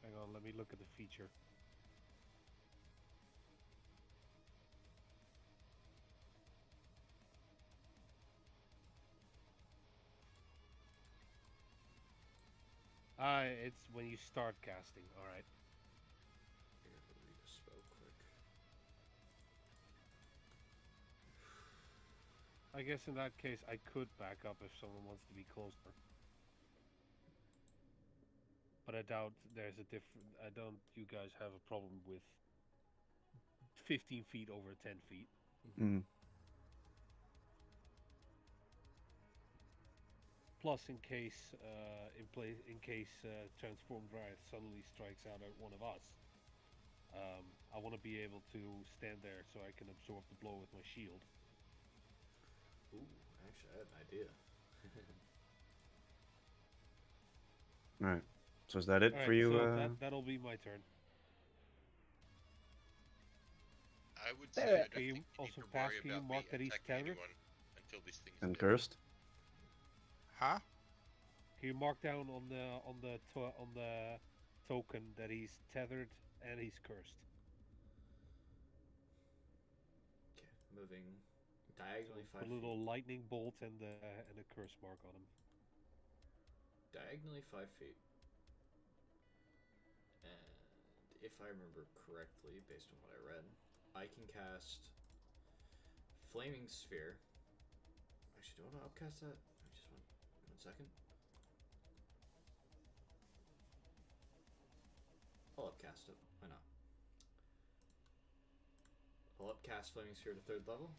B: Hang on, let me look at the feature. It's when you start casting. All right.
C: Here, let me read a spell quick.
B: I guess in that case, I could back up if someone wants to be closer. But I doubt there's a different. I don't. You guys have a problem with 15 feet over 10 feet.
D: Mm.
B: Plus, in case transformed Wraith suddenly strikes out at one of us, I want to be able to stand there so I can absorb the blow with my shield.
C: Ooh, actually, I have an idea.
D: Alright. So is that it
B: All
D: for
B: right,
D: you?
B: so that'll be my turn.
E: I would say
F: There.
E: I don't
B: Can you
E: think you
B: also
E: need to
B: pass?
E: worry
B: Can you
E: about
B: mark
E: me
B: that he's
E: attacking
B: tethered?
E: anyone until this thing's
D: And
E: dead.
D: cursed?
A: Huh?
B: Can you mark down on the token that he's tethered and he's cursed?
C: Okay, moving diagonally
B: So
C: 5
B: a little
C: feet.
B: lightning bolt and a curse mark on him.
C: Diagonally 5 feet. And if I remember correctly, based on what I read, I can cast Flaming Sphere. Actually, do I want to upcast that? I just want 1 second. I'll upcast it. Why not? I'll upcast Flaming Sphere to 3rd level.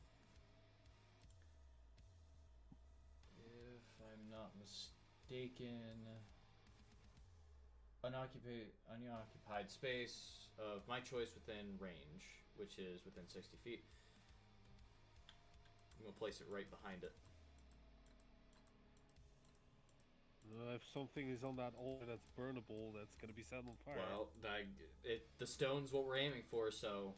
C: If I'm not mistaken, unoccupied space of my choice within range, which is within 60 feet. I'm gonna place it right behind it.
B: If something is on that altar that's burnable, that's gonna be set on fire.
C: Well, the stone's what we're aiming for, so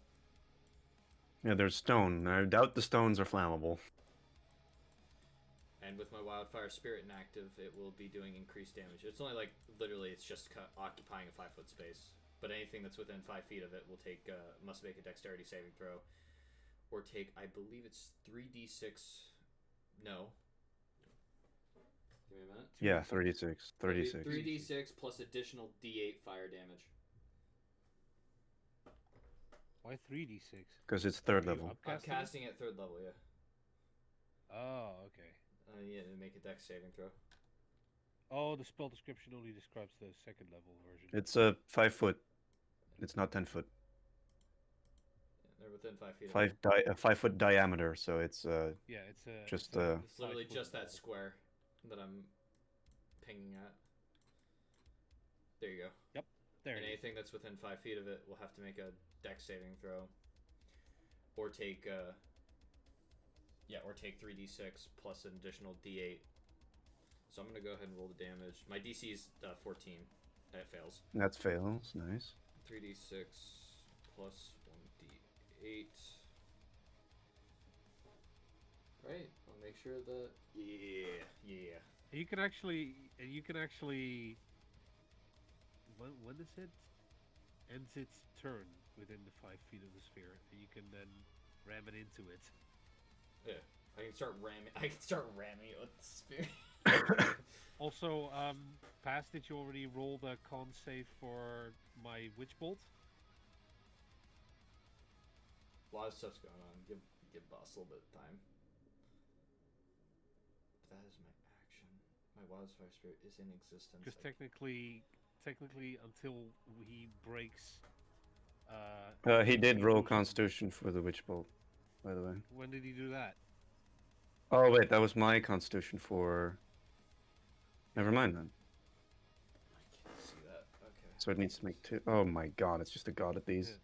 D: Yeah, there's stone. I doubt the stones are flammable.
C: and with my Wildfire Spirit inactive, it will be doing increased damage. It's only like literally, it's just occupying a 5-foot space. But anything that's within 5 feet of it will take must make a Dexterity saving throw, or take, I believe it's 3d6. No. Give me a minute.
D: Yeah, 36. 36.
C: 3d6 plus additional d8 fire damage.
B: Why 3d6?
D: Because it's 3rd level.
C: I'm
B: Upcasting it?
C: casting at 3rd level, yeah.
B: Oh, okay.
C: Yeah, to make a Dex saving throw.
B: Oh, the spell description only describes the 2nd level version.
D: It's a 5 foot. It's not 10 foot.
C: Yeah, they're within 5 feet.
D: A 5 foot diameter, so it's
B: Yeah, it's
D: just
C: It's literally
B: 5-foot
C: just that
B: wall.
C: square that I'm pinging at. There you go.
B: There
C: And
B: it is.
C: anything that's within 5 feet of it will have to make a Dex saving throw, or take or take 3d6 plus an additional d8. So I'm gonna go ahead and roll the damage. My DC is 14. That fails.
D: that fails. Nice.
C: 3d6 plus 1d8. Right. I'll make sure that. Yeah.
B: You can actually. When is it? Ends its turn within the 5 feet of the sphere, and you can then ram it into it.
C: Yeah. I can start ramming it with the spear.
B: Also, Pass, did you already roll the con save for my Witch Bolt?
C: A lot of stuff's going on. Give boss a little bit of time. But that is my action. My Wildfire Spirit is in existence.
B: Because technically, until he breaks
D: He did roll
B: illusion.
D: Constitution for the Witch Bolt, by the way.
B: When did he do that?
D: Oh wait, that was my Constitution for. Never mind then.
C: I can't see that. Okay.
D: So it needs to make 2. Oh my god, it's just a god at these.
B: Yeah.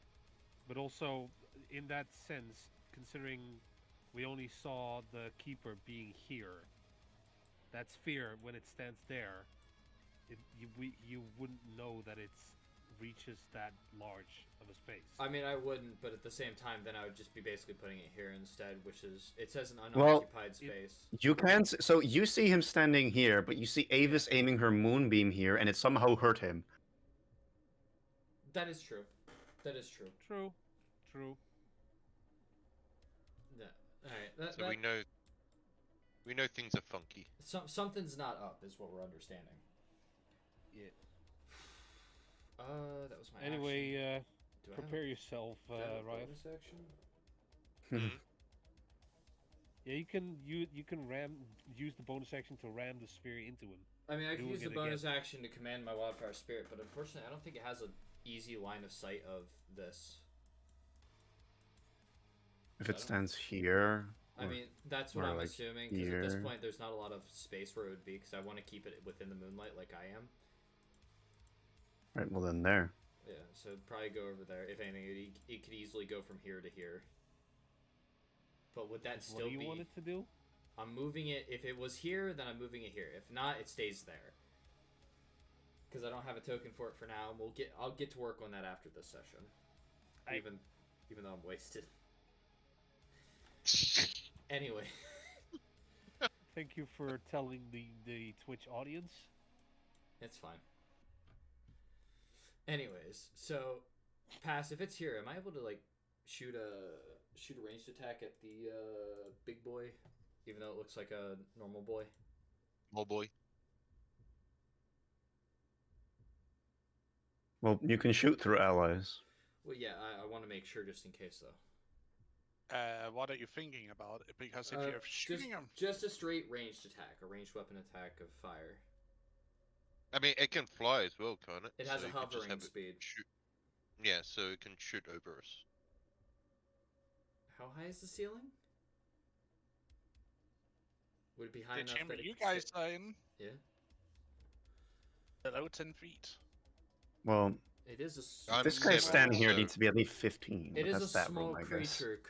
B: But also, in that sense, considering we only saw the keeper being here, that sphere when it stands there, you wouldn't know that it reaches that large of a space.
C: I mean, I wouldn't, but at the same time, then I would just be basically putting it here instead, which is it says an
D: Well,
C: unoccupied space.
D: You can. So you see him standing here, but you see Avis aiming her moonbeam here, and it somehow hurt him.
C: That is true. That is true.
B: True.
C: Yeah. All right.
E: So we know things are funky.
C: Something's not up, is what we're understanding.
B: Yeah.
C: That was my
B: Anyway,
C: action. Do I have-
B: prepare yourself,
C: do I have a
B: Riot.
C: bonus action?
B: Yeah, you can use the bonus action to ram the sphere into him.
C: I mean, I can
B: Doing
C: use the
B: it
C: bonus action to command my wildfire spirit, but unfortunately, I don't think it has an easy line of sight of this.
D: If it stands here.
C: I
D: or-
C: mean, that's what
D: or,
C: I'm
D: like,
C: assuming, because at this
D: here.
C: point, there's not a lot of space where it would be, because I want to keep it within the moonlight like I am.
D: Right. Well, then there.
C: Yeah, so it'd probably go over there. If anything, it could easily go from here to here. But would that
B: What
C: still
B: do you
C: be...
B: want it to do?
C: I'm moving it. If it was here, then I'm moving it here. If not, it stays there. Because I don't have a token for it for now. I'll get to work on that after this session. Even though I'm wasted. Anyway.
B: Thank you for telling the Twitch audience.
C: It's fine. Anyways, so pass. If it's here, am I able to like shoot a ranged attack at the big boy, even though it looks like a normal boy?
E: Oh boy.
D: Well, you can shoot through allies.
C: Well, yeah, I want to make sure just in case though.
A: What are you thinking about? Because if you're shooting him,
C: just a straight ranged attack, a ranged weapon attack of fire.
E: I mean, it can fly as well, can't it?
C: It has
E: So
C: a
E: you could just
C: hovering
E: have it
C: speed.
E: shoot. Yeah, so it can shoot over us.
C: How high is the ceiling? Would it be high
A: the
C: enough
A: chamber
C: that it
A: you
C: could
A: guys
C: stay-
A: are in,
C: Yeah,
A: below 10 feet.
D: Well,
C: it is a.
E: I'm
D: this guy
E: seven,
D: standing here
E: so-
D: needs to be at least 15.
C: It
D: but
C: is a
D: that's that
C: small
D: room, I guess.
C: creature.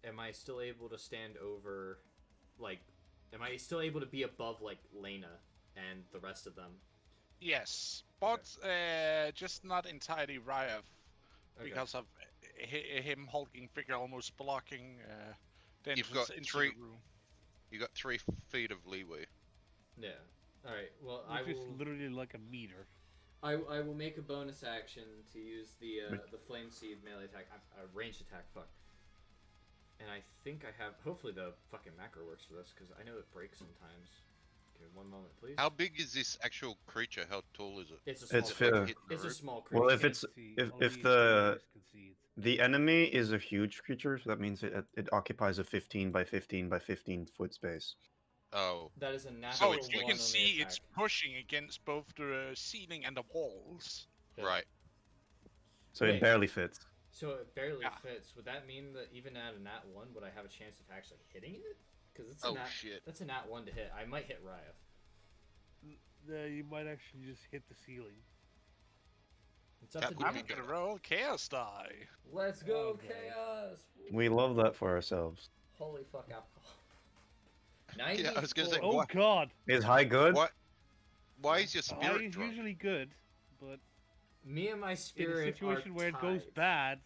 C: Am I still able to stand over, like, am I still able to be above, like, Lena and the rest of them?
A: Yes, but just not entirely Ryaf,
C: Okay.
A: because of him hulking figure almost blocking the
E: You've
A: entrance
E: got
A: into
E: three-
A: the room.
E: You got 3 feet of leeway.
C: Yeah. Alright, well, I
B: Which is
C: will...
B: literally like a meter.
C: I will make a bonus action to use the Flame Seed melee attack. Ranged attack, fuck. And I think I have... Hopefully the fucking macro works for this, because I know it breaks sometimes. Okay, one moment, please.
E: How big is this actual creature? How tall is it?
C: It's a small
D: It's
C: creature.
D: fit-
C: It's a small creature.
D: Well, if
B: Can't
D: it's
B: see,
D: if
B: only
D: the
B: players can see it.
D: the enemy is a huge creature, so that means it occupies a 15 by 15 by 15 foot space.
E: Oh,
C: That is a
A: So
C: natural
A: as you
C: one
A: can
C: on the
A: see,
C: attack.
A: it's pushing against both the ceiling and the walls.
C: Yeah.
E: right.
D: So
C: Wait.
D: it barely fits.
C: So it barely
A: Yeah.
C: fits. Would that mean that even at a nat 1, would I have a chance of actually hitting it? Because it's
E: Oh,
C: a nat.
E: shit.
C: That's a nat 1 to hit. I might hit Raya.
B: You might actually just hit the ceiling.
C: It's up
E: That
C: to
E: would
A: I'm
E: be
C: Dan.
E: good.
A: gonna roll chaos die.
C: Let's go,
B: Okay.
C: chaos!
D: We love that for ourselves.
C: Holy fuck alcohol.
E: Yeah, I was gonna say,
C: 94.
B: Oh
E: what?
B: god!
D: Is high good?
E: What? Why is your
B: High
E: spirit
B: is
E: drunk?
B: usually good, but
C: Me and my
B: in a
C: spirit
B: situation
C: are
B: where it goes
C: tied.
B: bad,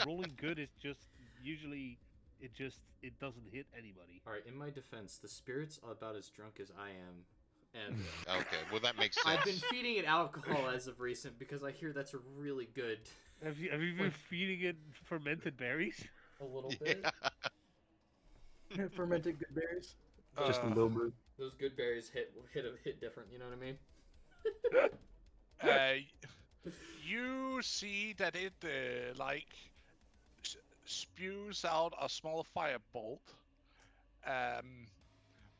B: rolling good is just usually it doesn't hit anybody.
C: Alright, in my defense, the spirit's about as drunk as I am. And
E: Okay, well that makes sense.
C: I've been feeding it alcohol as of recent because I hear that's a really good.
B: Have you been
C: Like-
B: feeding it fermented berries?
C: A little bit.
E: Yeah.
G: Fermented good berries.
D: Just a little bit.
C: Those good berries hit different, you know what I mean?
A: You see that it spews out a small firebolt,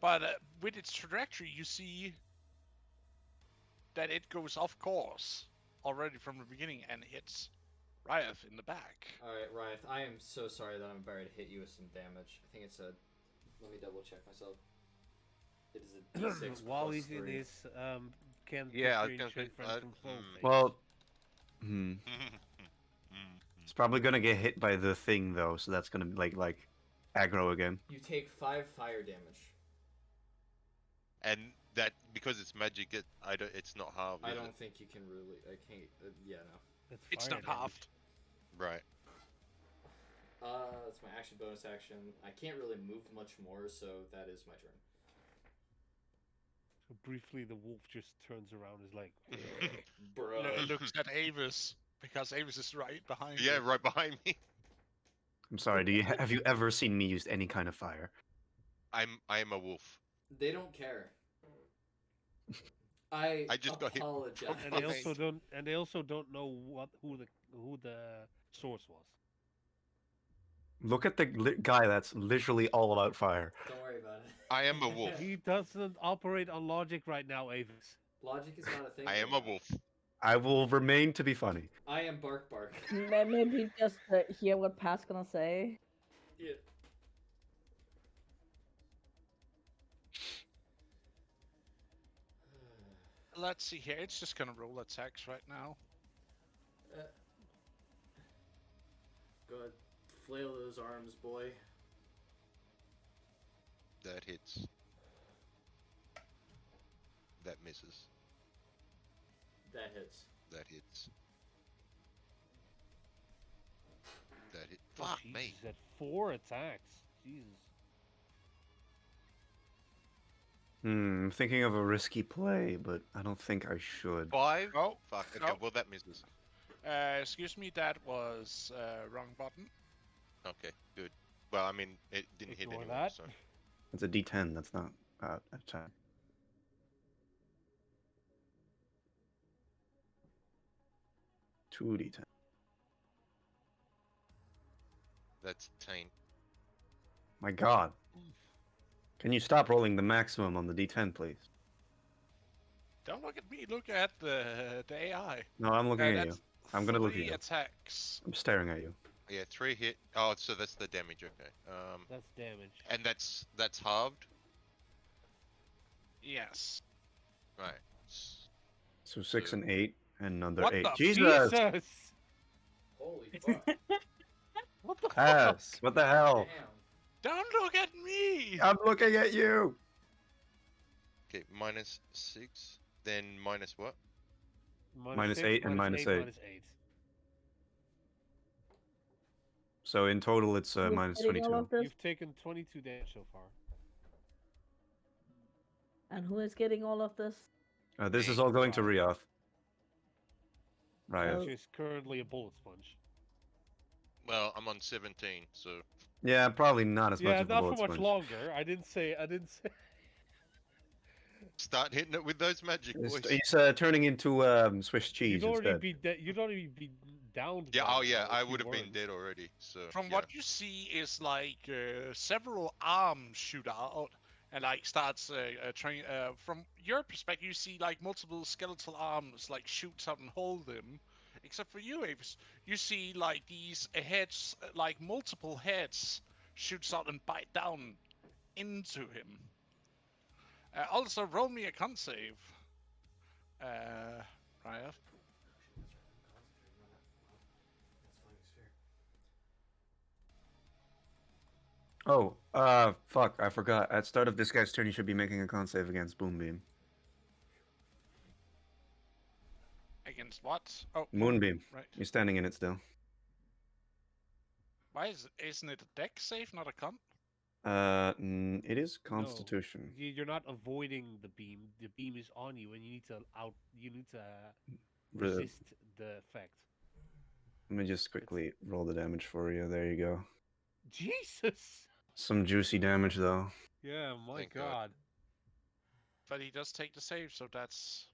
A: but with its trajectory, you see that it goes off course already from the beginning and hits Riot in the back.
C: Alright, Riot, I am so sorry that I'm about to hit you with some damage. I think it's a... Let me double check myself. It is a d6
B: While
C: plus
B: he's in
C: 3.
B: his can't
E: Yeah, I was gonna
B: differentiate
E: say,
B: friends from foe phase.
D: Well, it's probably gonna get hit by the thing though, so that's gonna like aggro again.
C: You take 5 fire damage.
E: and that because it's magic, it's not halved.
C: I
E: is
C: don't think you can really... I can't... yeah, no.
A: It's
B: fire
A: not
B: damage.
A: halved.
E: it? Right.
C: That's my action, bonus action. I can't really move much more, so that is my turn.
B: Briefly, the wolf just turns around, is like,
C: Bro.
A: Looks at Avis because Avis is right behind.
E: Yeah,
A: him.
E: right behind me.
D: I'm sorry. Have you ever seen me use any kind of fire?
E: I am a wolf.
C: They don't care. I
E: just got hit.
C: apologize.
B: and they also don't know who the source was.
D: Look at the guy that's literally all about fire.
C: Don't worry about it.
E: I am a wolf.
B: He doesn't operate on logic right now, Avis.
C: Logic is not a thing.
E: I am
C: right
E: a
C: now.
E: wolf.
D: I will remain to be funny.
C: I am Bark Bark.
F: Maybe just hear what Pat's gonna say.
C: Yeah.
A: Let's see here. It's just gonna roll attacks right now.
C: Go ahead. Flail those arms, boy.
E: That hits. That misses.
C: That hits.
E: That hits. That hit.
B: Oh,
E: Fuck
B: Jesus,
E: me.
B: at 4 attacks. Jesus.
D: I'm thinking of a risky play, but I don't think I should.
E: 5?
A: Oh,
E: Fuck. Okay,
A: no.
E: well that misses.
A: Excuse me, that was wrong button.
E: Okay, good. Well, I mean, it didn't hit
B: Ignore
E: anyone,
B: that.
E: so.
D: It's a D10. That's not attack. Two D10.
E: That's taint.
D: My God. Can you stop rolling the maximum on the D10, please?
A: Don't look at me. Look at the AI.
D: No, I'm looking at you.
A: That's
D: I'm gonna look at
A: 3
D: you.
A: attacks.
D: I'm staring at you.
E: Yeah, 3 hit. Oh, so that's the damage. Okay.
B: That's damage.
E: And that's halved.
A: Yes.
E: Right.
D: So 6
E: So-
D: and 8, and another
A: What
D: 8.
A: the
D: Jesus!
B: Jesus!
C: Holy fuck.
B: What the fuck?
D: Ass! What the hell?
C: Damn.
A: Don't look at me.
D: I'm looking at you!
E: Okay, minus 6. Then minus what?
D: Minus 8 and minus 8.
B: Minus 8.
D: So in total, it's
F: Who's
D: minus
F: getting all
D: 22.
F: of this?
B: You've taken 22 damage so far.
F: And who is getting all of this?
D: This is all going to
B: Right.
D: Rioth. Riot.
F: Oh.
B: Which is currently a bullet sponge.
E: Well, I'm on 17, so.
D: Yeah, probably not as much
B: Yeah,
D: as the
B: not
D: bullet
B: for much
D: sponge.
B: longer. I didn't say.
E: Start hitting it with those magic boys.
D: He's turning into Swiss cheese
B: You'd already
D: instead.
B: be dead. You'd already be downed.
E: Yeah,
B: by
E: oh yeah,
B: now
E: I
B: if you
E: would have been
B: weren't.
E: dead already, so.
A: From
E: yeah.
A: what you see is like several arms shoot out and like starts trying. From your perspective, you see like multiple skeletal arms like shoots out and hold him. Except for you, Avis, you see like these heads, like multiple heads, shoots out and bite down into him. Also, roll me a con save. Riot.
D: Oh, fuck, I forgot. At start of this guy's turn, he should be making a con save against Moonbeam.
A: Against what? Oh,
D: Moonbeam.
A: right.
D: You're standing in it still.
A: Why isn't it a deck save, not a con?
D: It is
B: No,
D: Constitution.
B: you're not avoiding the beam. The beam is on you, and you need to You need to
D: Re-
B: resist the effect.
D: Let me just quickly roll the damage for you. There you go.
B: Jesus.
D: Some juicy damage, though.
B: Yeah, my
E: Thank God.
B: God.
A: But he does take the save, so that's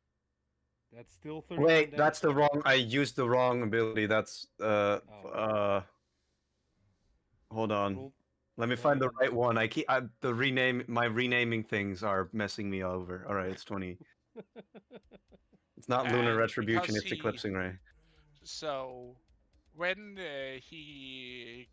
B: That's still 30.
D: Wait, that's the wrong. I used the wrong ability. That's Hold on.
B: Roll-
D: Let me
B: roll
D: find the
B: damage.
D: right one. My renaming things are messing me over. All right, it's 20. It's not Lunar
A: And
D: Retribution.
A: because
D: It's Eclipsing Ray.
A: so. when he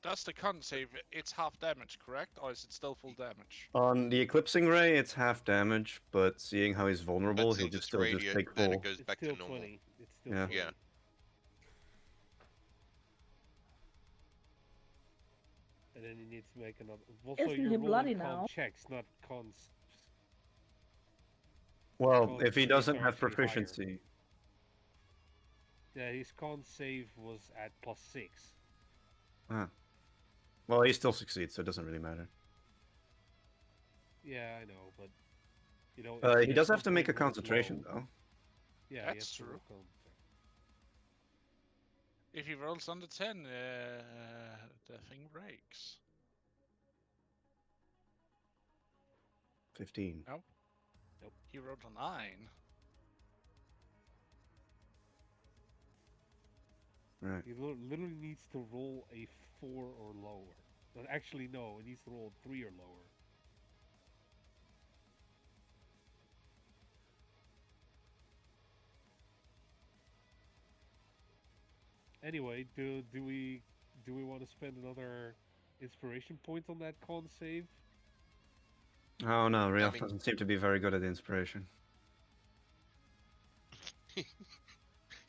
A: does the con save, it's half damage, correct? Or is it still full damage?
D: On the Eclipsing Ray, it's half damage, but seeing how he's
E: But
D: vulnerable, he'll
E: since
D: just
E: it's
D: still just
E: radiant,
D: take
E: then
D: full.
E: it goes
B: It's
E: back
B: still
E: to normal.
B: 20. It's still
D: Yeah.
B: 20.
E: Yeah.
B: And then you need to make another. Also,
F: Isn't
B: you're
F: he
B: rolling
F: bloody
B: con
F: now?
B: checks, not cons.
D: Well,
B: Con
D: if he
B: saves
D: doesn't
B: are
D: have
B: actually higher.
D: proficiency,
B: Yeah, his con save was at +6.
D: well, he still succeeds, so it doesn't really matter.
B: Yeah, I know, but you know,
D: He
B: at
D: does
B: some
D: have to make a
B: point when it's
D: concentration,
B: low-
D: though.
B: Yeah, he
A: That's
B: has to
A: true.
B: roll con.
A: If he rolls under 10, the thing breaks.
D: 15.
A: Nope. He rolled a 9.
D: Right.
B: He literally needs to roll a 4 or lower. Actually, no, he needs to roll a 3 or lower. Anyway, do we want to spend another inspiration point on that con save?
D: Oh no, Ralph
E: mean-
D: doesn't seem to be very good at inspiration.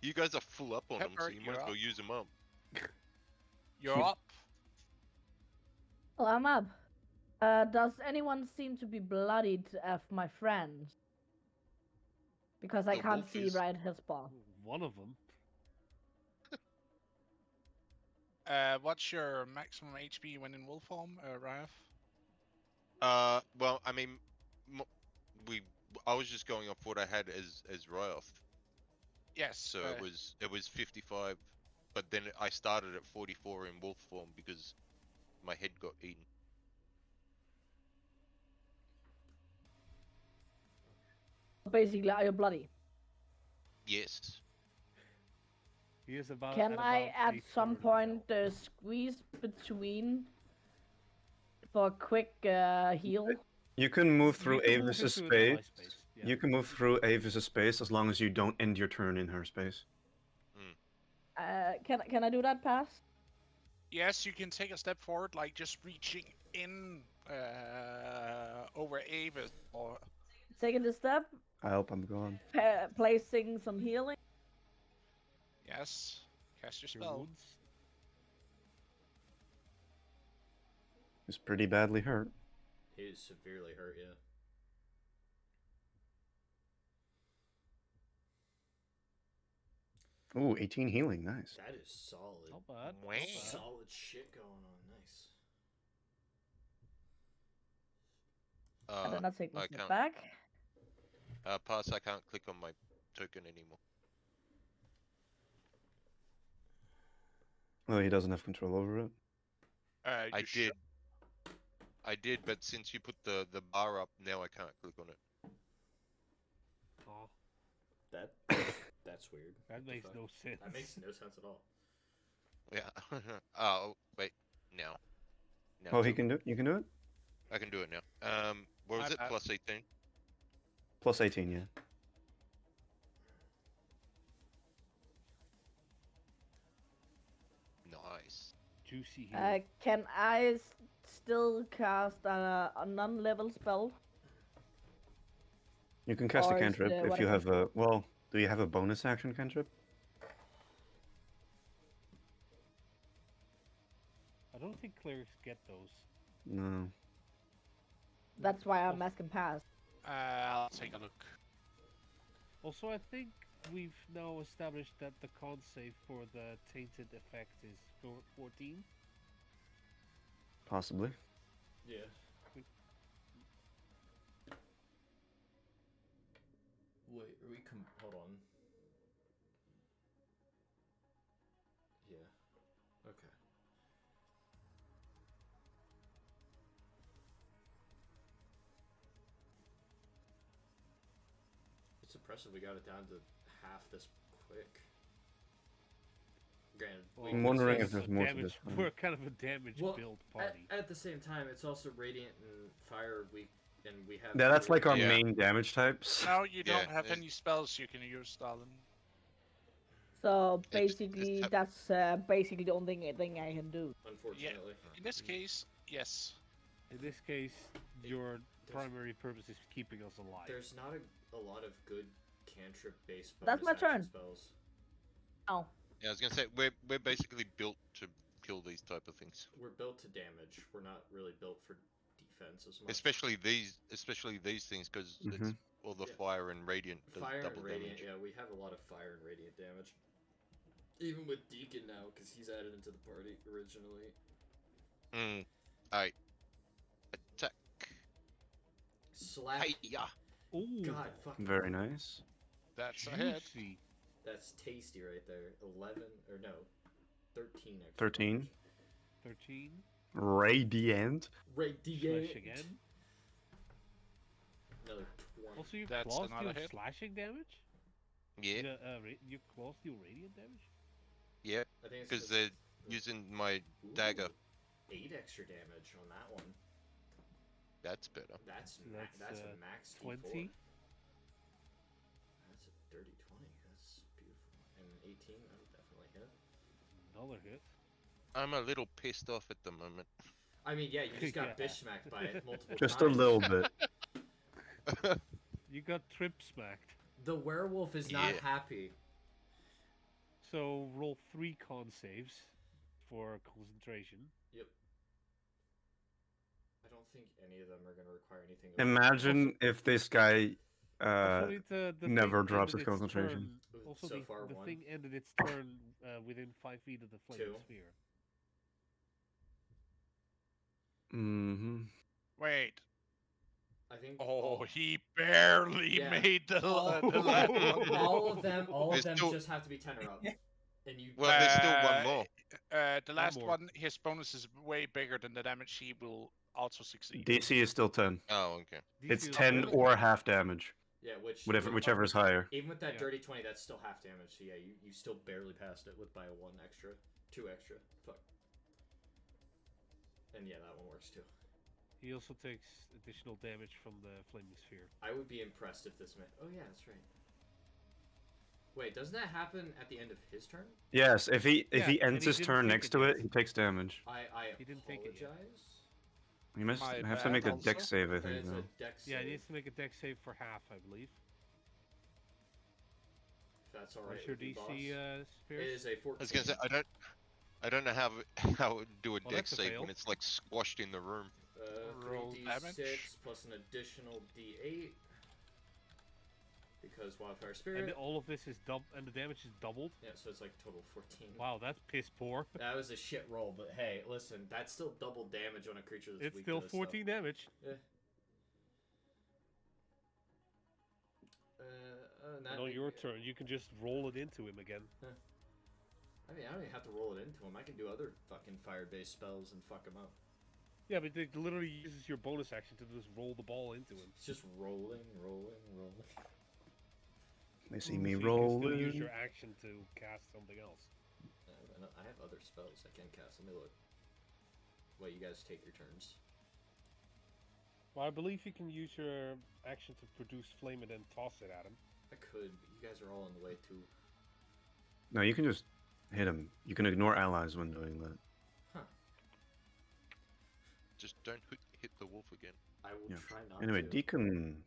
E: You guys are full up on them, so
A: Pepper,
E: you might
A: you're
E: as well
A: up.
E: use them up.
A: You're up.
F: Oh, I'm up. Does anyone seem to be bloodied of my friends? Because I
E: The
F: can't
E: wolf
F: see
E: is-
F: right his ball.
B: One of them.
A: What's your maximum HP when in wolf form, Ryaf?
E: Well, I mean, I was just going off what I had as Ryoth,
A: Yes.
E: so it was 55, but then I started at 44 in wolf form because my head got eaten.
F: Basically, are you bloody?
E: Yes.
B: He is about.
F: Can I,
B: about
F: at some
B: a third of
F: point,
B: his
F: squeeze between for a quick heal?
D: You can move
B: health.
D: through
B: You can move
D: Avis's
B: into an ally
D: space.
B: space. Yeah.
D: You can move through Avis's space as long as you don't end your turn in her space.
F: Can I do that, Pass?
A: Yes, you can take a step forward, like just reaching in over Avis or
F: Taking the step,
D: I hope I'm gone.
F: placing some healing.
A: yes, cast your
B: Your
A: spell.
B: wounds.
D: He's pretty badly hurt.
C: He is severely hurt, yeah.
D: Ooh, 18 healing, nice.
C: That is solid.
B: Not bad.
E: Wah.
B: Not bad.
C: Solid shit going on. Nice.
F: I did not take my
E: I
F: step
E: can't.
F: back.
E: Pass. I can't click on my token anymore.
D: Oh, he doesn't have control over it.
E: I
A: You
E: did. I did, but since you put the bar up, now I can't click on it.
B: Oh,
C: That's weird.
B: that
C: What the
B: makes
C: fuck?
B: no sense.
C: That makes no sense at all.
E: Yeah. Oh wait. No. No.
D: Oh,
E: it's
D: he
E: okay.
D: can do it? You can do it?
E: I can do it now. What was
A: My
E: it?
A: bad.
E: Plus 18.
D: Plus 18, yeah.
E: Nice.
B: Juicy heal.
F: Can I still cast a non-level spell?
D: You can cast a
F: Or is
D: cantrip
F: the
D: if you
F: whatever-
D: have a... Well, do you have a bonus action cantrip?
B: I don't think clerics get those.
D: No.
F: That's why I'm asking Pass.
A: I'll take a look.
B: Also, I think we've now established that the con save for the tainted effect is 14.
D: Possibly.
C: Yeah. Wait, are we hold on. Yeah. Okay. It's impressive we got it down to half this quick. Granted,
B: Well,
D: I'm wondering
B: we're
D: if there's
B: a
D: more to
B: damage,
D: this one.
B: We're kind of a damage
C: Well,
B: build party.
C: At the same time, it's also radiant and fire weak, and we have.
D: Yeah, that's like our
E: Yeah.
D: main damage types.
A: No, you don't
E: Yeah,
A: have
E: it-
A: any spells you can use, darling.
F: So
E: It's
F: basically,
E: ha-
F: that's basically the only thing I can do.
C: Unfortunately.
A: In this case, yes.
B: In this case, your
C: there's-
B: primary purpose is keeping us alive.
C: There's not a lot of good cantrip-based
F: That's
C: bonus
F: my
C: action
F: turn.
C: spells.
F: Oh,
E: Yeah, I was gonna say we're basically built to kill these type of things,
C: We're built to damage. We're not really built for defense as much.
E: especially these things because
D: Mhm.
E: it's all the
C: Yeah.
E: fire and radiant does
C: Fire
E: double
C: and radiant.
E: damage.
C: Yeah, we have a lot of fire and radiant damage. Even with Deacon now, because he's added into the party originally.
E: Alright. Attack.
C: Slap.
E: Hey, yeah.
B: Ooh,
C: God, fucking.
D: Very nice.
A: That's a hit.
B: juicy.
C: That's tasty right there. 11, or no, 13 extra
D: 13.
C: damage.
B: 13.
D: Radiant.
C: Radiant.
B: Slash again.
C: Another 20.
B: Also, your
A: That's
B: claws
A: another
B: deal
A: hit.
B: slashing damage?
E: Yeah,
B: Your claws deal radiant damage?
E: yeah.
C: I think it's
E: Because they're using my dagger.
C: Ooh, 8 extra damage on that one.
E: That's better.
C: That's
B: That's,
C: a max D4.
B: 20.
C: That's a dirty 20. That's beautiful. And 18, that'll definitely hit.
B: Another hit.
E: I'm a little pissed off at the moment.
C: I mean, yeah, you just got
B: Yeah.
C: bitch smacked by it multiple
D: Just
C: times.
D: a little bit.
B: You got trip smacked.
C: The werewolf is not
E: Yeah.
C: happy.
B: So roll 3 con saves for concentration.
C: Yep. I don't think any of them are going to require anything. over-
D: Imagine if this guy
B: Also, the
D: never
B: thing
D: drops
B: ended
D: his
B: its
D: concentration.
B: turn- Also,
C: So far,
B: the
C: one.
B: thing ended its turn within 5 feet of the flaming
C: 2.
B: sphere.
D: Mm-hmm.
A: Wait.
C: I think.
A: Oh, he barely
C: Yeah.
A: made the
C: all,
A: last one.
C: all of them
E: There's still-
C: just have to be 10 or up. And you.
E: Well, there's still one
A: Uh,
E: more.
A: The last
B: more.
A: one, his bonus is way bigger than the damage. He will also succeed.
D: DC is still 10.
E: Oh, okay.
D: It's
B: DC is
D: 10
B: really
D: or
B: bad.
D: half damage.
C: Yeah,
D: Whichever is higher.
C: Even with that
B: Yeah.
C: dirty 20, that's still half damage. So yeah, you still barely passed it with by 1 extra, 2 extra. Fuck. And yeah, that one works too.
B: He also takes additional damage from the flaming sphere.
C: I would be impressed if this meant. Oh yeah, that's right. Wait, doesn't that happen at the end of his turn?
D: Yes, if he
B: Yeah,
D: ends
B: and he
D: his
B: didn't
D: turn
B: take
D: next
B: it
D: to
B: yet.
D: it, he takes damage.
C: I
B: He didn't take it yet.
C: apologize.
D: You must
A: My
D: have to
A: bad
D: make a
A: also.
D: dex save, I
C: And
D: think.
C: it's
D: Though.
C: a dex
B: Yeah, he
C: save,
B: needs to make a dex save for half, I believe.
C: if that's alright.
B: What's your
C: with you,
B: DC,
C: boss. It
B: Spears?
C: is a 14.
E: I was gonna say I don't know how to do a
B: Well,
E: dex
B: that's a
E: save
B: fail.
E: when it's like squashed in the room.
A: Roll
C: 3d6
A: damage.
C: plus an additional d8. Because Wildfire Spirit.
B: And all of this is and the damage is doubled.
C: Yeah, so it's like total 14.
B: Wow, that's piss poor.
C: That was a shit roll, but hey, listen, that's still double damage on a creature that's
B: It's
C: weak
B: still
C: to this stuff.
B: 14 damage.
C: Yeah.
B: And on your turn, you can just roll it into him again.
C: I mean, I don't even have to roll it into him. I can do other fucking fire-based spells and fuck him up.
B: Yeah, but it literally uses your bonus action to just roll the ball into him.
C: It's just rolling.
D: They see
B: So
D: me
B: you can still use
D: rolling.
B: your action to cast something else.
C: I have other spells I can cast. Let me look. Wait, you guys take your turns.
B: Well, I believe you can use your action to produce flame and then toss it at him.
C: I could, but you guys are all in the way too.
D: No, you can just hit him. You can ignore allies when doing that.
C: Huh.
E: Just don't hit the wolf again.
C: I will
D: Yeah.
C: try not
D: Anyway,
C: to.
D: Deacon.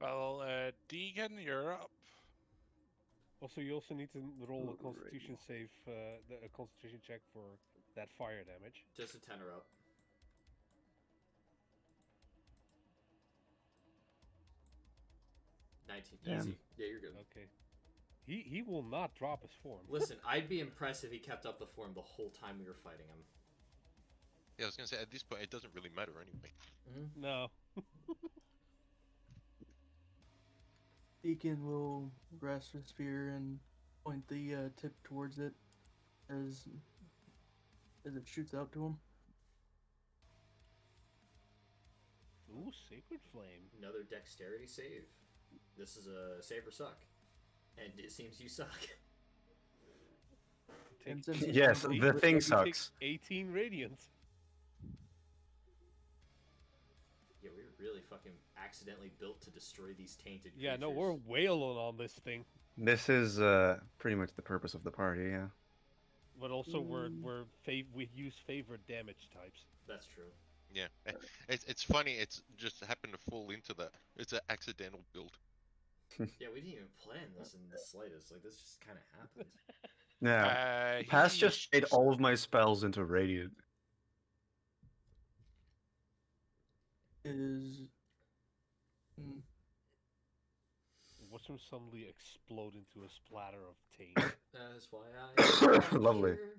A: Well, Deacon, you're up.
B: Also, you also need to roll a Constitution
D: Alrighty.
B: save, a Constitution check for that fire damage.
C: Just a 10 or up.
D: Damn.
C: Easy. Yeah, you're good.
B: Okay. He will not drop his form.
C: Listen, I'd be impressed if he kept up the form the whole time we were fighting him.
E: Yeah, I was gonna say at this point it doesn't really matter anyway.
B: No.
G: Deacon will grasp his spear and point the tip towards it as it shoots out to him.
B: Ooh, Sacred Flame.
C: Another dexterity save. This is a save or suck. And it seems you suck.
G: And since he's
D: Yes,
G: from
D: the thing
B: You take
D: sucks.
B: 18 radiant.
C: Yeah, we were really fucking accidentally built to destroy these tainted
B: Yeah, no,
C: creatures.
B: we're wailing on this thing.
D: This is pretty much the purpose of the party, yeah.
B: But also we use favorite damage types.
C: That's true.
E: Yeah, it's funny. It's just happened to fall into that. It's an accidental build.
C: Yeah, we didn't even plan this in the slightest. Like, this just kind of happened.
D: Yeah. Pass just made all of my spells into radiant.
G: Is
B: Watch him suddenly explode into a splatter of taint.
C: That's why I
D: Lovely.
C: here.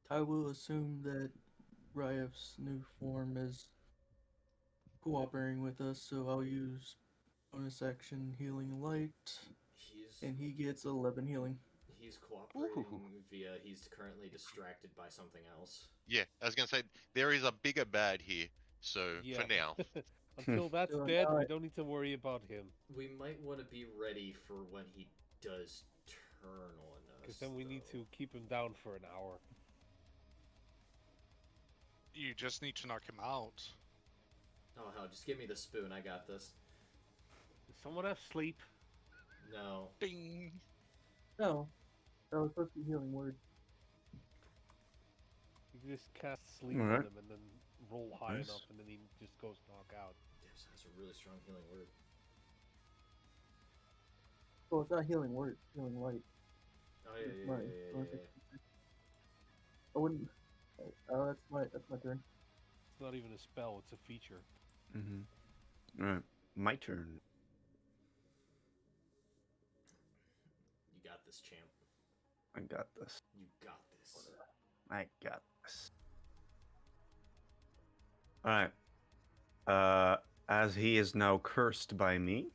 G: I will assume that Ryef's new form is cooperating with us, so I'll use bonus action healing light, and he gets 11 healing.
C: He's cooperating via he's currently distracted by something else.
E: Yeah, I was gonna say there is a bigger bad here. So
B: Yeah.
E: for now,
B: Until that's
G: So
B: dead,
G: now
B: we don't need to worry about him.
C: We might want to be ready for when he does turn on us.
B: Because then we need to keep him down for an hour.
A: You just need to knock him out.
C: Oh hell, just give me the spoon. I got this.
B: Does someone have sleep?
C: No.
A: Ding.
G: No, that was supposed to be healing word.
B: You can just cast sleep
D: Alright.
B: on him and then roll high
D: Nice.
B: enough, and then he just goes knockout.
C: Yes, that's a really strong healing word.
G: Well, it's not healing word, it's healing light.
C: Oh yeah,
G: It's
C: yeah,
G: mine.
C: yeah,
G: So
C: yeah,
G: it's
C: yeah,
G: like- I wouldn't. Oh, that's my turn.
B: It's not even a spell; it's a feature.
D: Mm-hmm. Alright, my turn.
C: You got this, champ.
D: I got this.
C: You got this.
D: I got this. Alright. As he is now cursed by me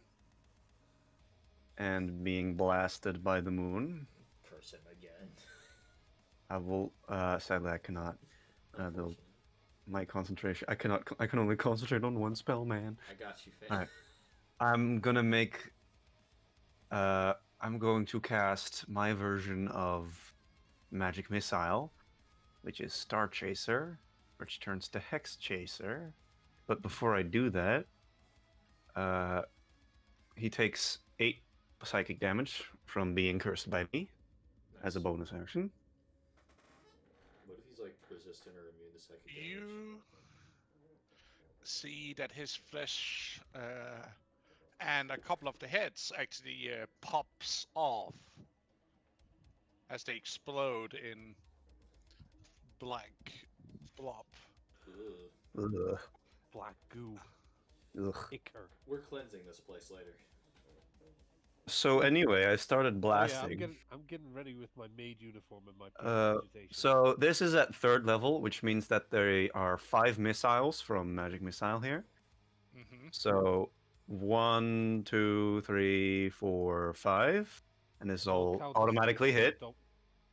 D: and being blasted by the moon,
C: Curse him again.
D: I will. Sadly, I cannot.
C: Unfortunately.
D: My concentration. I cannot. I can only concentrate on one spell, man.
C: I got you, fam.
D: Alright. I'm gonna make. I'm going to cast my version of Magic Missile, which is Star Chaser, which turns to Hex Chaser. But before I do that, he takes 8 psychic damage from being cursed by me as a
C: Nice.
D: bonus action.
C: What if he's like resistant or immune to psychic damage?
A: You see that his flesh and a couple of the heads actually pops off as they explode in black blob.
C: Ugh.
D: Ugh.
B: Black goo.
D: Ugh.
B: Ichor.
C: We're cleansing this place later.
D: So anyway, I started
B: Oh,
D: blasting.
B: yeah, I'm getting ready with my maid uniform and my
D: Uh,
B: prestidigitation.
D: So this is at 3rd level, which means that there are 5 missiles from Magic Missile here.
A: Mm-hmm.
D: So 1, 2, 3, 4, 5, and this
B: They'll
D: all
B: count as
D: automatically
B: the
D: hit.
B: same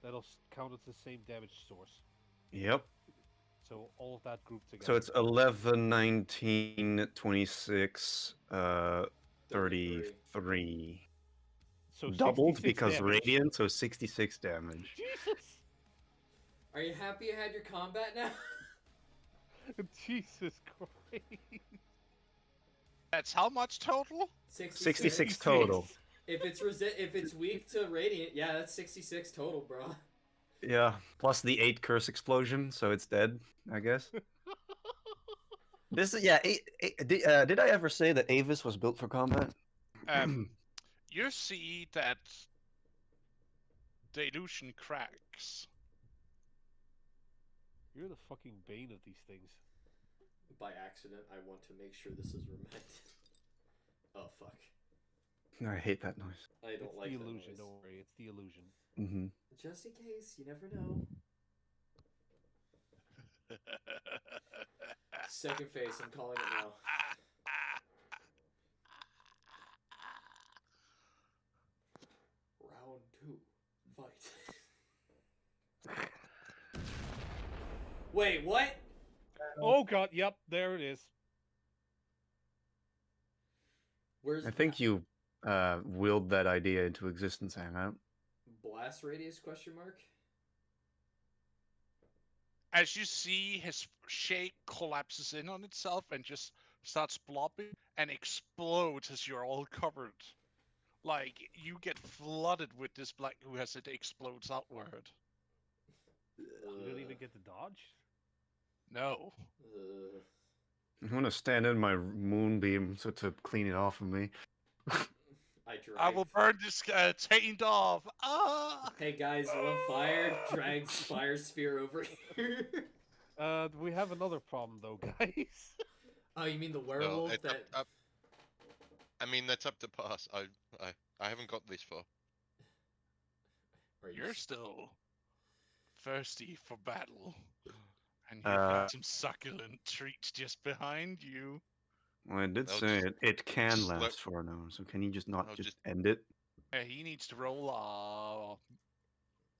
B: that'll count as the same damage source.
D: Yep.
B: So all of that grouped together.
D: So it's 11, 19, 26, 33.
B: So
D: Doubled
B: 66
D: because
B: damage.
D: radiant, so 66 damage.
B: Jesus!
C: Are you happy you had your combat now?
B: Jesus Christ.
A: That's how much total?
D: 66 total.
C: If it's weak to radiant, yeah, that's 66 total, bro.
D: Yeah, plus the 8 curse explosion, so it's dead, I guess. This is, yeah, did I ever say that Avis was built for combat?
A: You see that the illusion cracks.
B: You're the fucking bane of these things.
C: By accident, I want to make sure this is remanded. Oh fuck.
D: I hate that noise.
C: I don't
B: It's
C: like
B: the
C: that
B: illusion,
C: noise.
B: don't worry, it's the illusion.
D: Mm-hmm.
C: Just in case, you never know. Second phase, I'm calling it now. Round 2, fight. Wait, what?
B: Oh god, yep, there it is.
C: Where's
D: I think you willed that idea into existence, Hangout.
C: blast radius question mark?
A: As you see, his shape collapses in on itself and just starts blobbing and explodes as you're all covered Like, you get flooded with this black goo as it explodes outward.
B: You don't even get to dodge.
A: No.
D: I want to stand in my moonbeam to clean it off of me.
A: I will burn this taint off. Ah!
C: Hey guys, you want fire? Drags fire sphere over here.
B: We have another problem though, guys.
C: Oh, you mean the
E: Well,
C: werewolf
E: it's
C: that?
E: up. I mean, that's up to pass. I haven't got this far.
C: Are you
A: You're still thirsty for battle. And you've
D: Uh,
A: got some succulent treats just behind you.
D: Well, I did
E: I'll
D: say
E: just
D: it can
E: slow-
D: last for an hour, so can you just not
E: I'll
D: just
E: just-
D: end it?
A: He needs to roll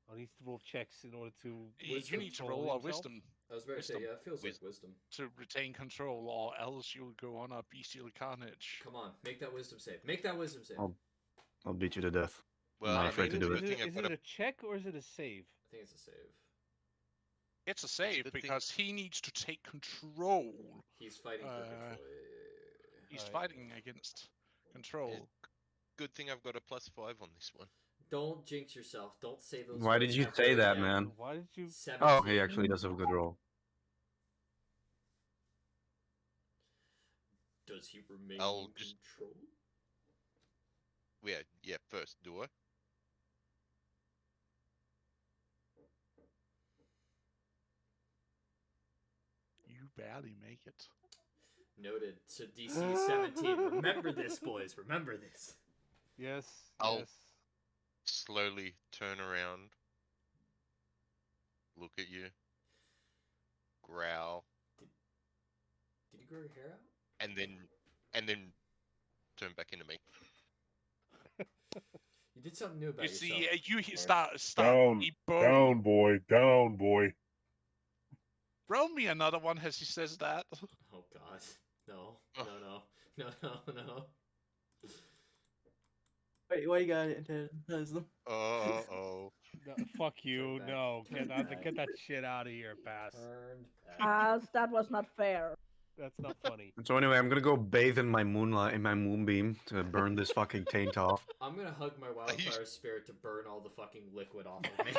B: I need to roll checks in order to.
A: you
C: Wisdom.
A: need to
B: control
A: roll a
B: himself.
A: wisdom
C: I was about to say,
A: Wisdom.
C: yeah, it feels like
E: Wisdom.
C: wisdom.
A: to retain control, or else you'll go on a bestial carnage.
C: Come on, make that wisdom save. Make that wisdom save.
D: I'll beat you to death.
E: Well,
D: not
E: I
D: afraid
E: mean,
D: to do
E: it's a
D: it.
E: good thing I've
B: Is
E: got
B: it
E: a
B: a check or is it a save?
C: I think it's a save.
A: It's a save
E: good thing-
A: because he needs to take control.
C: He's fighting for control.
A: He's
B: Alright.
A: fighting against control.
E: good thing I've got a +5 on this one.
C: Don't jinx yourself. Don't say those.
D: Why did
C: words
D: you
C: ever
D: say that,
C: again.
D: man?
B: Why did you?
C: 17.
D: Oh, he actually does have a good roll.
C: Does he remain
E: I'll
C: in
E: just-
C: control?
E: Yeah. First, do I?
A: You barely make it.
C: Noted. So DC 17. Remember this, boys. Remember this.
B: Yes.
E: I'll-
B: Yes.
E: Slowly turn around, look at you, growl,
C: Did you grow your hair out?
E: and then turn back into me.
C: You did something new about
A: You
C: yourself.
A: see, you
H: Down,
A: he boom.
H: Down, boy. Down, boy.
A: Roll me another one as he says that.
C: Oh God. No. No.
G: Wait, why you got it into wisdom?
E: Oh.
B: No, fuck you.
C: back.
B: No.
C: Turn back.
B: Get that shit out of here, pass.
C: Turned back.
F: As that was not fair.
B: That's not funny.
D: So anyway, I'm gonna go bathe in my moonbeam to burn this fucking taint off.
C: I'm gonna hug my wildfire spirit to burn all the fucking liquid off of me.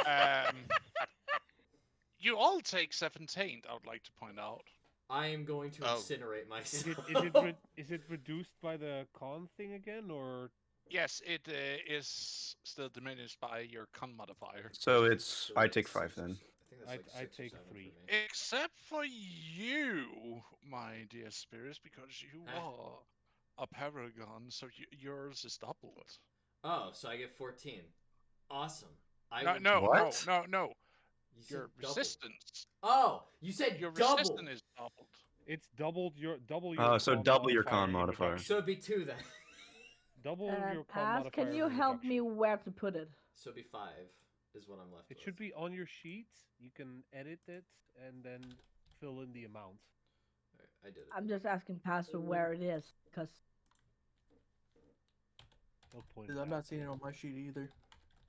A: You all take 17, I would like to point out.
C: I am going to
E: Oh.
C: incinerate
B: Is
C: myself.
B: is it reduced by the con thing again, or
A: Yes, it is still diminished by your con modifier.
D: So it's
C: So
D: I
C: it's
D: take
C: six
D: 5
C: or
D: then.
C: s- I think that's
B: I
C: like 6 or
B: take
C: 7 for
B: 3.
C: me.
A: Except for you, my dear spirits, because you are a paragon, so yours is doubled.
C: Oh, so I get 14. Awesome.
A: No,
D: What?
A: no.
C: You said
A: Your
C: double.
A: resistance.
C: Oh, you said
A: Your
C: double.
A: resistance is doubled.
B: It's doubled your
D: So
B: con
D: double your con
B: in
D: modifier.
B: reduction.
C: So it'd be 2 then.
B: Double your con
F: As,
B: modifier.
F: can
B: in
F: you help
B: reduction.
F: me where to put it?
C: So it'd be 5 is what I'm left
B: It
C: with.
B: should be on your sheet. You can edit it and then fill in the amount.
C: Alright, I did it.
F: I'm just asking Pastor where it is, because
B: No point.
G: Because I'm not seeing it on my sheet either.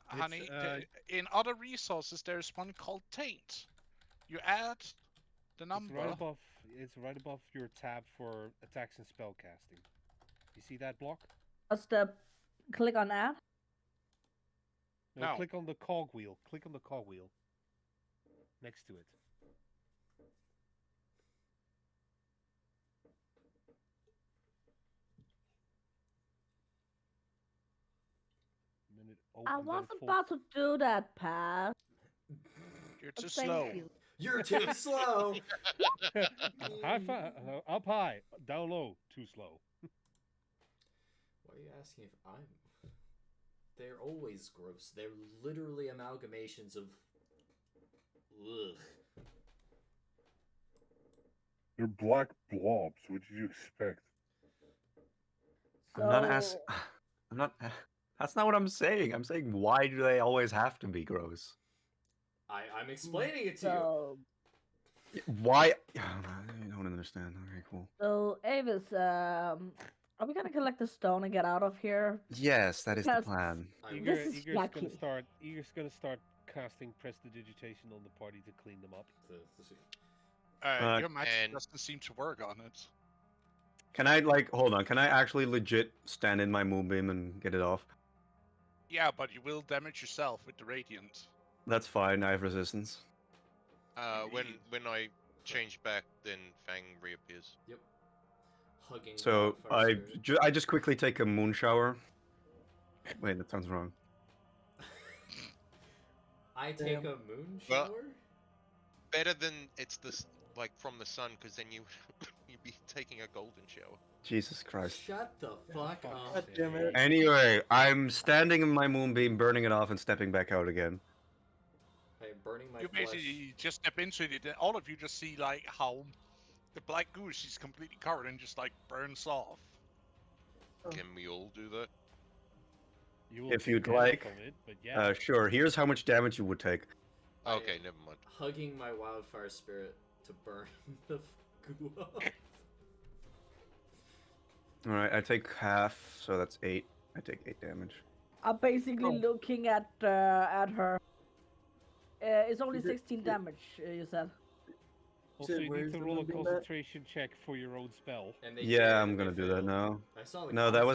A: Honey,
B: uh,
A: in other resources, there's one called Taint. You add the
B: It's
A: number.
B: right above. It's right above your tab for attacks and spell casting. You see that block?
F: just click on add.
A: No.
B: Click on the cogwheel. Click on the cogwheel. Next to it. And then it
F: I
B: opens and
F: was
B: it
F: about
B: folds.
F: to do that, Pass.
A: You're too
F: Thank
A: slow.
F: you.
C: You're too slow.
B: High five. Up high. Down low. Too slow.
C: Why are you asking if I'm? They're always gross. They're literally amalgamations of. Ugh.
H: They're black blobs. What did you expect?
D: I'm not
F: So-
D: asking. I'm not. That's not what I'm saying. I'm saying why do they always have to be gross?
C: I'm explaining it to you.
F: So,
D: Why? I don't understand. Okay, cool.
F: so Avis, are we gonna collect the stone and get out of here?
D: Yes, that is the
F: Because-
D: plan.
F: This is
B: Igor's gonna
F: yucky.
B: start. Igor's gonna start casting prestidigitation on the party to clean them up.
A: Your magic
E: and-
A: doesn't seem to work on it.
D: Can I hold on? Can I actually legit stand in my moonbeam and get it off?
A: Yeah, but you will damage yourself with the radiant.
D: That's fine. I have resistance.
A: Indeed.
E: When I change back, then Fang reappears.
C: Yep. Hugging
D: So
C: wildfire spirit.
D: I just quickly take a moon shower. Wait, that sounds wrong.
C: I take
G: Damn.
C: a moon
E: Well-
C: shower?
E: Better than it's like from the sun, because then you'd be taking a golden shower.
D: Jesus Christ.
C: Shut the fuck
B: fuck's
C: up.
G: God damn it.
D: Anyway, I'm standing in my moonbeam, burning it off, and stepping back out again.
C: I am burning my
A: You
C: flesh.
A: basically just step into it, and all of you just see like how the black goose is completely covered and just like burns off.
E: Can we all do that?
B: You will
D: If
B: take
D: you'd
B: damage
D: like,
B: from it, but yeah.
D: Sure. Here's how much damage you would take.
C: I
E: Okay,
C: am
E: never mind.
C: Hugging my wildfire spirit to burn the goo off.
D: All right, I take half, so that's 8. I take 8 damage.
F: I'm basically
G: Oh.
F: looking at her. It's only
G: Is it-
F: 16 damage, you said.
B: Also, you
G: where's
B: need to
G: the
B: roll a
G: moonbeam at?
B: concentration check for your own spell.
C: And they
D: Yeah,
C: failed
D: I'm
C: and
D: gonna
C: they
D: do that
C: failed.
D: now.
C: I saw the
D: No, that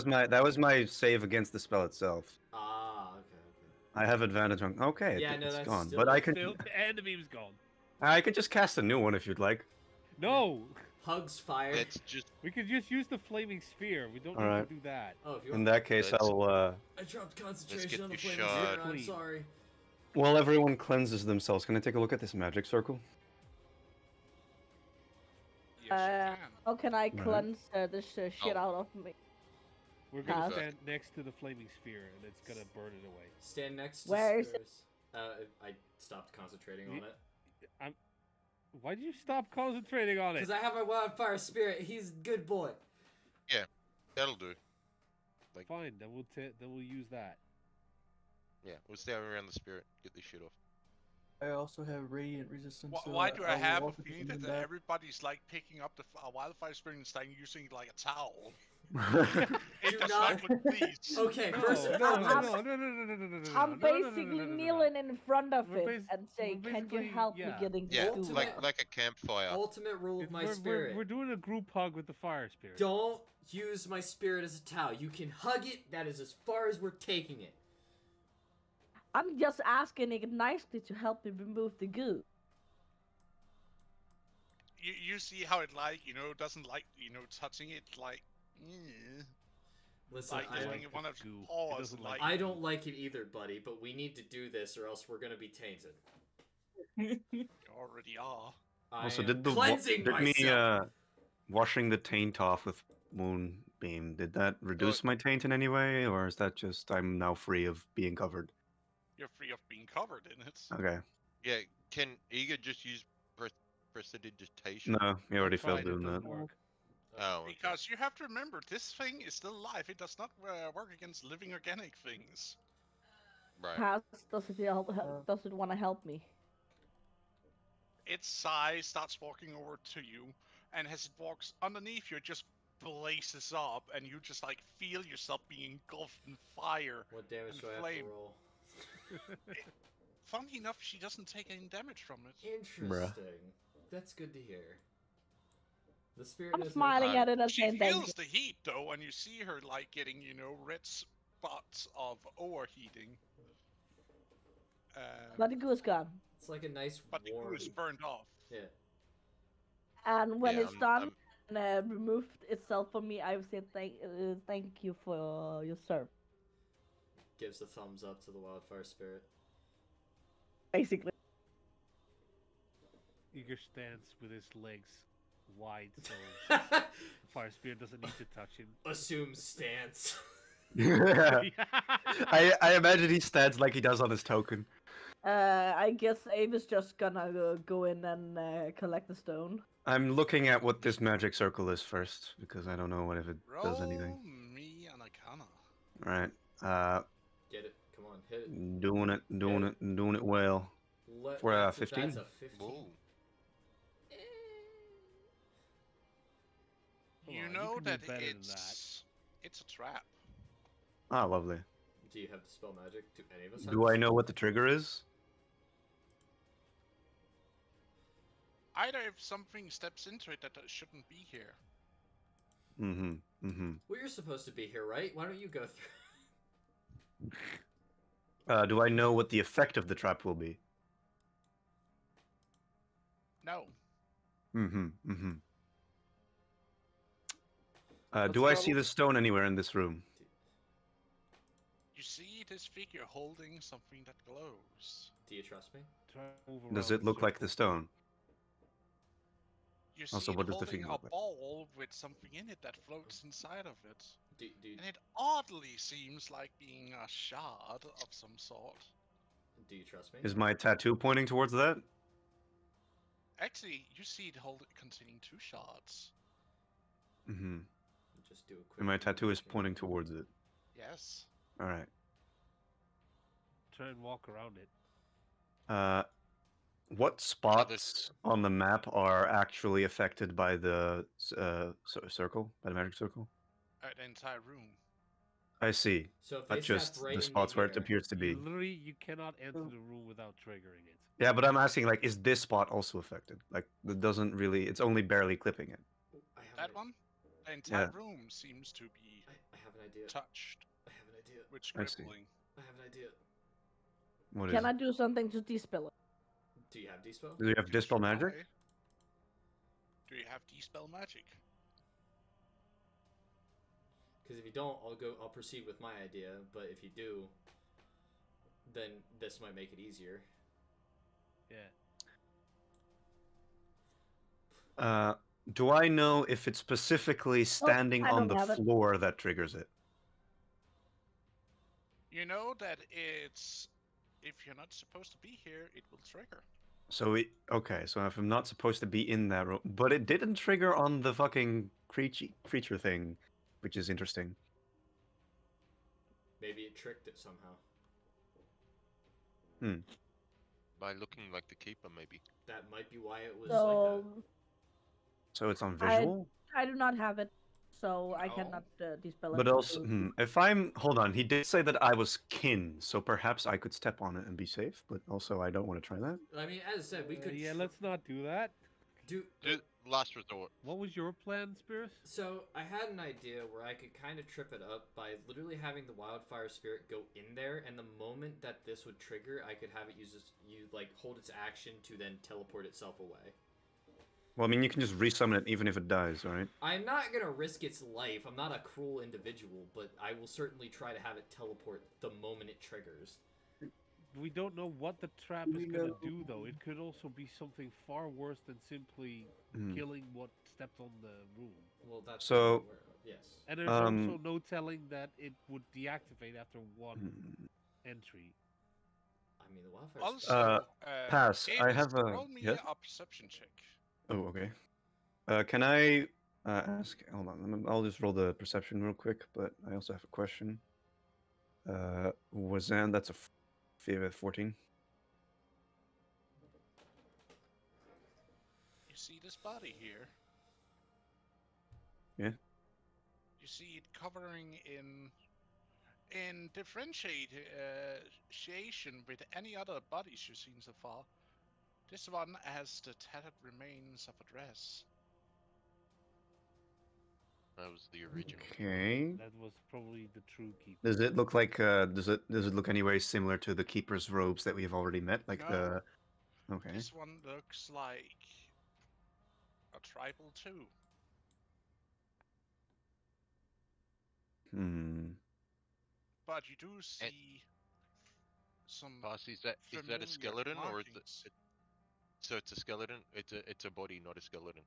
D: was my save against the spell itself.
C: Ah, okay.
D: I have advantage on. Okay,
C: Yeah, no,
D: it's
C: that's
D: gone.
C: still-
D: But I can
B: Still, and the beam's gone.
D: just cast a new one if you'd like.
B: No!
C: Hugs fire.
E: Let's just
B: We could just use the flaming sphere. We don't need
D: Alright.
B: to do that.
C: Oh, if you
D: In
C: want.
D: that case,
E: Let's-
D: I'll
C: I dropped
E: get
C: concentration on the
E: this
C: flaming
E: shot.
C: sphere. I'm
B: Clean.
C: sorry.
D: while everyone cleanses themselves, can I take a look at this magic circle?
A: Yes, you can.
F: How can I
D: Right.
F: cleanse this shit
E: Oh.
F: out of me?
B: We're gonna
F: Pass.
B: stand next to the flaming sphere, and it's gonna burn it away.
C: Stand next to
F: Where is it?
C: Spurs. I stopped concentrating on
B: Ye-
C: it.
B: Why did you stop concentrating on it?
C: Because I have my wildfire spirit. He's a good boy.
E: that'll do.
B: Fine, then we'll use that.
E: Yeah, we'll stay around the spirit. Get this shit off.
G: I also have radiant resistance. so
A: Why do I
G: will
A: have a
G: also
A: feeling
G: defend
A: that
G: that.
A: everybody's like picking up the wildfire spirit and starting using it like a towel?
C: Do
A: It does
C: not-
A: not look please.
C: Okay,
B: No,
C: first
B: no,
C: and
B: no,
C: foremost.
B: no, no, no, no, no, no, no, no,
F: I'm
B: no, no, no, no,
F: basically
B: no, no, no, no.
F: kneeling in front of
B: We're
F: it
B: basi-
F: and saying,
B: we're
F: "Can you
B: basically-
F: help me
B: yeah.
F: getting
E: Yeah,
F: this
C: Ultimate-
F: goo?"
E: like a campfire.
C: Ultimate rule of my
B: We're
C: spirit.
B: doing a group hug with the fire spirit.
C: Don't use my spirit as a towel. You can hug it. That is as far as we're taking it.
F: I'm just asking it nicely to help me remove the goo.
A: You see how it like doesn't like touching it like.
C: Listen,
A: Like
C: I,
A: doing one of
B: goo. It
A: paws
B: doesn't
A: like.
C: I don't like it either, buddy, but we need to do this or else we're gonna be tainted.
A: You already are.
C: I
D: Also,
C: am
D: did
C: cleansing
D: me
C: myself.
D: washing the taint off with moonbeam, did that reduce my taint in any way, or is that just I'm now free of being covered?
A: You're free of being covered in it.
D: Okay.
E: Yeah, can Eager just use prestidigitation?
D: No, you already failed
B: Tried, it
D: doing
B: doesn't
D: that.
B: work.
E: Oh, okay.
A: Because you have to remember, this thing is still alive. It does not work against living organic things.
E: Right.
F: Pass, does it want to help me?
A: Its size starts walking over to you, and as it walks underneath you, it just blazes up, and you just like feel yourself being engulfed in fire.
C: What damage
A: and
C: do I have
A: flame.
C: to roll?
A: Funny enough, she doesn't take any damage from it.
C: Interesting. That's good to hear. The spirit
F: I'm
C: is
F: smiling at it and
A: She
F: saying thank
A: feels
F: you.
A: the heat though, and you see her like getting, red spots of overheating.
F: But the goo is gone.
C: It's like a nice
A: But the
C: warm.
A: goo is burned off.
C: Yeah.
F: And when
E: Yeah,
F: it's done
E: I'm-
F: and removed itself from me, I would say thank you for your serve.
C: Gives a thumbs up to the wildfire spirit.
F: Basically.
B: Eager stands with his legs wide, so the fire spirit doesn't need to touch him.
C: Assume stance.
D: I imagine he stands like he does on his token.
F: I guess Abe is just gonna go in and collect the stone.
D: I'm looking at what this magic circle is first, because I don't know what if it does anything.
A: Roll me an Arcana.
D: Right.
C: Get it. Come on, hit it.
D: Doing it well. For,
C: That's
D: 15?
C: That's a 15.
E: Whoa.
B: Come
A: You
B: on,
A: know
B: can do
A: that
B: better than that.
A: it's a trap.
D: Ah, lovely.
C: Do you have dispel magic? Do any of us have
D: Do I
C: dispel
D: know what the
C: magic?
D: trigger is?
A: Either if something steps into it that shouldn't be here.
D: Mm-hmm. Mm-hmm.
C: Well, you're supposed to be here, right? Why don't you go through?
D: Do I know what the effect of the trap will be?
A: No.
D: Mm-hmm. Mm-hmm.
B: Let's
D: Do I
B: start
D: see
B: with-
D: the stone anywhere in this room?
A: You see this figure holding something that glows.
C: Do you trust me?
B: Try to move
D: Does
B: around
D: it look like the
B: circle.
D: stone?
A: You
D: Also,
A: see it
D: what does the
A: holding
D: figure
A: a
D: look like?
A: ball with something in it that floats inside of it.
C: Do
A: And it oddly seems like being a shard of some sort.
C: you trust me?
D: Is my tattoo pointing towards that?
A: Actually, you see it containing 2 shards.
D: Mm-hmm.
C: Just do a quick.
D: And my tattoo is
C: okay.
D: pointing towards it.
A: Yes.
D: All right.
B: Try and walk around it.
D: What spots on the map are actually affected by the circle, by the magic circle?
A: The entire room.
D: I see.
C: So if
D: But
C: they step
D: just
C: right
D: the
C: into
D: spots where it
C: here,
D: appears to be.
B: You cannot enter the room without triggering it.
D: Yeah, but I'm asking, like, is this spot also affected? Like, it doesn't really. It's only barely clipping it.
C: I have
A: That
C: an,
A: one? The entire
D: Yeah.
A: room seems to be
C: I have an idea.
A: touched
C: I have an idea.
A: with
D: I see.
A: scribbling.
C: I have an idea.
D: What is
F: Can I
D: it?
F: do something to dispel it?
C: Do you have Dispel?
D: Do you have
A: You
D: dispel
A: should
D: magic?
A: try. Do you have dispel magic?
C: Because if you don't, I'll proceed with my idea. But if you do, then this might make it easier.
B: Yeah.
D: Do I know if it's specifically standing
F: I
D: on
F: don't
D: the
F: have it.
D: floor that triggers it?
A: You know that it's... If you're not supposed to be here, it will trigger.
D: So okay. So if I'm not supposed to be in that room, but it didn't trigger on the fucking creature thing, which is interesting.
C: Maybe it tricked it somehow.
E: By looking like the keeper, maybe.
C: That might be why it was
F: So
C: like that.
D: So it's on
F: I
D: visual.
F: I do not have it, so I
A: No.
F: cannot dispel it.
D: But also, if I'm hold on, he did say that I was kin, so perhaps I could step on it and be safe. But also, I don't want to try that.
C: I mean, as I said, we could.
B: Yeah, let's not do that.
C: do.
E: Last resort.
B: What was your plan, Spears?
C: So I had an idea where I could kind of trip it up by literally having the wildfire spirit go in there, and the moment that this would trigger, I could have it hold its action to then teleport itself away.
D: Well, I mean, you can just resummon it even if it dies, right?
C: I'm not gonna risk its life. I'm not a cruel individual, but I will certainly try to have it teleport the moment it triggers.
B: We don't know what the trap
G: We
B: is gonna
G: know-
B: do, though. It could also be something far worse than simply
D: Mhm.
B: killing what stepped on the room.
C: Well, that's
D: So-
C: what I'm aware of, yes.
B: And there's
D: Um,
B: also no telling that it would deactivate after one
D: Hmm.
B: entry.
C: I mean, the wildfire
A: Also,
D: Pass. I
A: Avis,
D: have a
A: roll me
D: yes.
A: a perception check.
D: Oh, okay. Can I ask? Hold on. I'll just roll the perception real quick. But I also have a question. Wazan, that's a 14.
A: You see this body here?
D: Yeah.
A: You see it covering in differentiation with any other bodies you've seen so far. This one has the tattered remains of a dress.
E: That was the original.
D: Okay.
B: That was probably the true keeper.
D: Does it look like? Does it look anyway similar to the keeper's robes that we've already met? Like
A: No.
D: the. Okay.
A: This one looks like a tribal too.
D: Hmm.
A: But you do see some
E: Pass, is that
A: familiar
E: a skeleton or is
A: markings.
E: it? So it's a skeleton. It's a body, not a skeleton.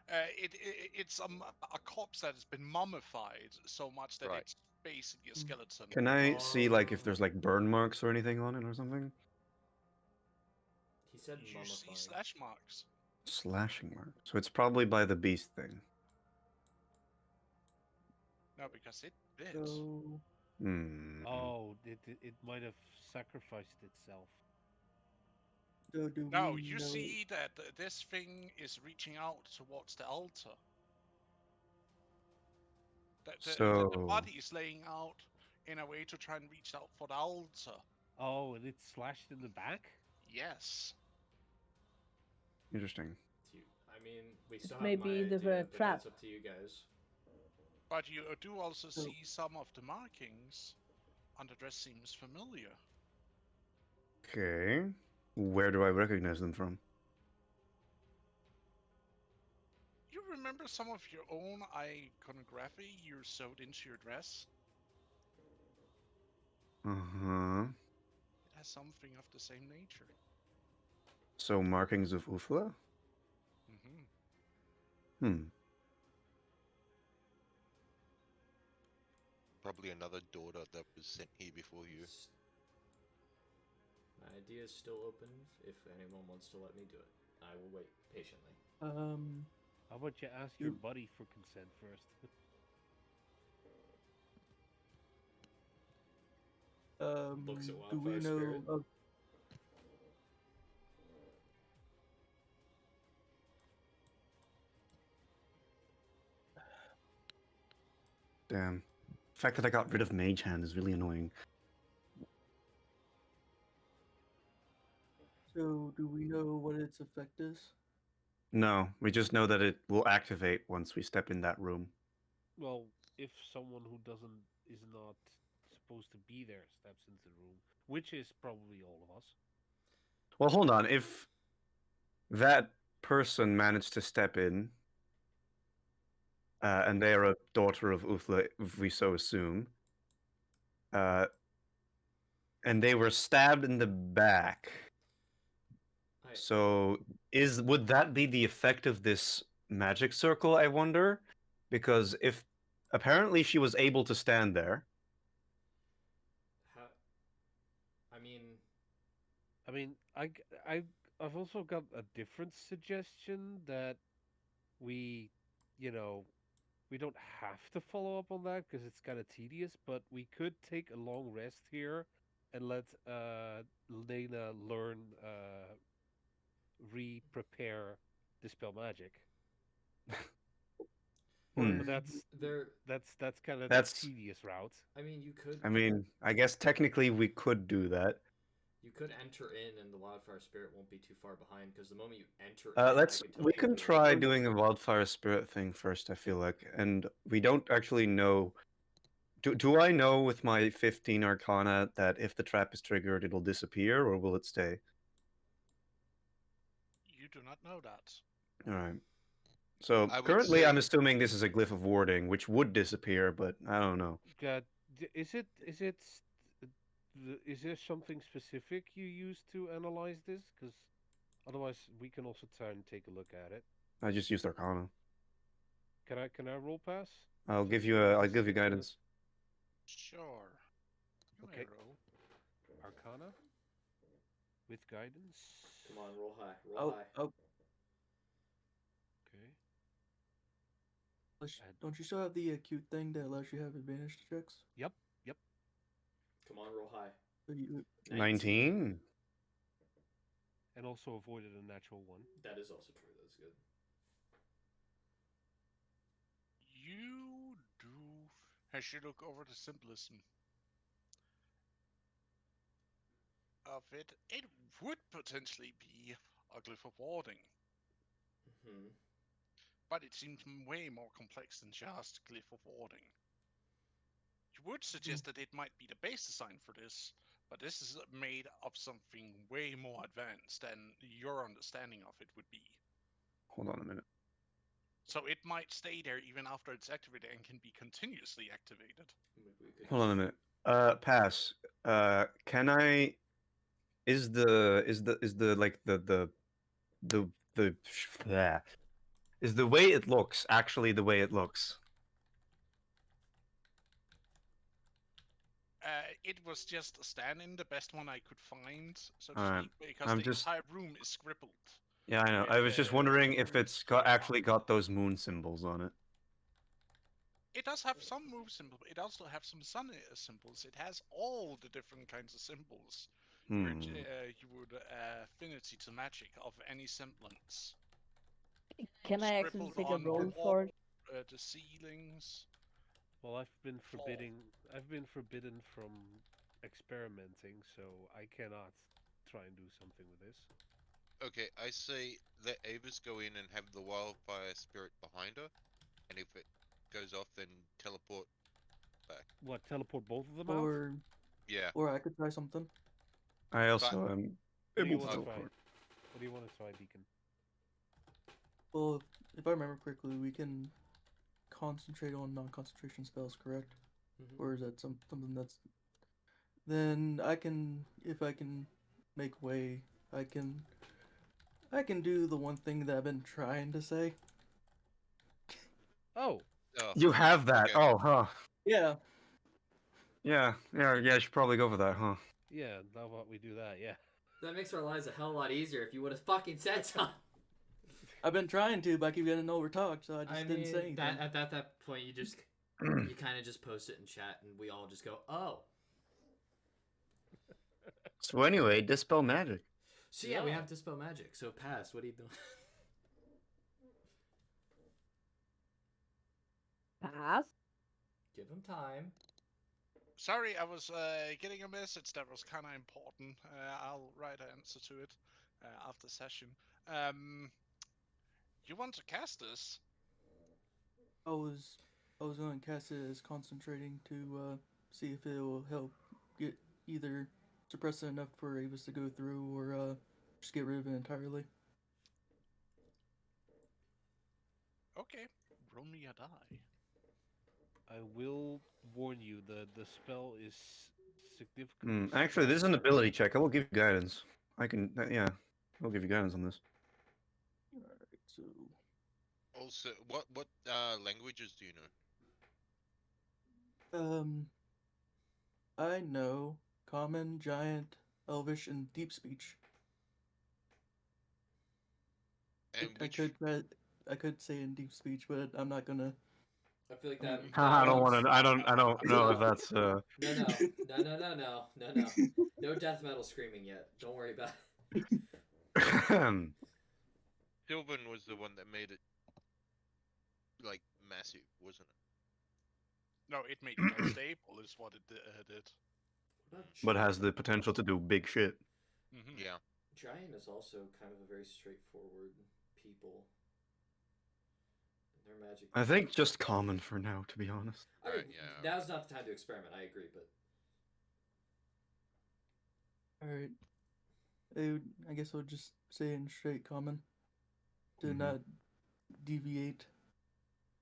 A: It's a corpse that has been mummified so much that
E: Right.
A: it's basically a skeleton.
D: Can I see like if there's like burn marks or anything on it or something?
C: He said
A: You see
C: mummified.
A: slash marks.
D: Slashing mark. So it's probably by the beast thing.
A: No, because it bit.
G: So
D: Hmm.
B: Oh, it might have sacrificed itself.
G: do
A: No,
G: we
A: you
G: know?
A: see that this thing is reaching out towards the altar. The
D: So-
A: body is laying out in a way to try and reach out for the altar.
B: Oh, and it's slashed in the back?
A: Yes.
D: Interesting.
C: I mean, we still have
F: maybe
C: my
F: the
C: idea, but
F: trap.
C: that's up to you guys.
A: But you do also
G: So-
A: see some of the markings on the dress seems familiar.
D: Okay. Where do I recognize them from?
A: You remember some of your own iconography you sewed into your dress?
D: Uh-huh.
A: It has something of the same nature.
D: So markings of Ufla?
A: Mm-hmm.
D: Hmm.
E: Probably another daughter that was sent here before you.
C: My idea is still open if anyone wants to let me do it. I will wait patiently.
B: How about you ask your buddy for consent first?
C: Looks at
G: Do we
C: Wildfire
G: know
C: Spirit.
G: of
D: Damn. The fact that I got rid of Mage Hand is really annoying.
G: So, do we know what its effect is?
D: No, we just know that it will activate once we step in that room.
B: Well, if someone who is not supposed to be there steps into the room, which is probably all of us.
D: Well, hold on. If that person managed to step in, and they are a daughter of Uthla, if we so assume, uh, and they were stabbed in the back. So, would that be the effect of this magic circle? I wonder, because if apparently she was able to stand there.
C: How, I mean,
B: I mean, I've also got a different suggestion that we, you know, we don't have to follow up on that because it's kind of tedious, but we could take a long rest here and let Lena learn re-prepare dispel magic.
D: Hmm.
B: But that's kind of the
D: That's.
B: tedious route.
C: I mean, you could.
D: I mean, I guess technically we could do that.
C: You could enter in, and the Wildfire Spirit won't be too far behind. Because the moment you enter in, I can tell
D: We
C: you
D: can
C: when
D: try
C: you're.
D: doing a wildfire spirit thing first, I feel like. And we don't actually know. Do I know with my 15 arcana that if the trap is triggered it'll disappear, or will it stay?
A: You do not know that.
D: Alright. So
E: I would
D: currently I'm
E: say
D: assuming this is a glyph of warding, which would disappear, but I don't know.
B: God, is there something specific you use to analyze this? Because otherwise, we can also try and take a look at it.
D: I just used arcana.
B: Can I roll pass?
D: I'll
B: Just
D: give you
B: because
D: I'll
B: this
D: give
B: is
D: you guidance.
A: Sure. You may
B: Okay.
A: roll.
B: Arcana with guidance.
C: Come on, roll high. Roll high.
G: Oh,
B: Okay.
G: don't you still have the acute thing that allows you to have advantage checks?
B: Yep.
C: Come on, roll high.
G: So you,
D: 19.
B: And also avoided a natural one.
C: That is also true. That's good.
A: You do. As you look over the symbolism of it, it would potentially be a glyph of warding,
C: Hmm.
A: but it seems way more complex than just glyph of warding. You would suggest that it might be the base design for this, but this is made of something way more advanced than your understanding of it would be.
D: Hold on a minute.
A: So it might stay there even after it's activated and can be continuously activated.
D: Hold on a minute. Pass. Can I? Is the like the yeah. Is the way it looks actually the way it looks?
A: It was just a stand-in, the best one I could find, so to
D: Alright.
A: speak, because
D: I'm
A: the
D: just.
A: entire room is scribbled.
D: Yeah, I know.
A: With
D: I was just wondering if it's
A: fire
D: actually got those moon symbols on it.
A: It does have some move symbols, but it also has some sun symbols. It has all the different kinds of symbols you would affinity to magic of any semblance.
F: Can I actually
A: Scribbled
F: take a
A: on the
F: roll
A: wall,
F: for it?
A: the ceilings.
B: Well, I've been
A: Floor.
B: forbidden from experimenting, so I cannot try and do something with this.
E: okay. I say let Avis go in and have the wildfire spirit behind her, and if it goes off, then teleport back.
B: What, teleport both of them out?
G: or
E: Yeah.
G: or I could try something.
D: I also am
B: What do you
D: able to
B: want to try?
D: teleport.
B: What do you want to try, Deacon?
G: Well, if I remember correctly, we can concentrate on non-concentration spells, correct?
C: Mm-hmm.
G: Or is that something that's... Then I can, if I can make way, I can do the one thing that I've been trying to say.
B: Oh,
E: Oh,
D: You have that.
E: okay.
D: Oh, huh.
G: Yeah.
D: Yeah. I should probably go for that, huh?
B: yeah. How about we do that? Yeah.
C: That makes our lives a hell of a lot easier if you would have fucking said something.
G: I've been trying to, but I keep getting overtalked, so I just didn't say anything.
C: that at that point you kind of just post it in chat, and we all just go, "Oh."
D: So anyway, dispel magic.
C: So yeah, we
B: Yeah.
C: have dispel magic. So pass. What are you doing?
F: Pass.
C: Give him time.
A: Sorry, I was getting a message that was kind of important. I'll write an answer to it after session. You want to cast this?
G: I was going to cast it as concentrating to see if it will help get either suppress it enough for Avis to go through, or just get rid of it entirely.
A: Okay, roll me a die.
B: I will warn you the spell is significantly.
D: Actually, this is an
B: stronger.
D: ability check. I will give you guidance. I can, yeah, I'll give you guidance on this.
G: Alright, so
E: Also, what languages do you know?
G: I know Common, Giant, Elvish, and Deep Speech.
E: And
G: I
E: which
G: could say in Deep Speech, but I'm not gonna.
C: I feel like that.
D: I don't
C: means-
D: want to. I don't know if
C: No.
D: that's.
C: No. No death metal screaming yet. Don't worry about it.
E: Sylvan was the one that made it like massive, wasn't it?
A: No, it made it unstable, is what it did.
C: What about
D: but has
C: Giant?
D: the potential to do big shit.
A: Mm-hmm.
E: Yeah.
C: Giant is also kind of a very straightforward people. Their magic.
D: I think just common for now, to be honest.
C: I mean,
E: Right, yeah.
C: now's not the time to experiment. I agree, but
G: Alright. I guess I'll just say in straight Common to
D: Mhm.
G: not deviate.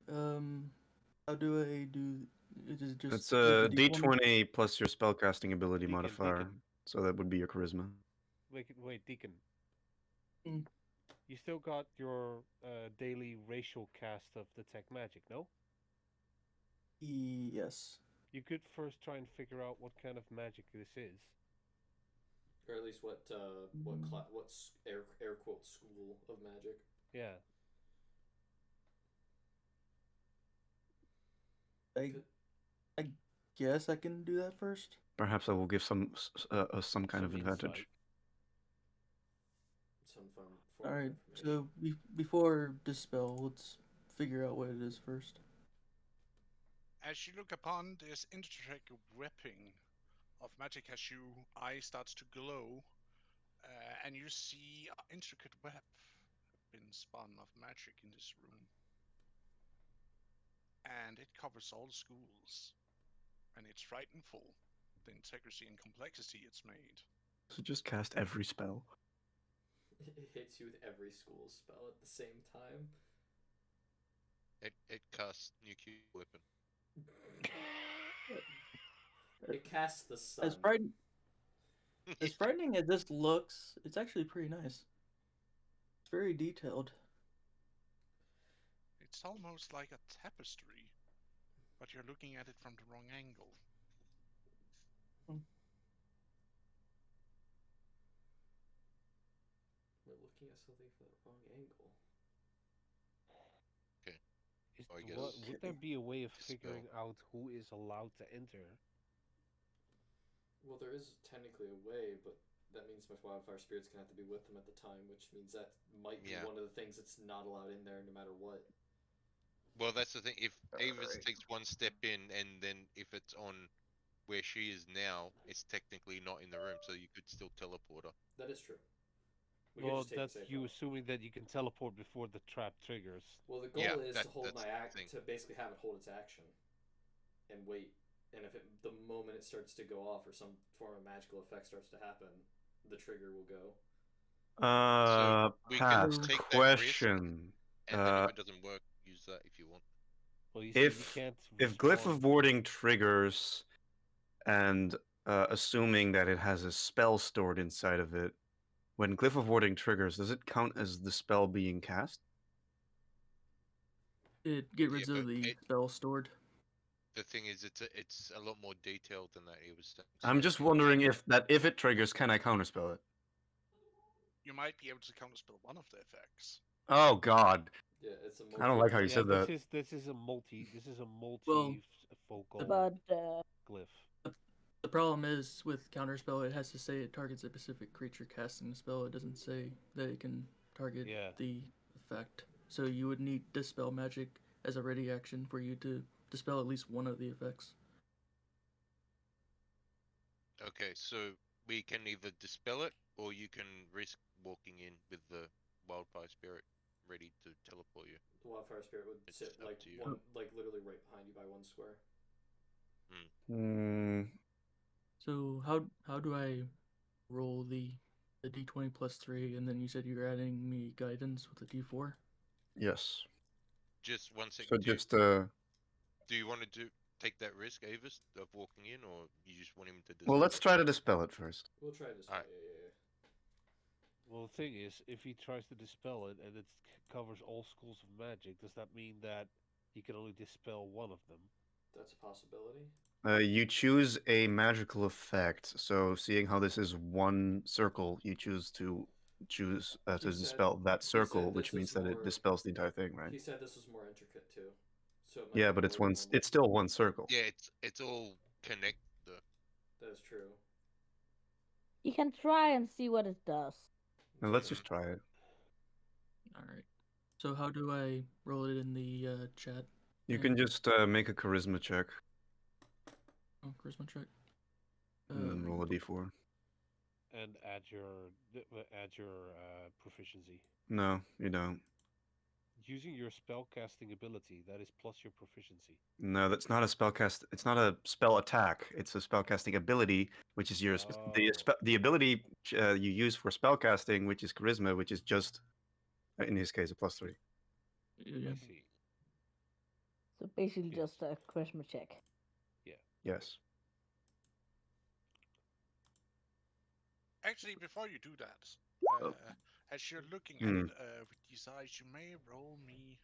G: How do I do? It is just
D: It's
G: use
D: a
G: the D20?
D: D20 plus your spellcasting ability
B: Deacon,
D: modifier,
B: Deacon.
D: so that would be your charisma.
B: Wait, Deacon.
G: Mm.
B: You still got your daily racial cast of detect magic, no?
G: Yes.
B: You could first try and figure out what kind of magic this is.
C: or at least what what's air quote school of magic.
B: Yeah.
G: I guess I can do that first.
D: Perhaps I will give some kind of
B: Some
D: advantage.
B: insight.
C: Some fun form of
G: Alright,
C: information.
G: so before dispel, let's figure out what it is first.
A: As you look upon this intricate webbing of magic, as your eye starts to glow, and you see an intricate web been spun of magic in this room, and it covers all schools, and it's frightful, the integrity and complexity it's made.
D: So just cast every spell.
C: It hits you with every school spell at the same time.
E: It casts nuclear weapon.
C: It casts the sun.
G: As frightening as this looks, it's actually pretty nice. It's very detailed.
A: It's almost like a tapestry, but you're looking at it from the wrong angle.
C: We're looking at something from the wrong angle.
E: I guess.
B: Would there be a way of
E: Dispel.
B: figuring out who is allowed to enter?
C: Well, there is technically a way, but that means my wildfire spirits can have to be with them at the time, which means that might be
E: Yeah.
C: one of the things that's not allowed in there no matter what.
E: Well, that's the thing. If Avis
G: Alright.
E: takes one step in, and then if it's on where she is now, it's technically not in the room, so you could still teleport her.
C: That is true. We could
B: Well,
C: just take the
B: that's
C: safe
B: you
C: route.
B: assuming that you can teleport before the trap triggers.
C: Well, the goal
E: Yeah,
C: is to hold
E: that's
C: my
E: the
C: act
E: thing.
C: to basically have it hold its action and wait. And if the moment it starts to go off or some form of magical effect starts to happen, the trigger will go.
E: We can
G: So-
E: take that risk,
D: Question.
E: and then if it doesn't work, use that if you want.
B: Well, you see, you
D: If
B: can't
D: Glyph
B: respawn.
D: of Warding triggers, and assuming that it has a spell stored inside of it, when Glyph of Warding triggers, does it count as the spell being cast?
G: It get rid
E: Yeah,
G: of
E: but
G: the spell stored.
E: the thing is, it's a lot more detailed than that. It was.
D: I'm just wondering if it triggers, can I counterspell it?
A: You might be able to counterspell one of the effects.
D: Oh God,
C: Yeah, it's a
D: I don't like how you
C: multi-effect.
B: Yeah,
D: said that.
B: this is a
G: Well,
B: multifocal
F: But
B: glyph.
G: The problem is with counterspell, it has to say it targets a specific creature casting the spell. It doesn't say that it can target
B: Yeah.
G: the effect. So you would need dispel magic as a ready action for you to dispel at least one of the effects.
E: Okay, so we can either dispel it, or you can risk walking in with the wildfire spirit ready to teleport you.
C: The wildfire spirit would
E: It's
C: sit
E: up
C: like
E: to you.
C: one, like literally right behind you by 1 square.
D: Hmm.
G: So how do I roll the d20 plus 3, and then you said you're adding me guidance with the d4?
D: Yes.
E: Just one
D: So
E: second.
D: just
E: Do you want to take that risk, Avis, of walking in, or you just want him to dispel
D: well, let's
E: it?
D: try to dispel it first.
C: We'll try this.
E: Alright.
C: Yeah.
B: Well, the thing is, if he tries to dispel it and it covers all schools of magic, does that mean that he can only dispel one of them?
C: That's a possibility.
D: You choose a magical effect. So, seeing how this is one circle, you choose to dispel that circle, which
C: this
D: means
C: is
D: that it
C: more-
D: dispels the entire thing, right?
C: He said this was more intricate too. So it might
D: Yeah,
C: be
D: but it's
C: more
D: one.
C: than normal.
D: It's still one circle.
E: Yeah, it's all connected.
C: That is true.
F: you can try and see what it does.
D: Now, let's just try it.
G: All right. So how do I roll it in the chat?
D: You
G: And-
D: can just make a charisma check
G: Oh, charisma check.
D: and then roll a d4.
B: And add your proficiency.
D: No, you don't.
B: Using your spellcasting ability, that is plus your proficiency.
D: No, that's not a spellcast. It's not a spell attack. It's a spellcasting ability, which is the ability you use for spellcasting, which is charisma, which is just in his case a +3.
G: Yeah.
B: I see.
F: So basically
B: Yes.
F: just a charisma check.
D: Yes.
A: Actually, before you do that,
D: Oh.
A: as you're looking
D: Hmm.
A: at it with these eyes, you may roll me.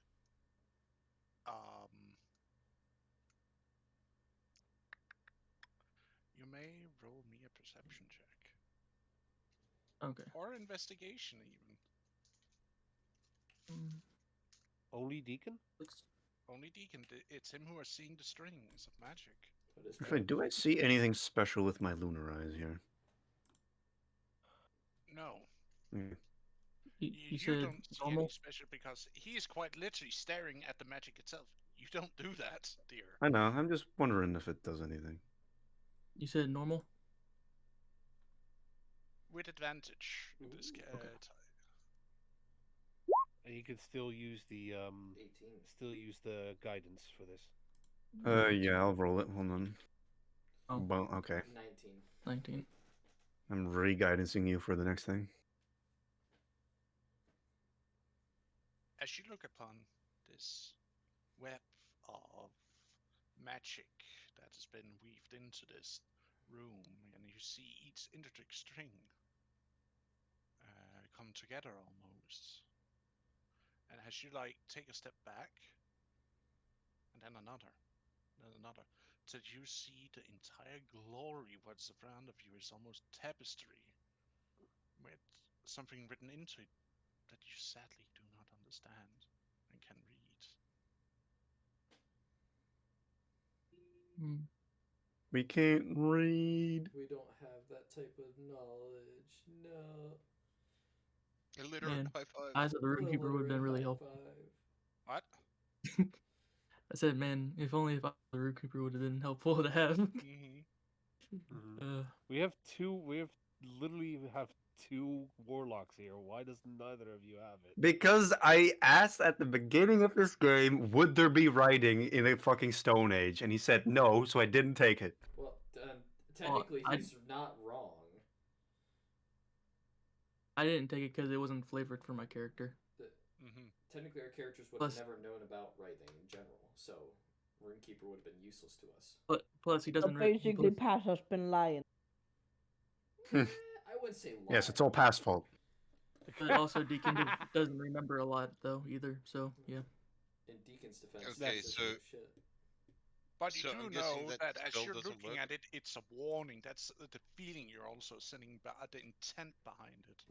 A: You may roll me a perception check.
G: Okay.
A: Or investigation, even.
B: Only Deacon?
A: Only Deacon. It's him who are seeing the strings of magic.
D: Actually, do I see anything special with my lunar eyes here?
A: No.
D: Hmm.
G: You said
A: don't see
G: normal?
A: any special because he is quite literally staring at the magic itself. You don't do that, dear.
D: I know. I'm just wondering if it does anything.
G: You said normal?
A: With advantage in this case.
B: And you can still use the
C: 18.
B: guidance for this.
D: Yeah, I'll roll it. Hold on.
G: Oh.
D: Well, okay.
C: 19.
G: 19.
D: I'm re-guidancing you for the next thing.
A: As you look upon this web of magic that has been weaved into this room, and you see each intricate string come together almost. And as you take a step back, and then another, till you see the entire glory what's in front of you is almost tapestry with something written into it that you sadly do not understand and can read.
D: We can't read.
C: We don't have that type of knowledge. No.
E: Illiterate
G: Man,
E: high five.
G: Eyes of the Rootkeeper would have been really helpful.
A: What?
G: I said, man, if only if Eyes of the Rootkeeper would have been helpful to have.
B: We have two. We literally have two warlocks here. Why does neither of you have it?
D: Because I asked at the beginning of this game, would there be writing in a fucking Stone Age? And he said no, so I didn't take it.
C: Well, technically
G: I-
C: he's not wrong.
G: I didn't take it because it wasn't flavored for my character.
C: Technically, our characters would have
G: Plus-
C: never known about writhing in general, so Runekeeper would have been useless to us.
G: Plus, he
F: So
G: doesn't.
F: basically, Pat has been lying.
C: I wouldn't say lie.
D: Yes, it's all Pat's fault.
G: But also, Deacon doesn't remember a lot though either. So yeah.
C: In Deacon's defense,
E: Okay,
C: that's
E: so-
C: shit.
A: But
E: So
A: you
E: I'm
A: do
E: guessing
A: know
E: that
A: that as
E: spell
A: you're
E: doesn't
A: looking
E: work?
A: at it, it's a warning. That's the feeling you're also sending back. The intent behind it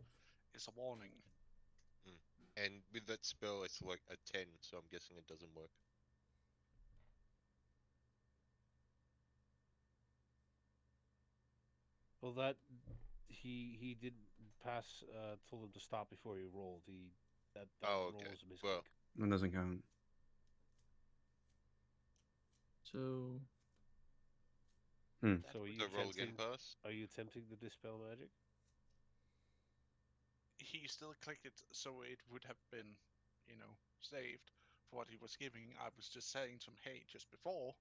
A: is a warning.
E: And with that spell, it's like a 10, so I'm guessing it doesn't work.
B: Well, that he did pass. Told him to stop before he rolled. That
E: Oh,
B: roll
E: okay.
B: was a mistake.
E: Well,
D: That doesn't count.
G: So
B: So are you
E: the roll again
B: attempting?
E: pass?
B: Are you attempting to dispel magic?
A: He still clicked it, so it would have been, saved for what he was giving. I was just saying to him, hey, just before,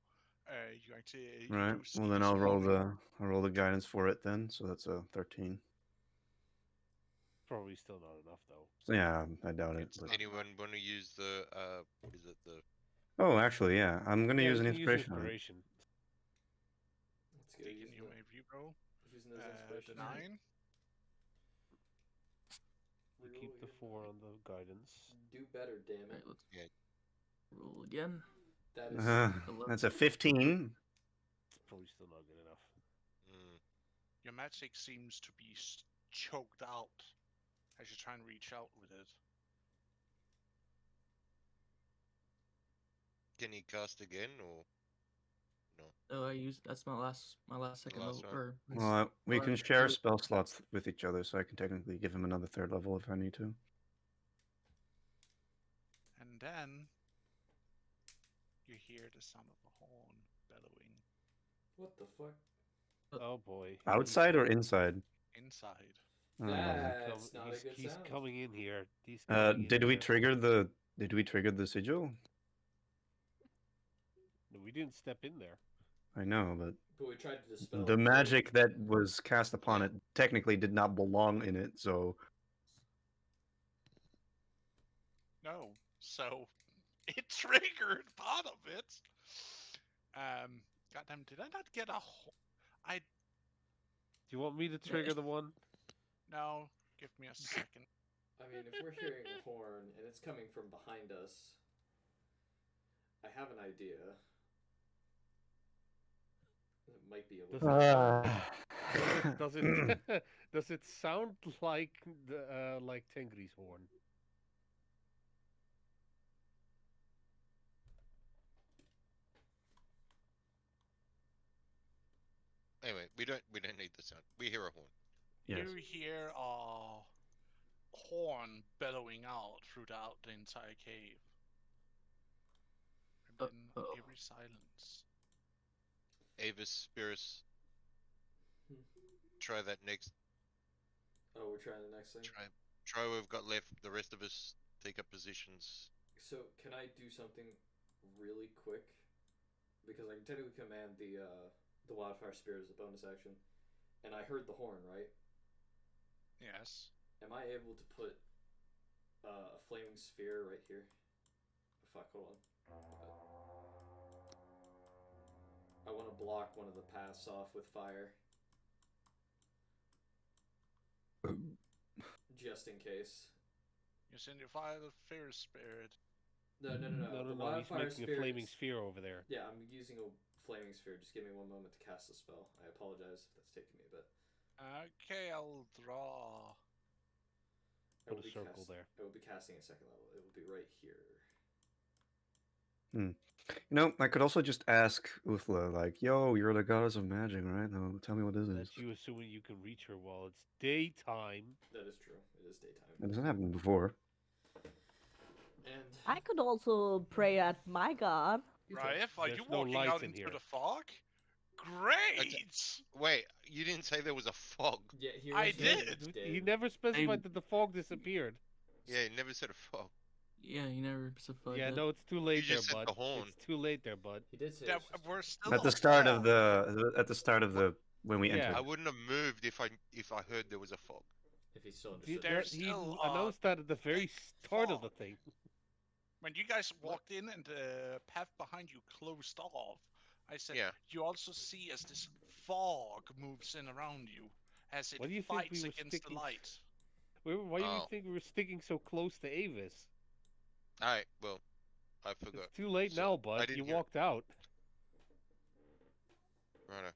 A: you actually you
D: Right.
A: do see
D: Well, then
A: this
D: I'll roll
A: warning.
D: the guidance for it then. So that's a 13.
B: Probably still not enough though.
D: So yeah, I doubt it.
A: It's
D: But...
A: not
E: Anyone want to use the what is it? The
D: Oh, actually, yeah. I'm gonna
B: Yeah,
D: use
B: you
D: an
B: can use
D: inspiration on it.
B: inspiration.
C: Let's go
A: Deacon,
C: using
A: you
C: the,
A: may re-roll.
C: using those
A: The
C: inspirations.
A: 9.
B: You
C: Reroll
B: keep the
C: again.
B: 4 on the guidance.
C: Do better, damn
G: alright,
C: it.
G: let's
E: Yeah.
G: roll again.
C: That is
D: That's a 15.
B: It's probably still not good enough.
A: Your magic seems to be choked out as you try and reach out with it.
E: Can he cast again or no?
G: Oh, I used that's my last second
E: last
G: level.
E: one.
G: Or
D: Well, we
G: well,
D: can
G: I-
D: share
G: I-
D: spell slots with each other, so I can technically give him another third level if I need to.
A: And then you hear the sound of a horn bellowing
C: what the fuck?
B: Oh boy.
D: Outside or inside?
A: inside.
D: Oh, bother.
C: That's not a good
B: he's
C: sound.
B: coming in here. He's coming in
D: Did we
B: here.
D: trigger the sigil?
B: No, we didn't step in there.
D: I know, but
C: But we tried to dispel
D: the
C: it, so-
D: magic that was cast upon
E: Yeah.
D: it technically did not belong in it, so
A: No, so it triggered part of it. Goddamn, did I not get a? I
B: Do you want me to trigger the one?
A: no. Give me a second.
C: I mean, if we're hearing a horn and it's coming from behind us, I have an idea. It might be a
B: Does
C: little.
B: it does it does it sound like the like Tengri's horn?
E: Anyway, we don't need the sound. We hear a horn.
D: yes.
A: You hear a horn bellowing out throughout the entire cave. And then
G: Uh-oh.
A: eerie silence.
E: Avis, Spirus,
C: Hmm.
E: try that next.
C: Oh, we're trying the next thing.
E: Try what we've got left. The rest of us take up positions.
C: So, can I do something really quick? Because I can technically command the wildfire spirit as a bonus action, and I heard the horn, right?
A: Yes.
C: Am I able to put a flaming sphere right here? Oh, fuck, hold on. I want to block one of the paths off with fire. Just in case.
A: You send your fire fear spirit.
C: No.
B: No,
C: The
B: he's
C: wildfire
B: making a
C: spirit
B: flaming
C: is-
B: sphere over there.
C: Yeah, I'm using a flaming sphere. Just give me one moment to cast the spell. I apologize if that's taking me a bit.
A: Okay, I'll draw.
C: I
B: Put
C: will
B: a
C: be
B: circle there.
C: I will be casting a second level. It will be right here.
D: I could also just ask Uthla, like, "Yo, you're the goddess of magic, right? Now, tell me what this is."
B: That's you assuming you can reach her while it's daytime.
C: That is true. It is daytime.
D: It doesn't happen before.
C: And
F: I could also pray at my god.
A: Raif, are
B: There's
A: you
B: no
A: walking
B: lights
A: out
B: in
A: into
B: here.
A: the fog? Great!
E: Wait, you didn't say there was a fog.
C: yeah, here
A: I
C: is the
A: did.
C: image,
B: He
C: Dave.
B: never specified that the fog disappeared.
E: Yeah, you never said a fog.
G: Yeah, you never specified
B: Yeah,
G: that.
B: no, it's too late
E: You
B: there,
E: just said
B: bud.
E: the horn.
B: It's too late there, bud.
C: He did say
A: Yeah,
C: it's just-
A: we're still
D: At the
A: on
D: start of
A: fog.
D: the when we
E: What?
D: entered.
E: I wouldn't have moved if I heard there was a fog.
C: If he still
B: He,
C: understood
A: There's
B: he
A: still
B: announced that at the very
A: thick
B: start of the
A: fog.
B: thing.
A: When you guys walked in and the path behind you closed off, I said
E: Yeah.
A: you also see as this fog moves in around you, as it
B: Why do you think we
A: fights
B: were
A: against the
B: sticking?
A: light.
B: Why do you
E: Oh.
B: think we were sticking so close to Avis?
E: Alright, well, I
B: It's
E: forgot.
B: too late
E: So,
B: now,
E: I
B: bud.
E: didn't
B: You
E: hear it.
B: walked out.
E: Righto.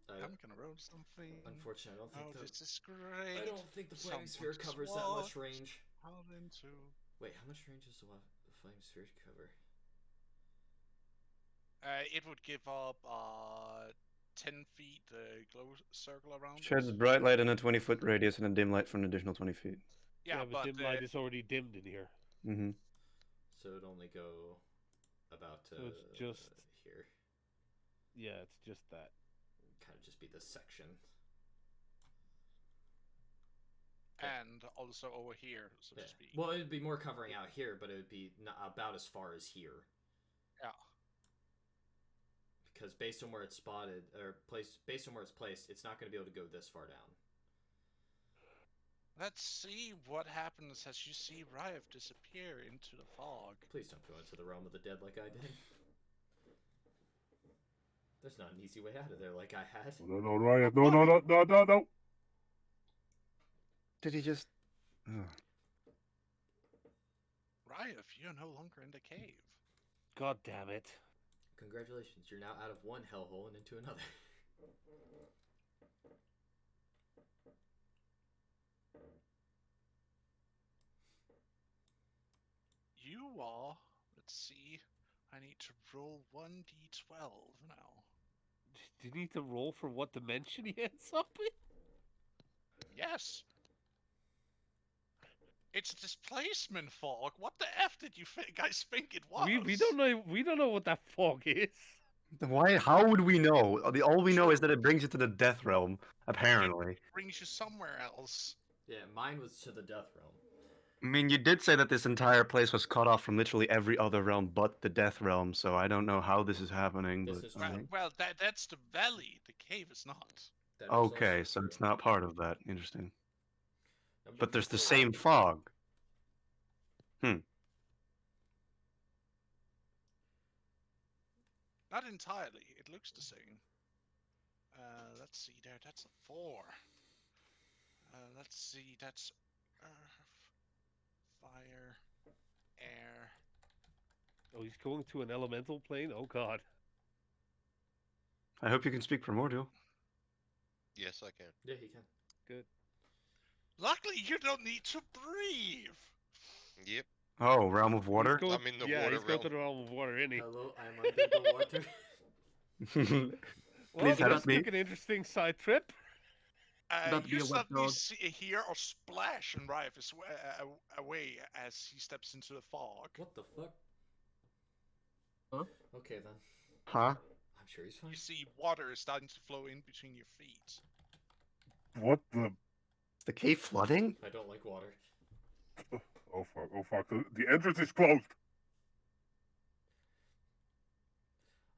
A: I'm gonna roll something.
C: Unfortunately, I don't
A: Oh,
C: think
A: this is great.
C: I don't think the flaming sphere
A: Someone
C: covers that much
A: swapped
C: range.
A: out into.
C: Wait, how much range does the flaming sphere cover?
A: It would give up 10 feet glow circle around
D: Sheds
A: it.
D: bright light in a 20-foot radius and a dim light for an additional 20 feet.
A: Yeah,
B: But dim light is already dimmed in here.
D: Mm-hmm.
C: So it'd only go about
B: So it's just
C: here.
B: Yeah, it's just that.
C: Kind of just be this section.
A: And also over here, so to speak.
C: Well, it'd be more covering out here, but it would be not about as far as here.
A: Yeah.
C: Because based on where it's spotted, or based on where it's placed, it's not going to be able to go this far down.
A: Let's see what happens as you see Ryef disappear into the fog.
C: Please don't go into the realm of the dead like I did. There's not an easy way out of there like I had.
H: No, Ryan. No.
D: Did he just... Oh.
A: Ryef, you're no longer in the cave.
B: God damn it.
C: Congratulations, you're now out of one hellhole and into another.
A: You are... Let's see. I need to roll 1d12 now.
B: Do you need to roll for what dimension he ends up in?
A: Yes! It's displacement fog. What the F did you guys think it was?
B: We don't know. We don't know what that fog is.
D: Why? How would we know? All we know is that it brings you to the death realm, apparently.
A: It brings you somewhere else.
C: Yeah, mine was to the death realm.
D: I mean, you did say that this entire place was cut off from literally every other realm but the death realm, so I don't know how this is happening,
C: This
D: but...
C: is true.
A: Well, that's the valley. The cave is not.
C: That is
D: Okay,
C: also
D: so
C: true.
D: it's not part of that. Interesting.
C: Number
D: But there's the
C: 4.
D: same fog.
A: Not entirely. It looks the same. Let's see there. That's a 4. Let's see. That's earth, fire, air.
B: Oh, he's going to an elemental plane? Oh, God.
D: I hope you can speak primordial.
E: Yes, I can.
C: Yeah, he can.
B: Good.
A: Luckily, you don't need to breathe.
E: Yep.
D: Oh, realm of water?
B: He's going,
E: I'm in the
B: yeah,
E: water
B: he's going to
E: realm.
B: the realm of water, isn't he?
C: Hello, I'm under the water.
B: Well,
D: Please help
B: this
D: me.
B: took an interesting side trip.
G: About to be
A: You
G: a wet
A: suddenly
G: dog.
A: hear a splash and Ryef is away as he steps into the fog.
C: What the fuck?
G: Huh?
C: Okay then.
D: Huh?
C: I'm sure he's fine.
A: You see water is starting to flow in between your feet.
H: What the?
D: Is the cave flooding?
C: I don't like water.
H: Oh fuck! The entrance is closed.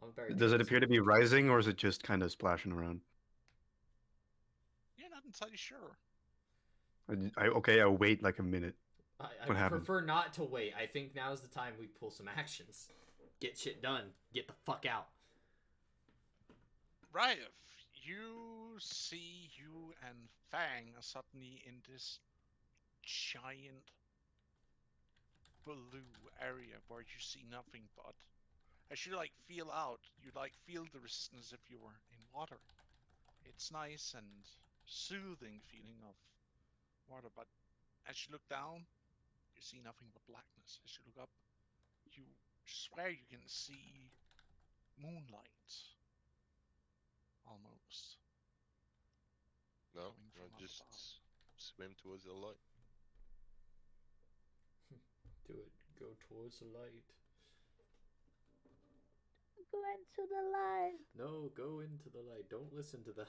C: I'm very
D: Does it
C: jealous
D: appear
C: of
D: to be
C: you.
D: rising, or is it just kind of splashing around?
A: You're not entirely sure.
D: Okay, I'll wait like a minute.
C: I
D: What happened?
C: prefer not to wait. I think now's the time we pull some actions. Get shit done. Get the fuck out.
A: Ryef, you see you and Fang are suddenly in this giant blue area where you see nothing but. As you feel out, you feel the resistance if you were in water. It's nice and soothing feeling of water, but as you look down, you see nothing but blackness. As you look up, you swear you can see moonlight. Almost.
E: No,
A: Coming from
E: I
A: up
E: just
A: above.
E: swim towards the light.
C: Do it. Go towards the light.
F: Go into the light.
C: No, go into the light. Don't listen to them.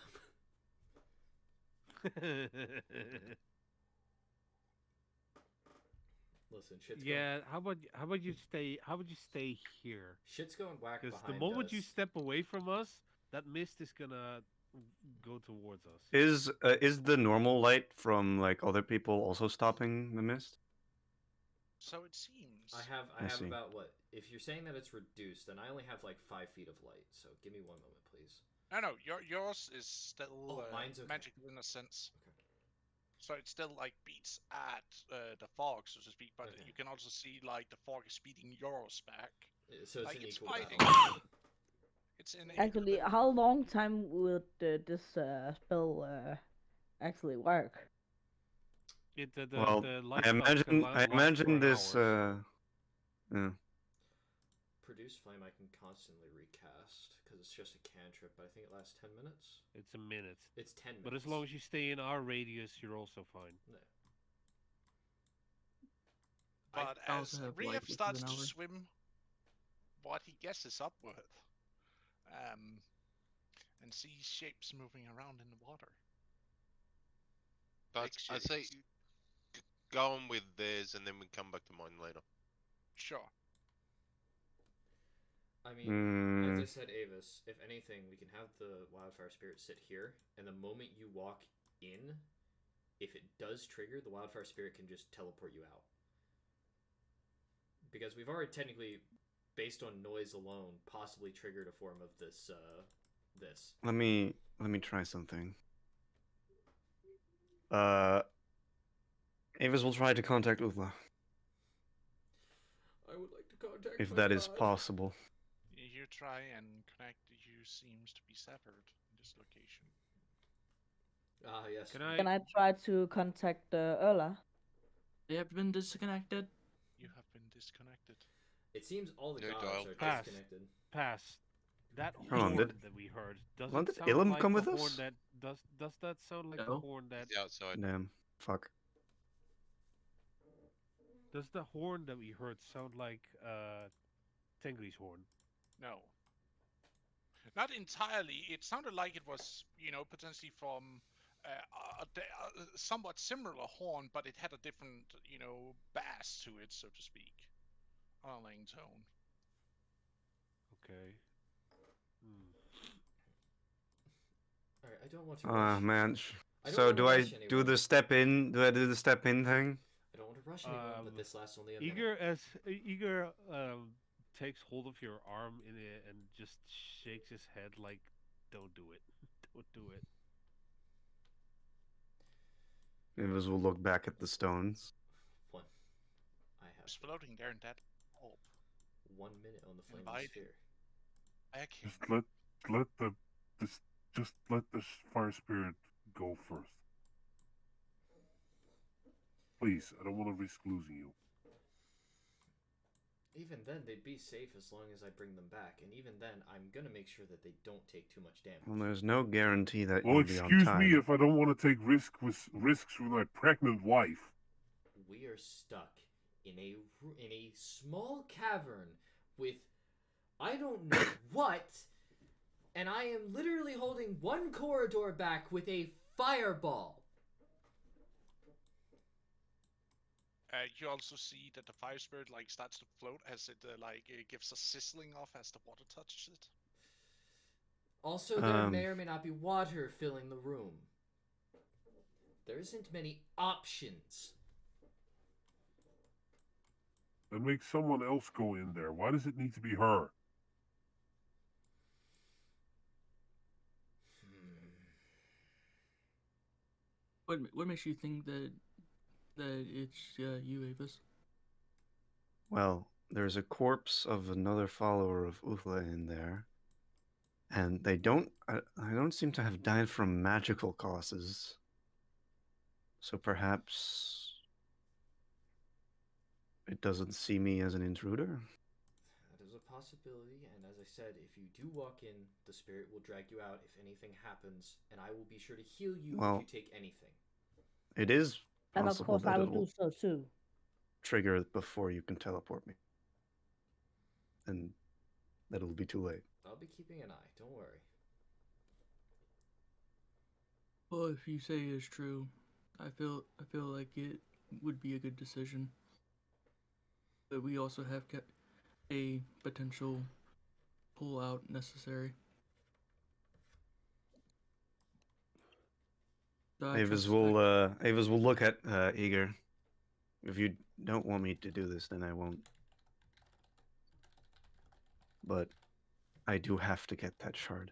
C: Listen, shit's
B: Yeah, how about you stay here?
C: Shit's going whack
B: Because
C: behind
B: the moment
C: us.
B: you step away from us, that mist is gonna go towards us.
D: Is the normal light from like other people also stopping the mist?
A: So it seems.
C: I
D: I
C: have
D: see.
C: about what? If you're saying that it's reduced, then I only have like 5 feet of light. So give me one moment, please.
A: No, yours is still
C: mine's okay.
A: magical in a sense.
C: Okay.
A: So it still like beats at the fog, so to speak. But
C: Okay.
A: you can also see like the fog is beating yours back.
C: So it's
A: Like
C: an
A: it's
C: equal
A: fighting.
C: battle.
A: It's in
F: Actually,
A: equilibrium.
F: how long time would this spell actually work?
D: Well,
B: The light stuff can
D: I
B: last for
D: imagine
B: an
D: this.
B: hour.
D: Yeah.
C: Produce flame I can constantly recast because it's just a cantrip, but I think it lasts 10 minutes.
B: It's a minute.
C: It's 10 minutes.
B: But as long as you stay in our radius, you're also fine.
C: No.
A: But
G: I
A: as
G: also have
A: Riev
G: light, which is
A: starts
G: an
A: to
G: hour.
A: swim, what he guesses upward, and sees shapes moving around in the water.
E: But
A: Big
E: I say
A: shapes.
E: go on with theirs, and then we come back to mine later.
A: Sure.
C: I mean, as I
D: Mm,
C: said, Avis, if anything, we can have the wildfire spirit sit here, and the moment you walk in, if it does trigger, the wildfire spirit can just teleport you out. Because we've already technically, based on noise alone, possibly triggered a form of this.
D: let me try something. Uh, Avis will try to contact Uthla
C: I would like to contact
D: if
C: my
D: that is
C: god.
D: possible.
A: You try and connect. You seems to be severed in this location.
C: Ah, yes.
F: Can I try to contact Erla?
G: They have been disconnected.
A: You have been disconnected.
C: It seems all the
E: No
C: gods
E: dial.
C: are
B: Pass.
C: disconnected.
B: Pass. That
D: Hold on,
B: horn
D: did-
B: that we heard, does
D: Well,
B: it
D: did
B: sound
D: Ilum
B: like
D: come
B: the
D: with
B: horn
D: us?
B: that does that sound like the
G: No.
B: horn that
E: The outside.
D: Damn. Fuck.
B: does the horn that we heard sound like Tengri's horn?
A: No. Not entirely. It sounded like it was, potentially from a somewhat similar horn, but it had a different, bass to it, so to speak. Underlying tone.
B: Okay. Hmm.
C: Alright, I don't want to rush.
D: Man.
C: I don't
D: So
C: want to
D: do I
C: rush
D: do
C: anyone.
D: the step in? Do I do the step in thing?
C: I don't want to rush anyone, but this lasts only a minute.
B: Eager takes hold of your arm in it and just shakes his head like, "Don't do it, don't do it."
D: Avis will look back at the stones.
C: One. I have
A: It's floating there in that orb.
C: 1 minute on the flaming
A: Invite
C: sphere.
A: back him.
H: Just let the fire spirit go first. Please, I don't want to risk losing you.
C: Even then, they'd be safe as long as I bring them back, and even then, I'm gonna make sure that they don't take too much damage.
D: Well, there's no guarantee that
H: Well,
D: you'll be on
H: excuse
D: time.
H: me if I don't want to take risks with my pregnant wife.
C: We are stuck in a small cavern with I don't know what, and I am literally holding one corridor back with a fireball.
A: You also see that the fire spirit starts to float as it it gives a sizzling off as the water touches it.
C: Also, there may or may not be water filling the room. There isn't many options.
H: Then make someone else go in there. Why does it need to be her?
G: What makes you think that it's you, Avis?
D: Well, there's a corpse of another follower of Uthla in there, and they don't. I don't seem to have died from magical causes. So perhaps it doesn't see me as an intruder.
C: That is a possibility, and as I said, if you do walk in, the spirit will drag you out if anything happens, and I will be sure to heal you
D: Well,
C: if you take anything.
D: It is
F: And of
D: possible
F: course, I
D: that
F: will
D: it will
F: do so too.
D: trigger it before you can teleport me, and that it'll be too late.
C: I'll be keeping an eye, don't worry.
G: Well, if you say it's true, I feel like it would be a good decision. But we also have a potential pull out necessary. I
D: Avis
G: trust
D: will
G: that.
D: Avis will look at Eager. If you don't want me to do this, then I won't. But I do have to get that shard.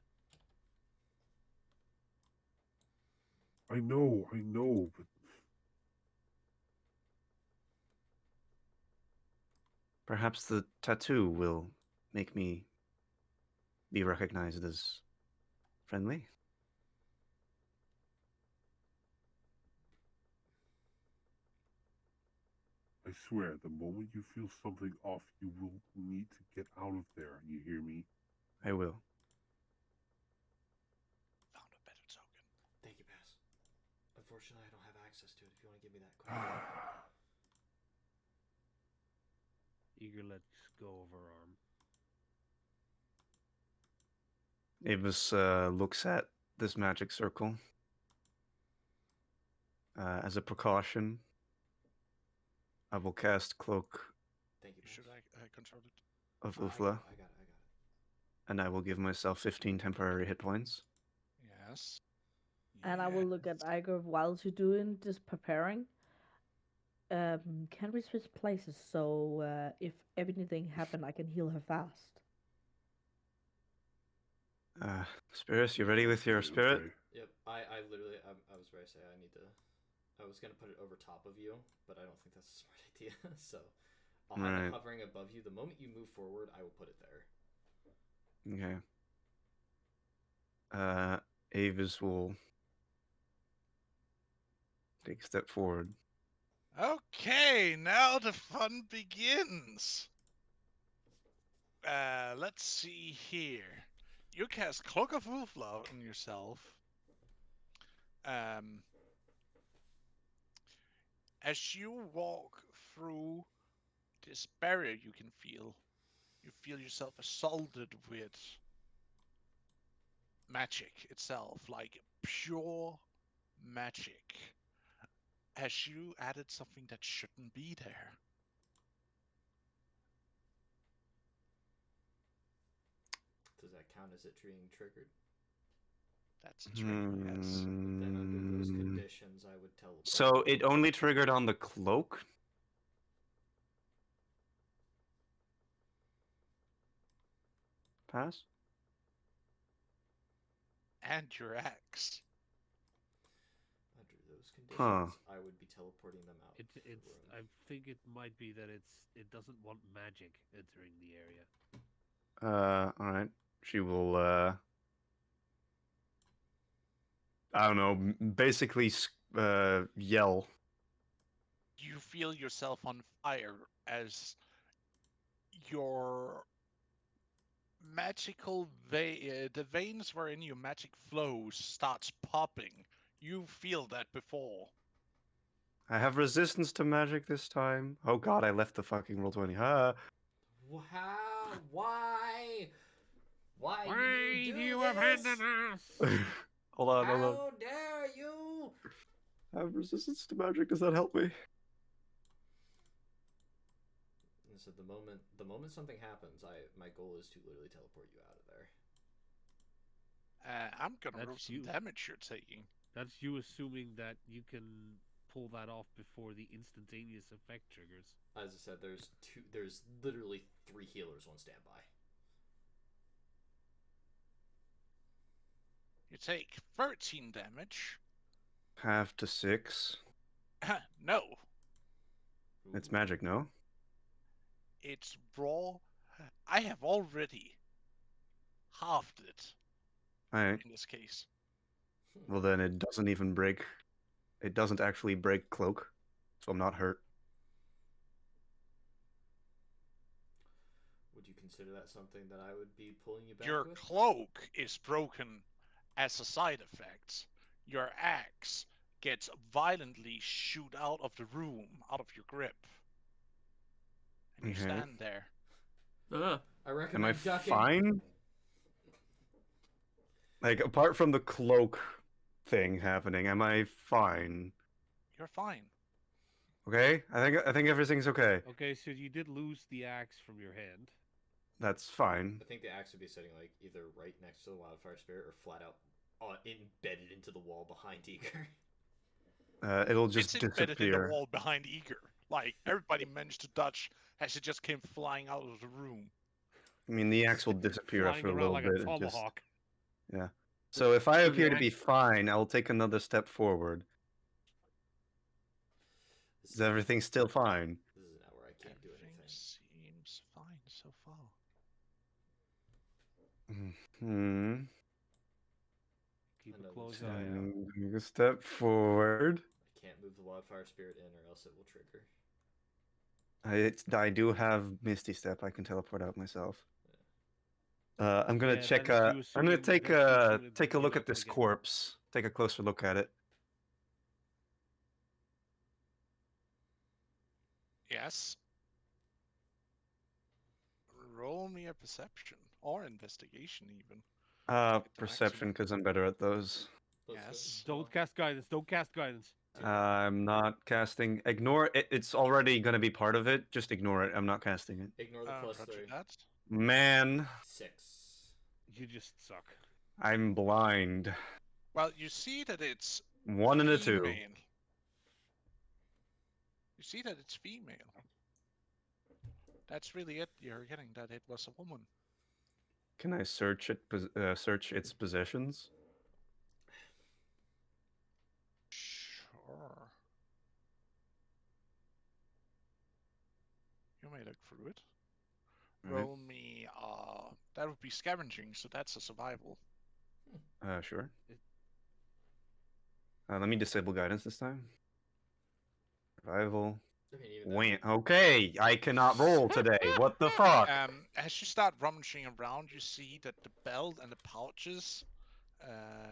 H: I know, but
D: Perhaps the tattoo will make me be recognized as friendly.
H: I swear, the moment you feel something off, you will need to get out of there. You hear me?
D: I will.
A: Found a better token.
C: Thank you, Pass. Unfortunately, I don't have access to it. If you want to give me that quick.
B: Eager lets go of her arm.
D: Avis looks at this magic circle. As a precaution, I will cast Cloak
C: Thank you, Pass.
A: Should I control it?
D: of
C: I got
D: Uthla,
C: it. I got it.
D: and I will give myself 15 temporary hit points.
A: Yes.
F: And I will look at Iger while she's doing this preparing. Can we switch places so if anything happen, I can heal her fast?
D: Spirits, you ready with your spirit?
H: Okay.
C: Yep. I literally, I was ready to say I need to. I was gonna put it over top of you, but I don't think that's a smart idea. So I'll have
D: Right.
C: it hovering above you. The moment you move forward, I will put it there.
D: Okay. Avis will take a step forward.
A: Okay, now the fun begins. Let's see here. You cast Cloak of Wolflove on yourself. As you walk through this barrier, you feel yourself assaulted with magic itself, like pure magic. Has you added something that shouldn't be there?
C: Does that count as it being triggered?
A: That's a trigger, yes.
C: Then under those conditions, I would teleport.
D: So it only triggered on the cloak? Pass?
A: And your axe.
C: Under those conditions,
D: Huh.
C: I would be teleporting them out.
B: It's.
C: of the room.
B: I think it might be that it doesn't want magic entering the area.
D: Alright. She will, I don't know, basically, yell.
A: You feel yourself on fire as your the veins wherein your magic flows starts popping. You feel that before.
D: I have resistance to magic this time. Oh god, I left the fucking roll 20.
C: How? Why? Why did you do this?
B: abandon us?
D: Hold on.
C: How dare you?
D: I have resistance to magic. Does that help me?
C: And so the moment something happens, my goal is to literally teleport you out of there.
A: I'm gonna roll
B: That's
A: some
B: you.
A: damage you're taking.
B: That's you assuming that you can pull that off before the instantaneous effect triggers.
C: As I said, there's literally 3 healers on standby.
A: You take 13 damage.
D: Half to 6.
A: No,
D: It's magic, no?
A: it's raw. I have already halved it
D: Alright.
A: in this case.
D: Well, then it doesn't even break. It doesn't actually break cloak. So I'm not hurt.
C: Would you consider that something that I would be pulling you back
A: Your
C: with?
A: cloak is broken as a side effect. Your axe gets violently shoot out of the room, out of your grip. And you
D: Okay.
A: stand there.
G: Ah,
C: I
D: Am I
C: recommend ducking.
D: fine? Like, apart from the cloak thing happening, am I fine?
A: You're fine.
D: Okay? I think everything's okay.
B: Okay, so you did lose the axe from your hand.
D: That's fine.
C: I think the axe would be sitting like either right next to the wildfire spirit or flat out embedded into the wall behind Eager.
D: it'll just
A: It's embedded in the
D: disappear.
A: wall behind Eager. Like, everybody managed to dodge as it just came flying out of the room.
D: I mean, the axe will disappear
B: Flying
D: after a
B: around
D: little
B: like
D: bit.
B: a tomahawk.
D: Yeah. So if I
B: So the
D: appear to be
B: axe-
D: fine, I'll take another step forward. Is everything still fine?
C: This is now where I can't do
A: Everything
C: anything.
A: seems fine so far.
D: Hmm.
B: Keep
C: I
B: a
C: know
B: close
C: this.
B: eye out.
D: Take a step forward.
C: I can't move the wildfire spirit in, or else it will trigger.
D: I do have Misty Step. I can teleport out myself. I'm gonna
B: Yeah,
D: check.
B: that is you
D: I'm gonna
B: assuming- that's you assuming
D: take a
B: you
D: look
B: know
D: at this
B: again.
D: corpse. Take a closer look at it.
A: Yes. Roll me a perception or investigation, even. Get the
D: Perception,
A: maximum.
D: because I'm better at those.
A: Yes.
B: Don't cast guidance. Don't cast guidance.
D: I'm not casting. Ignore it. It's already gonna be part of it. Just ignore it. I'm not casting it.
C: Ignore the plus
A: Roger
C: 3.
A: that.
D: Man,
C: 6.
B: You just suck.
D: I'm blind.
A: Well, you see that it's
D: 1 and a 2.
A: female. You see that it's female. That's really it. You're getting that it was a woman.
D: Can I search it? Search its possessions?
A: Sure. You may look through it.
D: Alright.
A: Roll me, that would be scavenging, so that's a survival.
D: Sure. Let me disable guidance this time. Survival.
C: I mean, even
D: Wait.
C: that.
D: Okay, I cannot roll today. What the fuck?
A: As you start rummaging around, you see that the belt and the pouches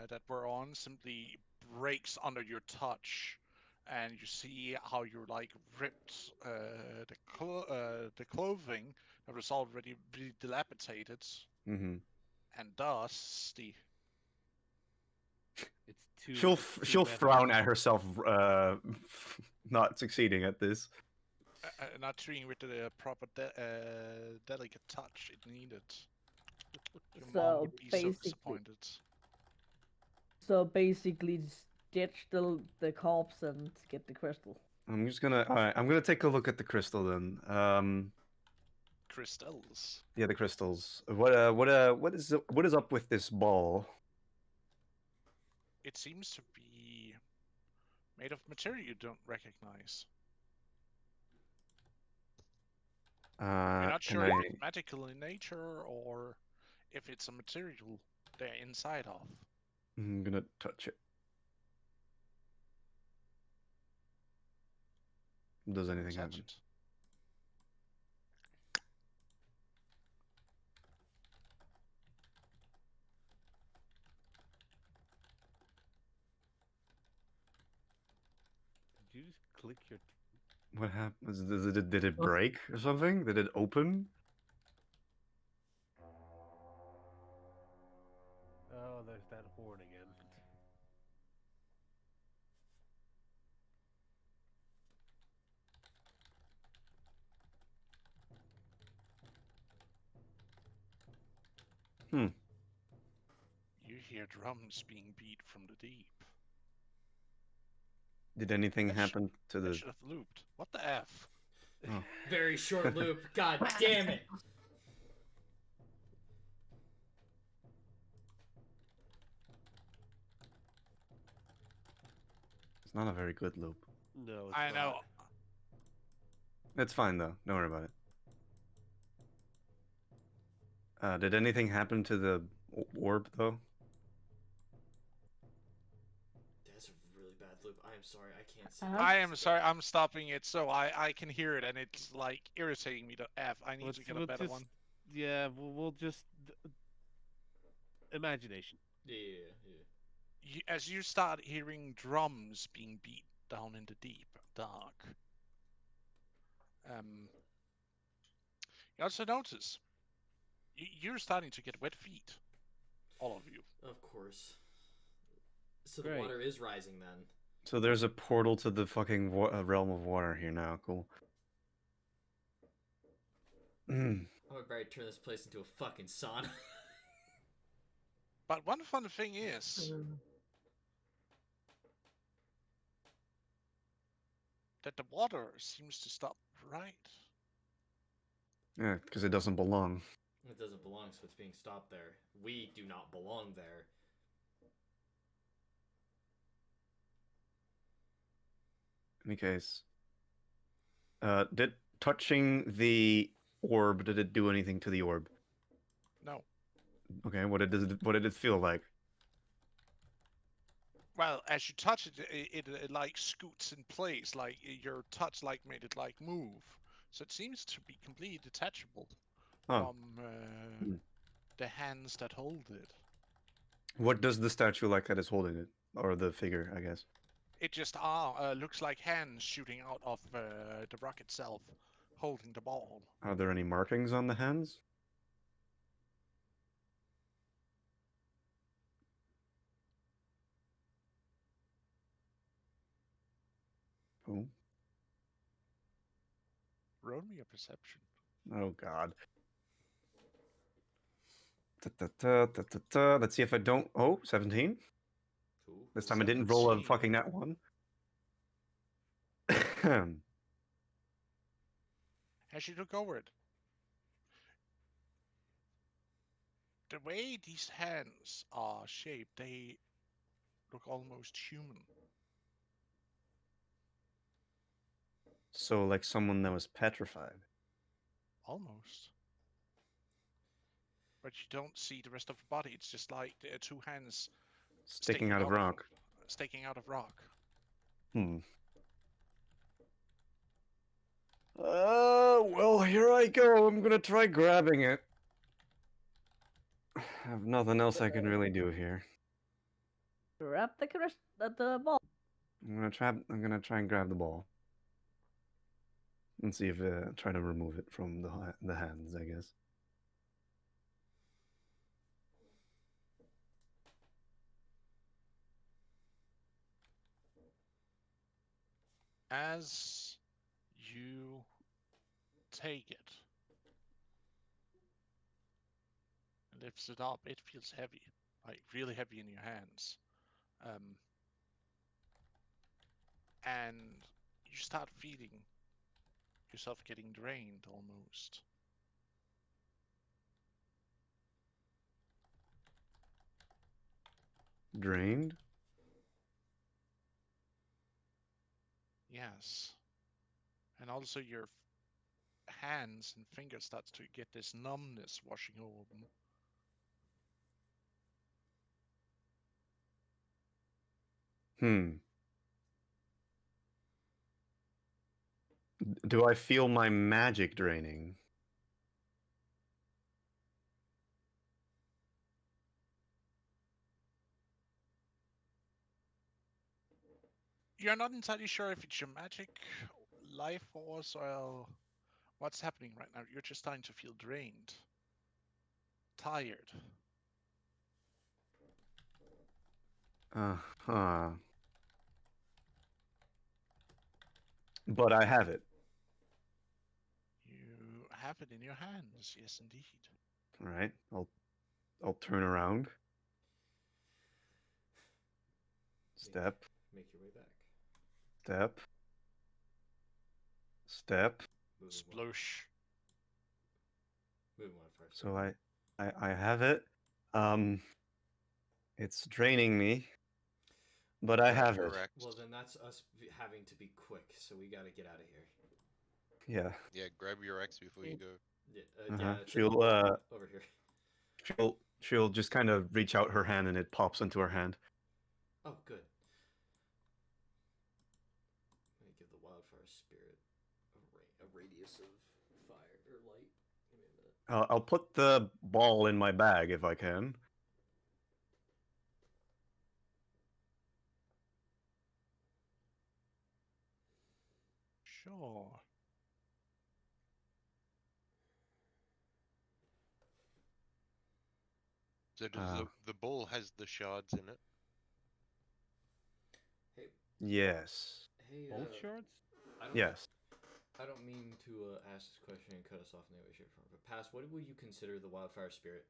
A: that were on simply breaks under your touch, and you see how you're like ripped the clothing that was already really dilapidated
D: Mm-hmm.
A: and dusty.
B: It's too.
D: She'll
B: it's too
D: she'll
B: meta.
D: frown at herself, not succeeding at this.
A: Not treating with the proper delicate touch it needed. Your mom
F: So
A: would be so
F: basically,
A: disappointed.
F: just ditch the corpse and get the crystal.
D: I'm just gonna. All right, I'm gonna take a look at the crystal then.
A: Crystals.
D: Yeah, the crystals. What is up with this ball?
A: It seems to be made of material you don't recognize. You're not
D: Can
A: sure
D: I?
A: if it's magical in nature or if it's a material they're inside of.
D: I'm gonna touch it. Does anything
A: Touch
D: happen?
A: it.
B: Did you just click your?
D: What happened? Did it break or something? Did it open?
B: Oh, there's that horn again.
D: Hmm.
A: You hear drums being beat from the deep.
D: Did anything
A: That
D: happen to
A: That
D: the?
A: should have looped. What the F?
D: Oh.
C: Very short loop. God damn it.
D: It's not a very good loop.
B: No, it's
A: I know.
B: not.
D: It's fine though. Don't worry about it. Did anything happen to the orb though?
C: That's a really bad loop. I am sorry. I can't see.
A: I am sorry, I'm stopping it so I can hear it and it's like irritating me to F. I need to get a better
B: just,
A: one.
B: Yeah, we'll just imagination.
C: Yeah.
A: As you start hearing drums being beat down in the deep dark, you also notice you're starting to get wet feet, all of you.
C: Of course. So
B: Great.
C: the water is rising then.
D: So there's a portal to the fucking realm of water here now. Cool.
C: I'm about to turn this place into a fucking sauna.
A: But one fun thing is, that the water seems to stop right.
D: Yeah, because it doesn't belong.
C: It doesn't belong, so it's being stopped there. We do not belong there.
D: In any case, did touching the orb, did it do anything to the orb?
A: No.
D: Okay, what did it feel like?
A: Well, as you touch it, it like scoots in place, like your touch like made it like move. So it seems to be completely detachable
D: Oh.
A: from
D: Hmm.
A: the hands that hold it.
D: What does the statue like that is holding it? Or the figure, I guess.
A: It just looks like hands shooting out of the rock itself, holding the ball.
D: Are there any markings on the hands? Oh.
A: Roll me a perception.
D: Oh god. Let's see if I don't. Oh, 17.
C: Cool.
D: This time I didn't roll a fucking nat one.
A: As you look over it, the way these hands are shaped, they look almost human.
D: So, like someone that was petrified.
A: Almost. But you don't see the rest of the body. It's just like two hands
D: Sticking out of rock.
A: Sticking out of rock.
D: Hmm. Well, here I go. I'm gonna try grabbing it. I have nothing else I can really do here.
F: Grab the ball.
D: I'm gonna try and grab the ball. And see if try to remove it from the hands, I guess.
A: As you take it and lifts it up, it feels heavy, like really heavy in your hands. And you start feeling yourself getting drained almost.
D: Drained?
A: Yes. And also your hands and fingers start to get this numbness washing over them.
D: Hmm. Do I feel my magic draining?
A: You're not entirely sure if it's your magic, life force, or what's happening right now. You're just starting to feel drained, tired.
D: Uh-huh. But I have it.
A: You have it in your hands, yes indeed.
D: All right. I'll turn around. Step.
C: Make your way back.
D: Step. Step.
C: Moving
A: Splosh.
C: Moving one first.
D: So I have it. It's draining me, but I have it.
E: Correct.
C: Well, then that's us having to be quick, so we gotta get out of here.
D: Yeah.
E: Yeah, grab your X before you go.
C: Yeah,
D: Uh-huh.
C: it's
D: She'll
C: over here.
D: she'll just kind of reach out her hand and it pops into her hand.
C: Oh, good. I'm gonna give the wildfire spirit a radius of fire or light. Give me a minute.
D: I'll put the ball in my bag if I can.
A: Sure.
E: So does the ball has the shards in it?
C: Hey.
D: Yes.
C: Hey.
B: Both shards?
D: Yes.
C: I don't mean to ask this question and cut us off in any way, shape, or form. But Pass, what would you consider the wildfire spirit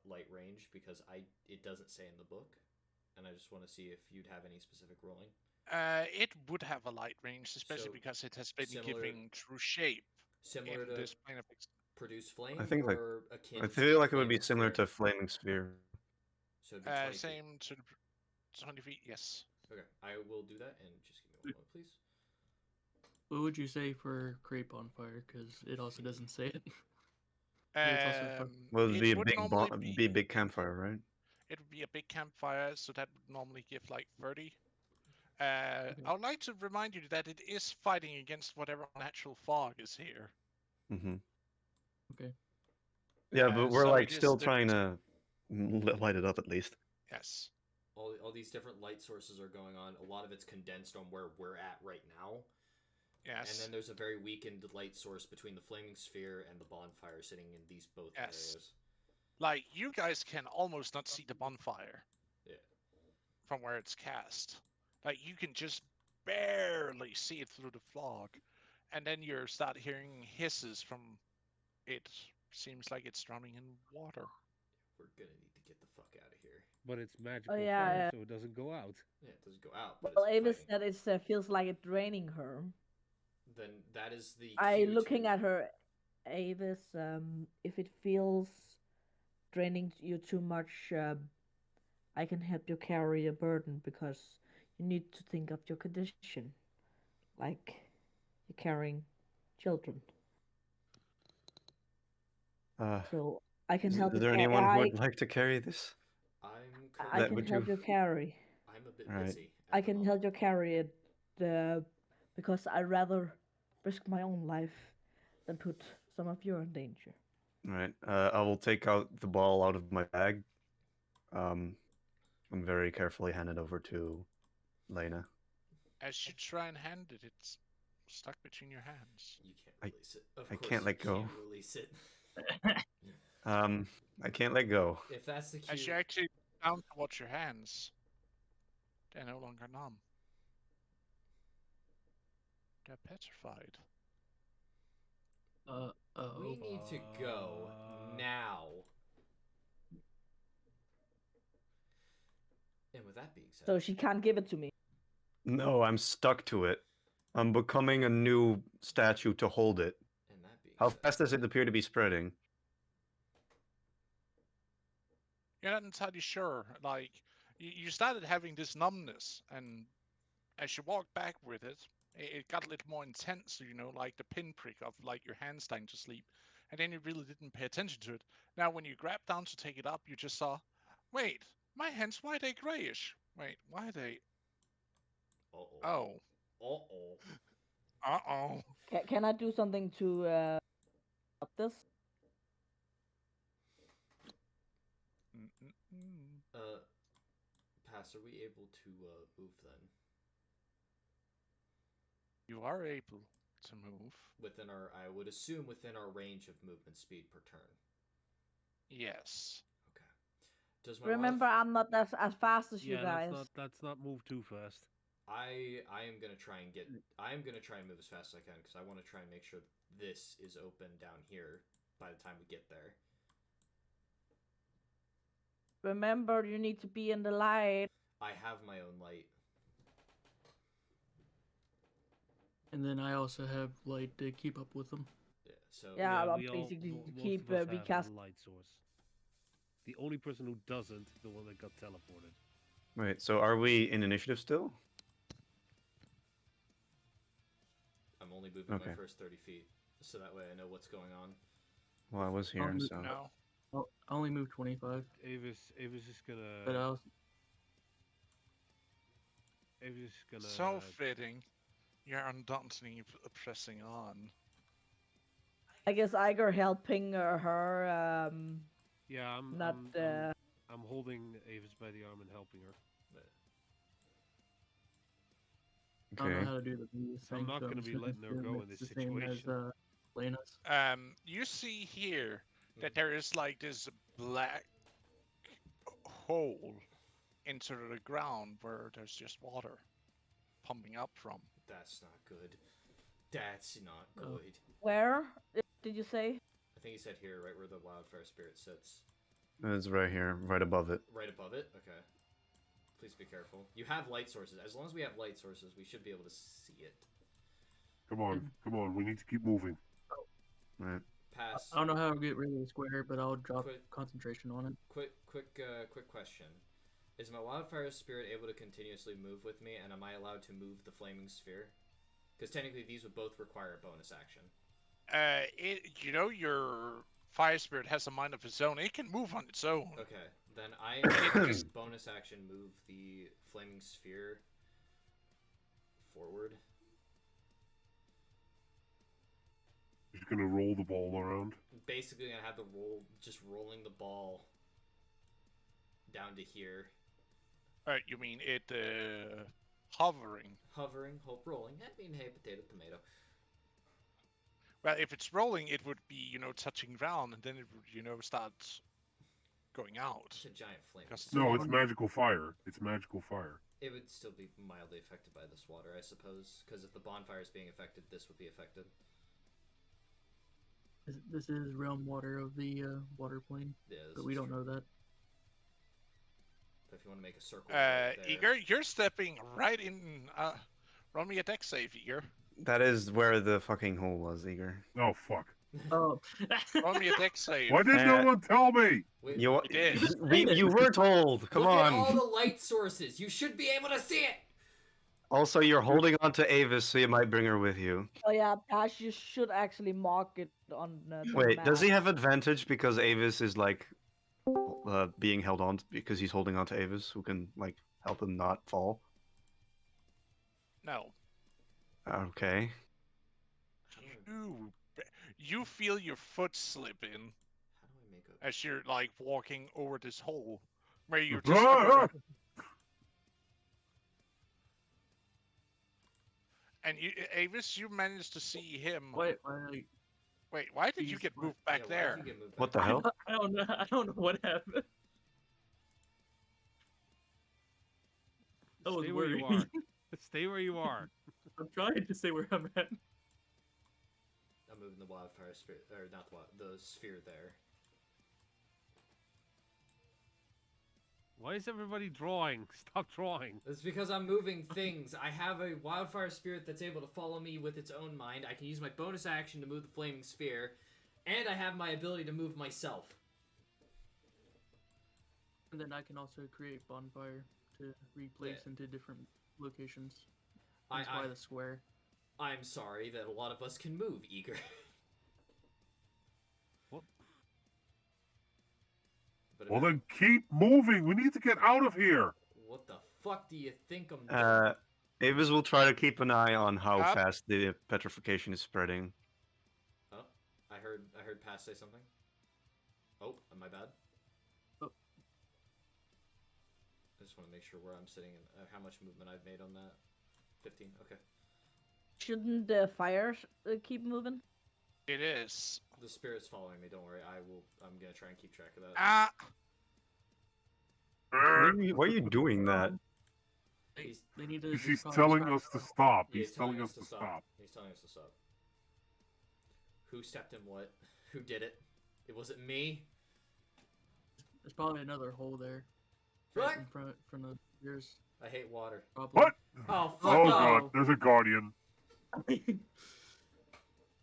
C: light range? Because it doesn't say in the book, and I just want to see if you'd have any specific rolling.
A: It would have a light range, especially
C: So,
A: because it has been
C: similar-
A: giving true shape
C: Similar
A: in
C: to
A: this plane of
C: produce flame,
D: I think like
C: or akin
D: I
C: to
D: feel like it would be
C: flaming
D: similar
C: sphere?
D: to flaming sphere.
C: So it'd be 20 feet.
A: same to the 20 feet. Yes.
C: Okay, I will do that, and just give me one moment, please.
G: What would you say for crepe on fire? Because it also doesn't say it. It's also for...
D: Well, it'd be a
A: would
D: big
A: normally
D: be a big campfire, right?
A: It would be a big campfire, so that would normally give like 30.
G: Okay.
A: I would like to remind you that it is fighting against whatever natural fog is here.
D: Mm-hmm.
G: Okay.
D: Yeah, but we're
A: so
D: like
A: it is
D: still trying to light it up at least.
A: Yes.
C: All these different light sources are going on. A lot of it's condensed on where we're at right now.
A: Yes.
C: And then there's a very weakened light source between the flaming sphere and the bonfire sitting in these both
A: Yes.
C: areas.
A: Like, you guys can almost not see the bonfire.
C: Yeah.
A: From where it's cast. Like, you can just barely see it through the fog. And then you start hearing hisses from it. Seems like it's drowning in water.
C: We're gonna need to get the fuck out of here.
B: But it's magical
F: yeah,
B: fire,
F: yeah.
B: so it doesn't go out.
C: Yeah, it doesn't go out. But
F: Well,
C: it's
F: Avis
C: fighting.
F: said it feels like it's draining her.
C: Then that is the
F: I
C: cue
F: looking
C: to...
F: at her, Avis. If it feels draining you too much, I can help you carry a burden because you need to think of your condition, like you're carrying children. So I can help
D: Is
F: you
D: there
F: carry.
D: anyone who would like to carry this?
C: I'm
F: I
D: That
F: can
D: would
F: help
D: you-
F: you carry.
C: I'm a bit
D: Right.
C: busy.
F: I can help you carry it, because I'd rather risk my own life than put some of you in danger.
D: All right. I will take out the ball out of my bag. And very carefully hand it over to Lena.
A: As you try and hand it, it's stuck between your hands.
C: You can't release it. Of
D: I
C: course
D: can't let
C: you
D: go.
C: can't release it.
D: I can't let go.
C: If that's the
A: As you
C: cue...
A: actually down to watch your hands, they're no longer numb. They're petrified.
C: We need to go now. And with that being said...
F: So she can't give it to me.
D: No, I'm stuck to it. I'm becoming a new statue to hold it.
C: And that being
D: How
C: said...
D: fast does it appear to be spreading?
A: You're not entirely sure. Like, you started having this numbness, and as you walked back with it, it got a little more intense, you know, like the pinprick of like your hand starting to sleep. And then you really didn't pay attention to it. Now, when you grabbed down to take it up, you just saw, wait, my hands, why are they grayish? Wait, why are they...
C: Uh-oh.
A: Oh.
C: Uh-oh.
A: Uh-oh.
F: Can I do something to stop this?
C: Pass, are we able to move then?
A: You are able to move.
C: Within our, I would assume within our range of movement speed per turn.
A: Yes.
C: Okay. Does my
F: Remember, I'm not as fast as you guys.
B: Let's not move too fast.
C: I am gonna try and move as fast as I can because I want to try and make sure this is open down here by the time we get there.
F: Remember, you need to be in the light.
C: I have my own light.
G: And then I also have light to keep up with them.
C: Yeah. So
F: Yeah,
B: Yeah,
F: but
B: we all-
F: basically
B: mo-
F: to
B: most
F: keep
B: of us
F: we
B: have
F: cast.
B: a light source. The only person who doesn't, the one that got teleported.
D: Wait, so are we in initiative still?
C: I'm only moving
D: Okay.
C: my first 30 feet, so that way I know what's going on.
D: Well, I was here, so...
A: No.
G: I only moved 25,
B: Avis is gonna.
G: but I was...
B: Avis is gonna.
A: So fitting. You're undauntingly pressing on.
F: I guess Iger helping her.
B: Yeah,
F: Not.
B: I'm holding Avis by the arm and helping her.
G: I don't know
D: Okay.
G: how to do the bees
B: I'm
G: thing,
B: not
G: so
B: gonna
G: I'm
B: be
G: just
B: letting her
G: assume
B: go in
G: it's
B: this
G: the same as
B: situation.
G: Lena's.
A: You see here that there is like this black hole into the ground where there's just water pumping up from.
C: That's not good. That's not
G: Oh.
C: good.
F: Where did you say?
C: I think he said here, right where the wildfire spirit sits.
D: It's right here, right above it.
C: Right above it? Okay. Please be careful. You have light sources. As long as we have light sources, we should be able to see it.
H: Come on, come on. We need to keep moving.
D: Right.
C: Pass.
G: I don't know how to get rid of the square, but I'll drop
C: Quit.
G: concentration on it.
C: Quick question. Is my wildfire spirit able to continuously move with me, and am I allowed to move the flaming sphere? Because technically these would both require a bonus action.
A: Your fire spirit has a mind of its own. It can move on its own.
C: Okay, then I am going to bonus action move the flaming sphere forward.
H: Just gonna roll the ball around.
C: Basically, I have the just rolling the ball down to here.
A: You mean it hovering?
C: Hovering, hope rolling. I mean, hey, potato, tomato.
A: Well, if it's rolling, it would be, touching ground, and then it would, start going out.
C: It's a giant flame.
H: No, it's magical fire. It's magical fire.
C: It would still be mildly affected by this water, I suppose, because if the bonfire is being affected, this would be affected.
G: This is realm water of the water plane,
C: Yeah,
G: but we don't know that.
C: But if you want to make a circle,
A: Eager, you're stepping right in. Roll me a dex save, Eager.
D: That is where the fucking hole was, Eager.
H: Oh fuck!
G: Oh,
A: Roll me a dex save.
H: Why did no one tell me?
D: You
A: did.
D: You were told. Come
C: Look
D: on.
C: at all the light sources. You should be able to see it.
D: Also, you're holding on to Avis, so you might bring her with you.
F: Oh yeah, Ash, you should actually mark it on the
D: Wait,
F: map.
D: does he have advantage because Avis is like being held on because he's holding on to Avis, who can like help him not fall?
A: No.
D: Okay.
A: You feel your foot slip in
C: How do I make a...
A: as you're like walking over this hole, where you're just. under... And Avis, you managed to see him.
G: wait,
A: Wait, why did you get moved back there?
C: Why did you get moved back
D: What the
C: there?
D: hell?
G: I don't know. I don't know what happened. That was
B: Stay where you
G: worrying.
B: are. Stay where you are.
G: I'm trying to stay where I'm at.
C: I'm moving the wildfire spirit, or not the sphere there.
B: Why is everybody drawing? Stop drawing.
C: It's because I'm moving things. I have a wildfire spirit that's able to follow me with its own mind. I can use my bonus action to move the flaming sphere, and I have my ability to move myself.
G: And then I can also create bonfire to replace into different locations. That's why the square.
C: I'm sorry that a lot of us can move, Eager.
B: What?
C: But
H: Well then keep moving. We need to get out of here.
C: what the fuck do you think I'm doing?
D: Avis will try to keep an eye on how
A: Up.
D: fast the petrification is spreading.
C: Oh, I heard Pass say something. Oh, am I bad?
G: Oh.
C: I just want to make sure where I'm sitting and how much movement I've made on that. 15. Okay.
F: Shouldn't the fire keep moving?
A: It is.
C: The spirit's following me. Don't worry. I'm gonna try and keep track of that.
A: Ah.
D: Why are you doing that?
G: They need to.
H: He's
G: just
H: telling
G: stop.
H: us to stop.
C: Yeah,
H: He's telling us to stop.
C: He's telling us to stop. Who stepped in what? Who did it? It wasn't me.
G: There's probably another hole there.
C: What?
G: Right in front of yours.
C: I hate water.
G: Probably.
H: What?
C: Oh fuck
H: Oh
C: no!
H: god, there's a guardian.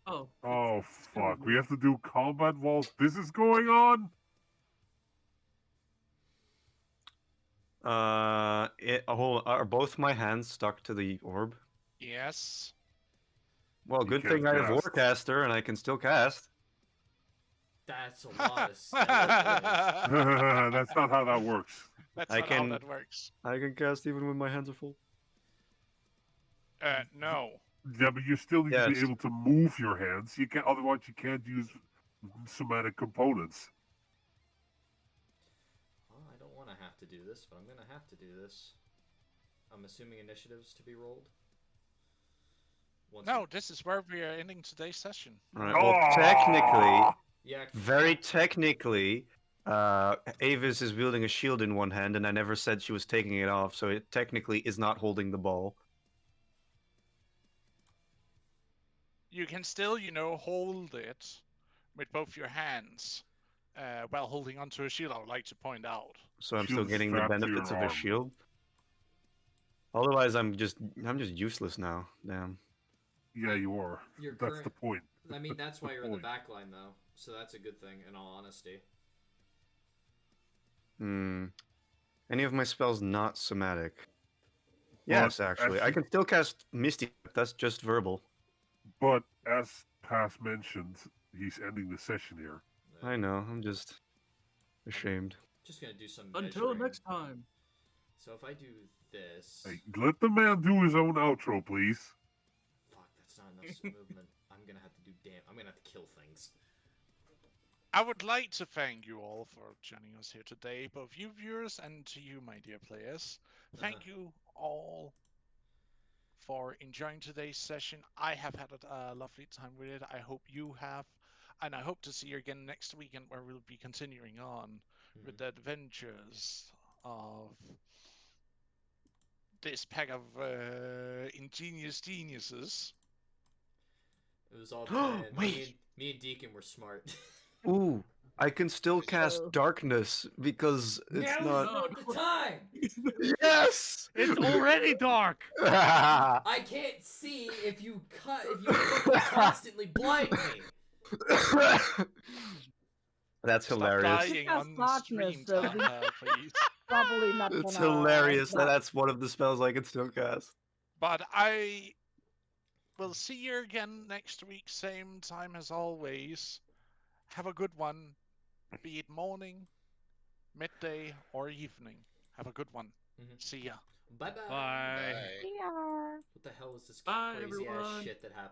G: Oh.
H: Oh fuck, we have to do combat whilst this is going on?
D: Are both my hands stuck to the orb?
A: Yes.
D: Well,
H: You
D: good
H: can't
D: thing I have
H: cast.
D: Warcaster and I can still cast.
C: That's a lot of skeleton.
H: That's not how that works.
A: That's
D: I
A: not
D: can-
A: how that works.
D: I can cast even when my hands are full.
A: No.
H: Yeah, but you still need to be
D: Yes.
H: able to move your hands. You can't, otherwise you can't use somatic components.
C: Well, I don't want to have to do this, but I'm gonna have to do this. I'm assuming initiatives to be rolled.
A: No, this is where we are ending today's session.
D: Right. Well, technically,
C: Yeah.
D: very technically, Avis is wielding a shield in one hand, and I never said she was taking it off, so it technically is not holding the ball.
A: You can still, hold it with both your hands while holding onto a shield, I would like to point out.
D: So I'm still
H: Shield
D: getting the
H: strapped to your
D: benefits of a
H: arm.
D: shield. Otherwise, I'm just useless now. Damn.
H: Yeah, you are.
C: Your
H: That's the
C: current-
H: point.
C: I mean, that's why you're in the
H: point.
C: back line, though. So that's a good thing, in all honesty.
D: Hmm. Any of my spells not somatic?
H: But
D: Yes, actually, I
H: actually-
D: can still cast Misty. But that's just verbal.
H: But as Pass mentioned, he's ending the session here.
D: I know. I'm just ashamed.
C: Just gonna do some
G: Until
C: measuring.
G: next time.
C: So if I do this,
H: Hey, let the man do his own outro, please.
C: fuck, that's not enough movement. I'm gonna have to do I'm gonna have to kill things.
A: I would like to thank you all for joining us here today, both you viewers and to you, my dear players. Thank you all for enjoying today's session. I have had a lovely time with it. I hope you have. And I hope to see you again next weekend where we'll be continuing on with the adventures of this pack of ingenious geniuses.
C: It was all planned.
D: Wait.
C: Me and Deacon were smart.
D: Ooh, I can still cast
F: So-
D: darkness because it's
C: Now's
D: not.
C: not the time.
D: Yes.
B: It's already dark.
C: I can't see if you constantly blind me.
D: That's
A: Stop
D: hilarious.
A: dying
F: Just
A: on
F: darkness,
A: stream,
F: so we-
A: please.
F: Probably not
D: It's
F: gonna.
D: hilarious that
F: not-
D: that's one of the spells I can still cast.
A: But I will see you again next week, same time as always. Have a good one, be it morning, midday, or evening. Have a good one. See ya.
C: Bye bye.
B: Bye.
E: Bye.
F: Yeah.
C: What the hell is this
G: Bye,
C: crazy ass
G: everyone.
C: shit that happened?